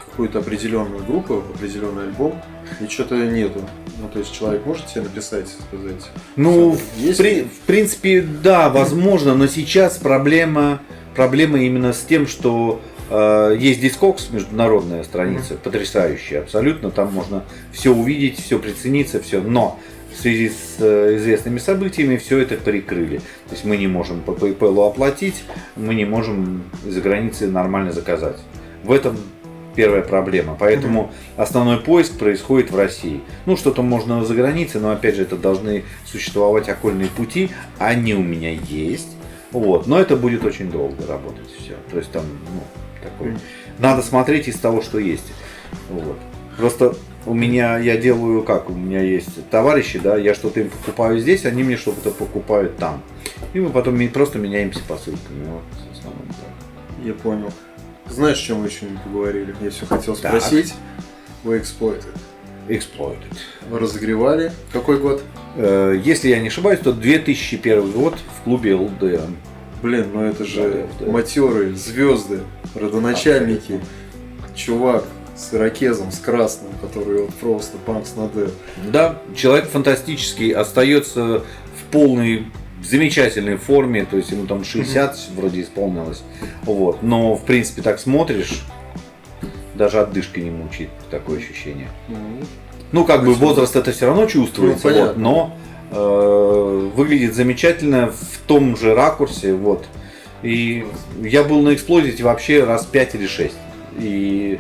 какую-то определенную группу, определенный альбом, и что-то нету. Ну, то есть человек может тебе написать, сказать? Ну, есть? в принципе, да, возможно, но сейчас проблема именно с тем, что есть Discogs, международная страница, потрясающая абсолютно, там можно все увидеть, все прицениться, все, но в связи с известными событиями все это перекрыли. То есть мы не можем по PayPal оплатить, мы не можем из-за границы нормально заказать. В этом первая проблема. Поэтому основной поиск происходит в России. Ну, что-то можно за границей, но опять же это должны существовать окольные пути. Они у меня есть. Вот. Но это будет очень долго работать. Все. То есть там, ну, такой. Надо смотреть из того, что есть. Вот. Просто у меня, я делаю как, у меня есть товарищи, да, я что-то им покупаю здесь, они мне что-то покупают там. И мы потом просто меняемся посылками. Вот, в основном так. Я понял. Знаешь, о чем мы еще не поговорили? Я все хотел спросить. Вы Exploited. Exploited. Вы разогревали. Какой год? Если я не ошибаюсь, то 2001 год в клубе ЛДМ. Блин, ну это же Да. матерые, звезды, родоначальники. Чувак с ирокезом, с красным, который вот просто панкс на Д. Да, человек фантастический, остается в полной замечательной форме, то есть ему там 60 вроде исполнилось. Вот. Но в принципе так смотришь, даже отдышка не мучает, такое ощущение. Ну, как бы возраст это все равно чувствуется, Ну, вот, но выглядит замечательно в том же ракурсе. Вот. И я был на Exploited вообще раз 5 или 6. И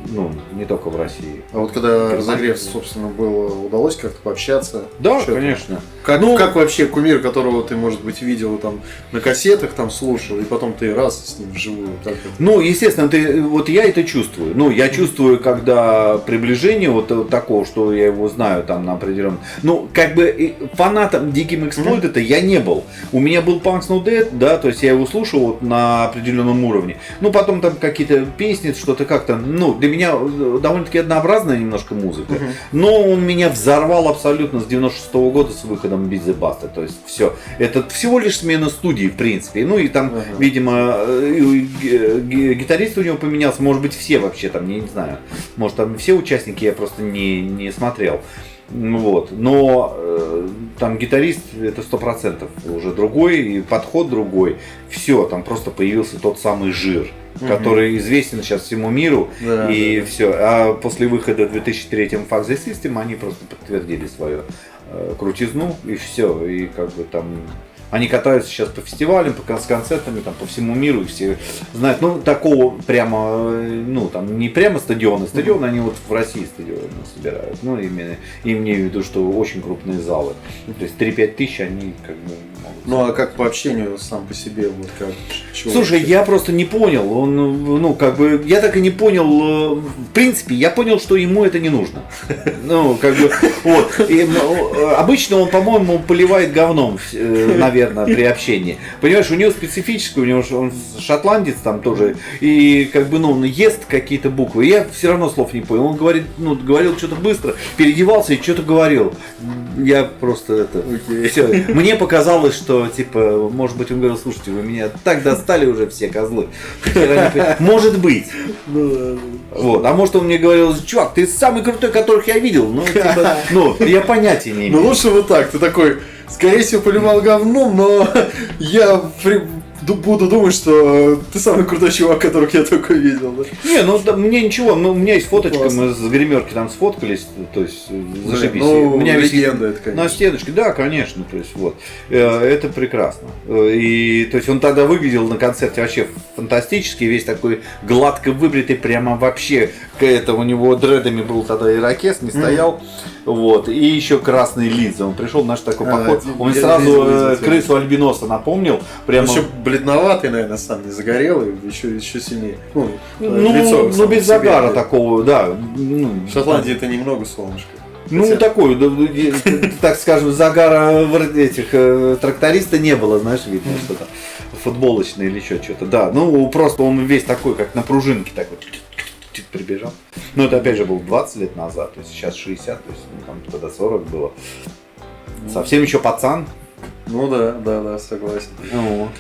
ну, не только в России. А вот когда разогрев, собственно, было, удалось как-то пообщаться? Да, Что-то? конечно. Как вообще кумир, которого ты, может быть, видел там на кассетах, там слушал, и потом ты раз с ним вживую? Так это? Ну, естественно, вот я это чувствую. Ну, я чувствую, когда приближение вот такого, что я его знаю там на определенном. Ну, как бы фанатом диким Exploited это я не был. У меня был Punks No Dead, да, то есть я его слушал вот на определенном уровне. Ну, потом там какие-то песни, что-то как-то, ну, для меня довольно-таки однообразная немножко музыка. Но он меня взорвал абсолютно с 96-го года с выходом Beat the Bastard. То есть все. Это всего лишь смена студии, в принципе. Ну и там, видимо, гитарист у него поменялся. Может быть, все вообще там, я не знаю. Может, там все участники я просто не смотрел. Вот. Но там гитарист это 100% уже другой, и подход другой. Все, там просто появился тот самый жир, который известен сейчас всему миру. Да, и да. все. А после выхода в 2003 Fuck the System они просто подтвердили свою крутизну, и все. И как бы там они катаются сейчас по фестивалям, с концертами там, по всему миру, и все знают. Ну, такого прямо, ну, там, не прямо стадионы. Стадионы они вот в России стадионы собирают. Ну, именно, имею в виду, что очень крупные залы. То есть 3-5 тысяч они как бы могут. Ну, а как по общению сам по себе? Вот как, чего Слушай, вообще? я просто не понял. Он, ну, как бы, я так и не понял. В принципе, я понял, что ему это не нужно. Ну, как бы, вот. И, обычно он, по-моему, поливает говном на наверное, при общении. Понимаешь, у него специфическое, у него он шотландец там тоже, и как бы, ну, он ест какие-то буквы. Я все равно слов не понял. Он говорит, ну, говорил что-то быстро, переодевался и что-то говорил. Я просто это... Всё. Мне показалось, что, типа, может быть, он говорил, слушайте, вы меня так достали уже все козлы. Может быть. Вот. А может, он мне говорил, чувак, ты самый крутой, которых я видел. Ну, типа, ну, я понятия не имею. Ну лучше вот так, ты такой, скорее всего, поливал говном, но буду думать, что ты самый крутой чувак, которых я только видел. Да? Не, ну да, мне ничего, ну, у меня есть фоточка, Классно. мы с гримерки там сфоткались, то есть зашибись. Ну, У меня висит легенда это, конечно. на стеночке, да, конечно, то есть вот. Это прекрасно. И то есть он тогда выглядел на концерте вообще фантастически, весь такой гладко выбритый, прямо вообще, это у него дредами был тогда ирокез, не стоял. Вот, и еще красные лица. Он пришел, наш такой поход. Он я сразу видел. крысу альбиноса напомнил. Прямо... Он еще бледноватый, наверное, сам не загорелый, еще сильнее. Ну, Ну, само без по себе, загара да. такого, да. Ну, В Шотландии это немного солнышко. ну, Хотя- такой, так скажем, загара этих тракториста не было, знаешь, видно, что там футболочный или еще что-то. Да, ну, просто он весь такой, как на пружинке такой. Прибежал. Ну, это опять же был 20 лет назад, то есть сейчас 60, то есть ну, там тогда 40 было. Совсем еще пацан. Ну да, согласен. Вот.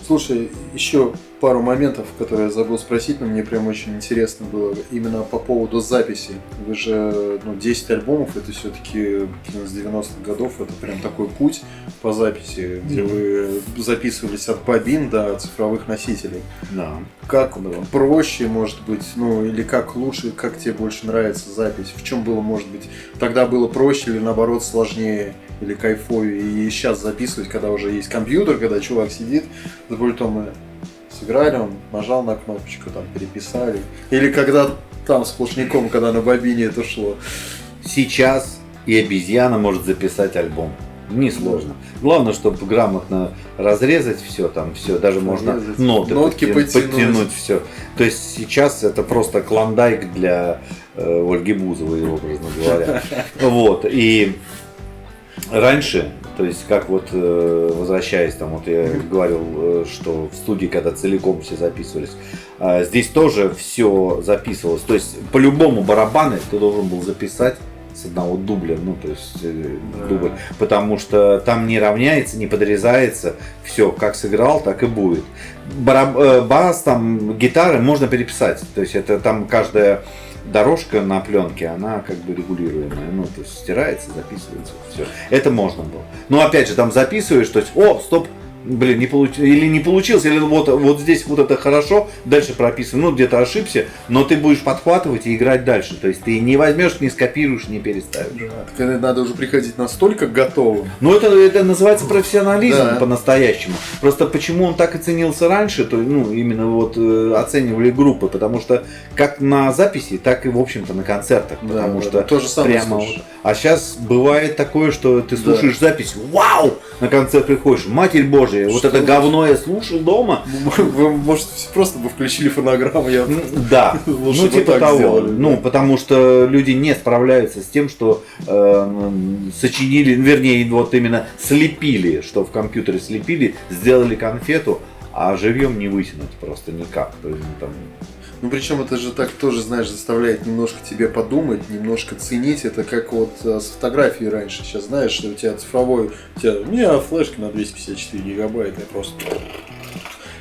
Слушай, еще пару моментов, которые я забыл спросить, но мне прям очень интересно было именно по поводу записи. Вы же, 10 альбомов, это все-таки с 90-х годов, это прям такой путь по записи, где вы записывались от бобин до цифровых носителей. Да. Как Да. проще, может быть, или как лучше, как тебе больше нравится запись? В чем было, может быть, тогда было проще или наоборот сложнее, или кайфовее? И сейчас записывать, когда уже есть компьютер, когда чувак сидит за пультом и сыграли, он нажал на кнопочку, там переписали. Или когда там сплошняком, когда на бобине это шло. Сейчас и обезьяна может записать альбом. Несложно. Главное, чтобы грамотно разрезать все, там все, даже можно Разрезать. ноты Нотки подтянуть. все. То есть сейчас это просто клондайк для Ольги Бузовой, образно говоря. Вот. И раньше, то есть как вот возвращаясь, там вот я говорил, что в студии, когда целиком все записывались, здесь тоже все записывалось. То есть по-любому барабаны ты должен был записать с одного дубля, ну то есть дубль, потому что там не равняется, не подрезается, все, как сыграл, так и будет. Бас, там, гитары можно переписать, то есть это там каждая дорожка на пленке, она как бы регулируемая, ну то есть стирается, записывается, все. Это можно было. Но опять же там записываешь, то есть, стоп, блин, не получилось, или вот здесь вот это хорошо, дальше прописываем, ну где-то ошибся, но ты будешь подхватывать и играть дальше, то есть ты не возьмешь, не скопируешь, не переставишь. Так надо уже приходить настолько готовым. Ну это называется профессионализм Да. по-настоящему. Просто почему он так и ценился раньше, то именно вот оценивали группы, потому что как на записи, так и в общем-то на концертах, потому что то же самое прямо слушаешь. вот. А сейчас бывает такое, что ты слушаешь запись, вау, на концерт приходишь, Матерь Божия, вот Что? это говно я слушал дома. Вы, может, просто бы включили фонограмму, я... Да, Лучше ну бы типа так того. сделали, Ну, да. потому что люди не справляются с тем, что сочинили, вернее, вот именно слепили, что в компьютере слепили, сделали конфету, а живьем не вытянуть просто никак. То есть, там... Ну, причем это же так тоже, знаешь, заставляет немножко тебе подумать, немножко ценить. Это как вот с фотографией раньше. Сейчас знаешь, что у тебя цифровой... У меня флешка на 254 гигабайта, я просто...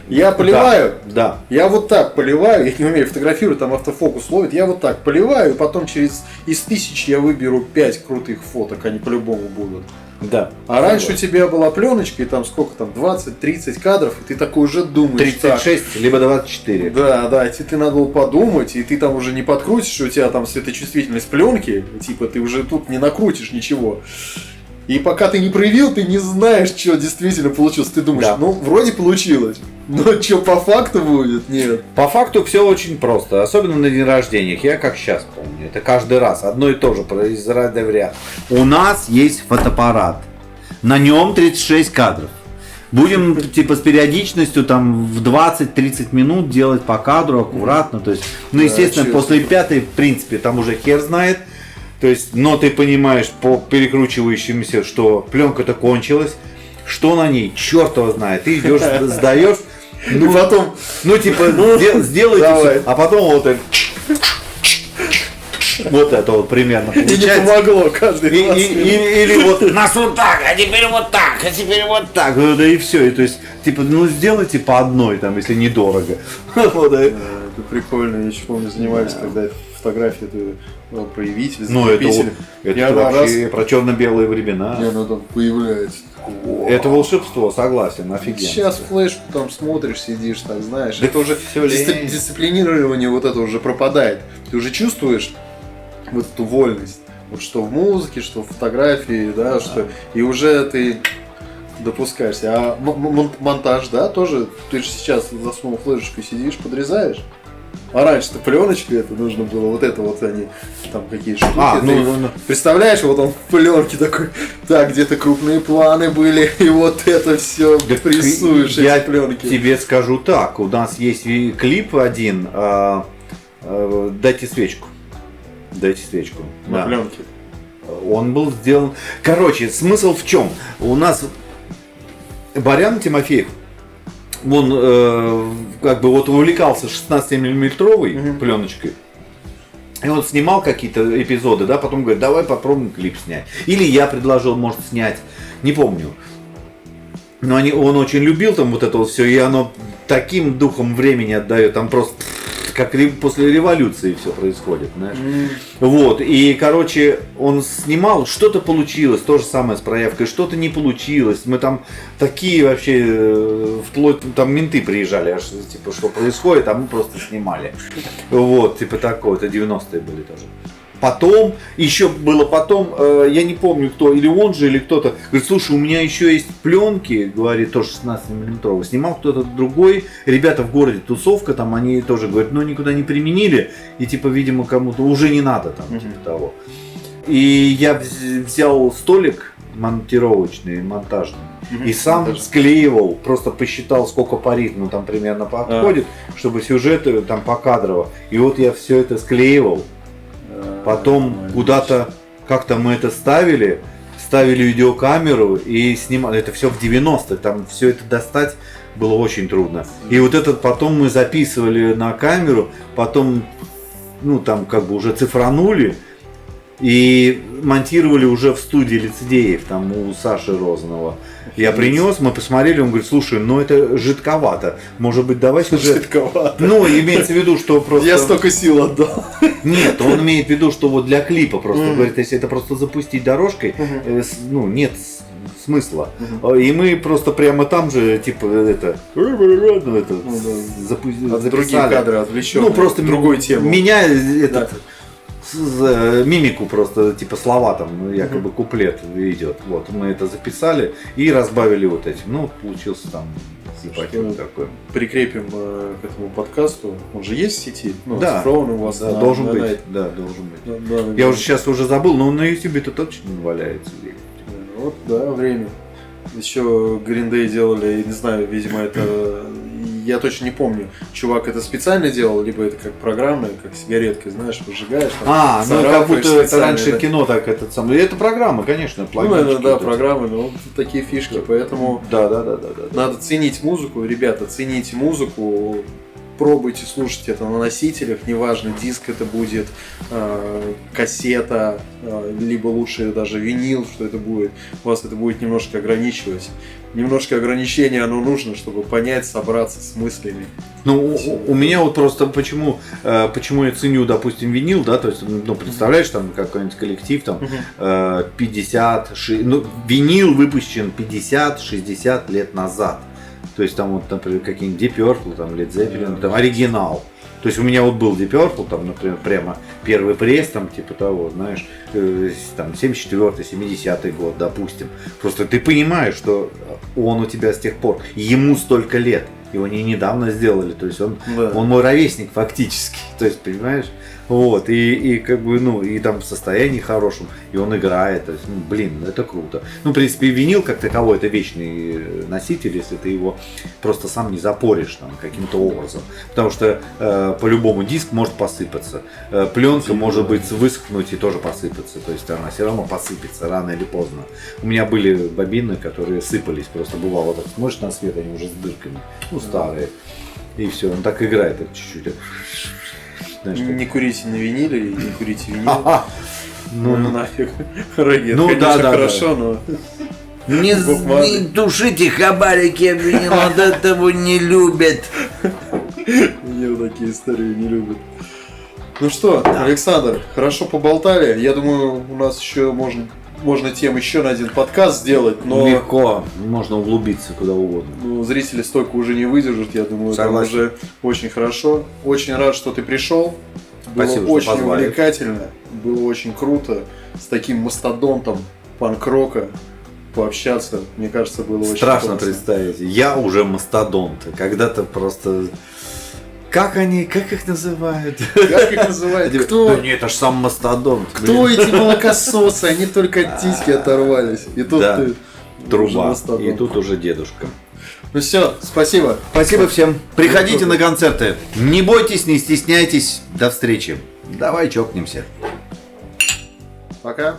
Я поливаю, Да. я вот так поливаю, я не умею фотографировать, там автофокус ловит, я вот так поливаю, и потом из 1000 я выберу 5 крутых фоток, они по-любому будут. Да. А раньше у тебя была пленочка, и там сколько там, 20-30 кадров, и ты такой уже думаешь, 36, либо 24. да, тебе надо было подумать, и ты там уже не подкрутишь, у тебя там светочувствительность пленки, типа ты уже тут не накрутишь ничего. И пока ты не проявил, ты не знаешь, что действительно получилось. Ты думаешь, Да. вроде получилось, но что по факту будет, нет. По факту все очень просто, особенно на день рождения. Я как сейчас помню, это каждый раз одно и то же, из ряда в ряд. У нас есть фотоаппарат, на нем 36 кадров. Будем типа с периодичностью там в 20-30 минут делать по кадру аккуратно. То есть, естественно, честно. после пятой, в принципе, там уже хер знает. То есть, но ты понимаешь по перекручивающимся, что пленка-то кончилась, что на ней, черт его знает. Ты идешь, сдаешь, И потом, сделайте Давай. всё, а потом вот это. Вот это вот примерно и не получается. помогло каждый раз. Или вот нас вот так, а теперь вот так, а теперь вот так. Да и все. И то есть, типа, ну сделайте по одной, там, если недорого. Вот, Это прикольно, я еще помню, занимались тогда фотографии, это проявитель, ну, это закрепитель. Я это раз- вообще про черно-белые времена. Не, ну там появляется. Это волшебство, согласен, офигенно. Сейчас флешку там смотришь, сидишь, так знаешь. Да это уже всё лень. дисциплинирование вот это уже пропадает. Ты уже чувствуешь вот эту вольность. Вот что в музыке, что в фотографии, да, что. И уже ты допускаешься. А монтаж, да, тоже. Ты же сейчас засунул флешечку, сидишь, подрезаешь. А раньше-то пленочка это нужно было, вот это вот они, там какие штуки. Ты представляешь, вот он в пленке такой, так, где-то крупные планы были, и вот это все Да прессуешь я эти пленки. тебе скажу так, у нас есть клип один, дайте свечку. Дайте свечку. На Да. пленке. Он был сделан. Короче, смысл в чем? У нас Барян Тимофеев, он как бы вот увлекался 16-миллиметровой пленочкой. И он снимал какие-то эпизоды, да, потом говорит, давай попробуем клип снять. Или я предложил, может, снять, не помню. Но он очень любил там вот это вот все, и оно таким духом времени отдает, там просто как после революции все происходит, знаешь. Вот, и, короче, он снимал, что-то получилось, то же самое с проявкой, что-то не получилось. Мы там такие вообще, вплоть, там менты приезжали, аж, типа, что происходит, а мы просто снимали. Вот, типа такое, это 90-е были тоже. Потом, еще было потом, я не помню кто, или он же, или кто-то, говорит, слушай, у меня еще есть пленки, говорит, тоже 16-миллиметровые, снимал кто-то другой, ребята в городе, тусовка, там они тоже, говорят, ну никуда не применили, и типа, видимо, кому-то уже не надо там, типа того. И я взял столик монтировочный, монтажный, и сам склеивал, просто посчитал, сколько по ритму там примерно подходит, чтобы сюжеты там покадрово, и вот я все это склеивал. Потом куда-то как-то мы это ставили видеокамеру и снимали. Это все в 90-х, там все это достать было очень трудно. И вот этот потом мы записывали на камеру, потом, ну там как бы уже цифранули и монтировали уже в студии лицедеев, там у Саши Розанова. Я принес, мы посмотрели, он говорит, слушай, ну это жидковато. Может быть, давай уже... Жидковато. Ну, имеется в виду, что просто... Я столько сил отдал. Нет, он имеет в виду, что вот для клипа просто, говорит, если это просто запустить дорожкой, ну, нет смысла. И мы просто прямо там же, типа, это записали. Другие кадры отвлеченные. Ну, просто другую тему. Меня этот... мимику просто, типа слова там, якобы куплет идет. Вот, мы это записали и разбавили вот этим. Ну, получился там симпатичный такой. Прикрепим к этому подкасту. Он же есть в сети? Ну, Да, оцифрован у вас. да, должен быть. Да, должен быть. Да, Я уже сейчас уже забыл, но на YouTube это точно валяется. Вот, да, время. Еще Green Day делали, не знаю, видимо, это... Я точно не помню, чувак это специально делал, либо это как программа, как сигаретки, знаешь, выжигаешь. Там, Ну как будто это специально, раньше да. кино так этот самый. Это программа, конечно, Ну, наверное, да, вот эти. программы, но вот такие фишки, поэтому Да. надо ценить музыку, ребята, цените музыку, пробуйте слушать это на носителях, неважно, диск это будет, кассета, либо лучше даже винил, что это будет, вас это будет немножко ограничивать. Немножко ограничения оно нужно, чтобы понять, собраться с мыслями. Ну, у меня вот просто почему я ценю, допустим, винил, да, то есть, ну, представляешь, там какой-нибудь коллектив, там, 50, ну, винил выпущен 50-60 лет назад. То есть там вот, например, какие-нибудь Deep Purple, там, Led Zeppelin, там, оригинал. То есть у меня вот был Deep Purple, там, например, прямо первый пресс, там, типа того, знаешь, там, 74-й, 70-й год, допустим. Просто ты понимаешь, что он у тебя с тех пор, ему столько лет, его не недавно сделали, то есть он мой ровесник фактически, то есть, понимаешь? Вот, и как бы, ну, и там в состоянии хорошем, и он играет, то есть, ну, блин, это круто. Ну, в принципе, винил как таковой это вечный носитель, если ты его просто сам не запоришь там каким-то образом. Потому что по-любому диск может посыпаться, пленка может быть высохнуть и тоже посыпаться, то есть она все равно посыпется рано или поздно. У меня были бобины, которые сыпались, просто бывало так, смотришь на свет, они уже с дырками, ну, старые, и все, он так играет, так чуть-чуть. Знаешь, Не курите на виниле, не курите винил. Ну, Ну нафиг. Регги, Ну, это, да, конечно, да, хорошо, но... не тушите хабарики, винил, от этого не любят. Мне вот такие истории не любят. Ну что, Александр, хорошо поболтали. Я думаю, у нас еще можно тем еще на один подкаст сделать, но Легко, можно углубиться куда угодно. ну, зрители столько уже не выдержат. Я думаю, это Согласен. уже очень хорошо. Очень рад, что ты пришел. Было Спасибо, что очень позвали. увлекательно. Было очень круто с таким мастодонтом панк-рока пообщаться. Мне кажется, было очень Страшно классно. представить. Я уже мастодонт. Когда-то просто... Как их называют? Как их называют? Кто? Да нет, это ж сам мастодонт. Кто эти молокососы? Они только от тиски оторвались. И тут Да. ты уже Труба. мастодонт. И тут уже дедушка. Ну все, спасибо. Спасибо всем. Приходите на концерты. Не бойтесь, не стесняйтесь. До встречи. Давай чокнемся. Пока.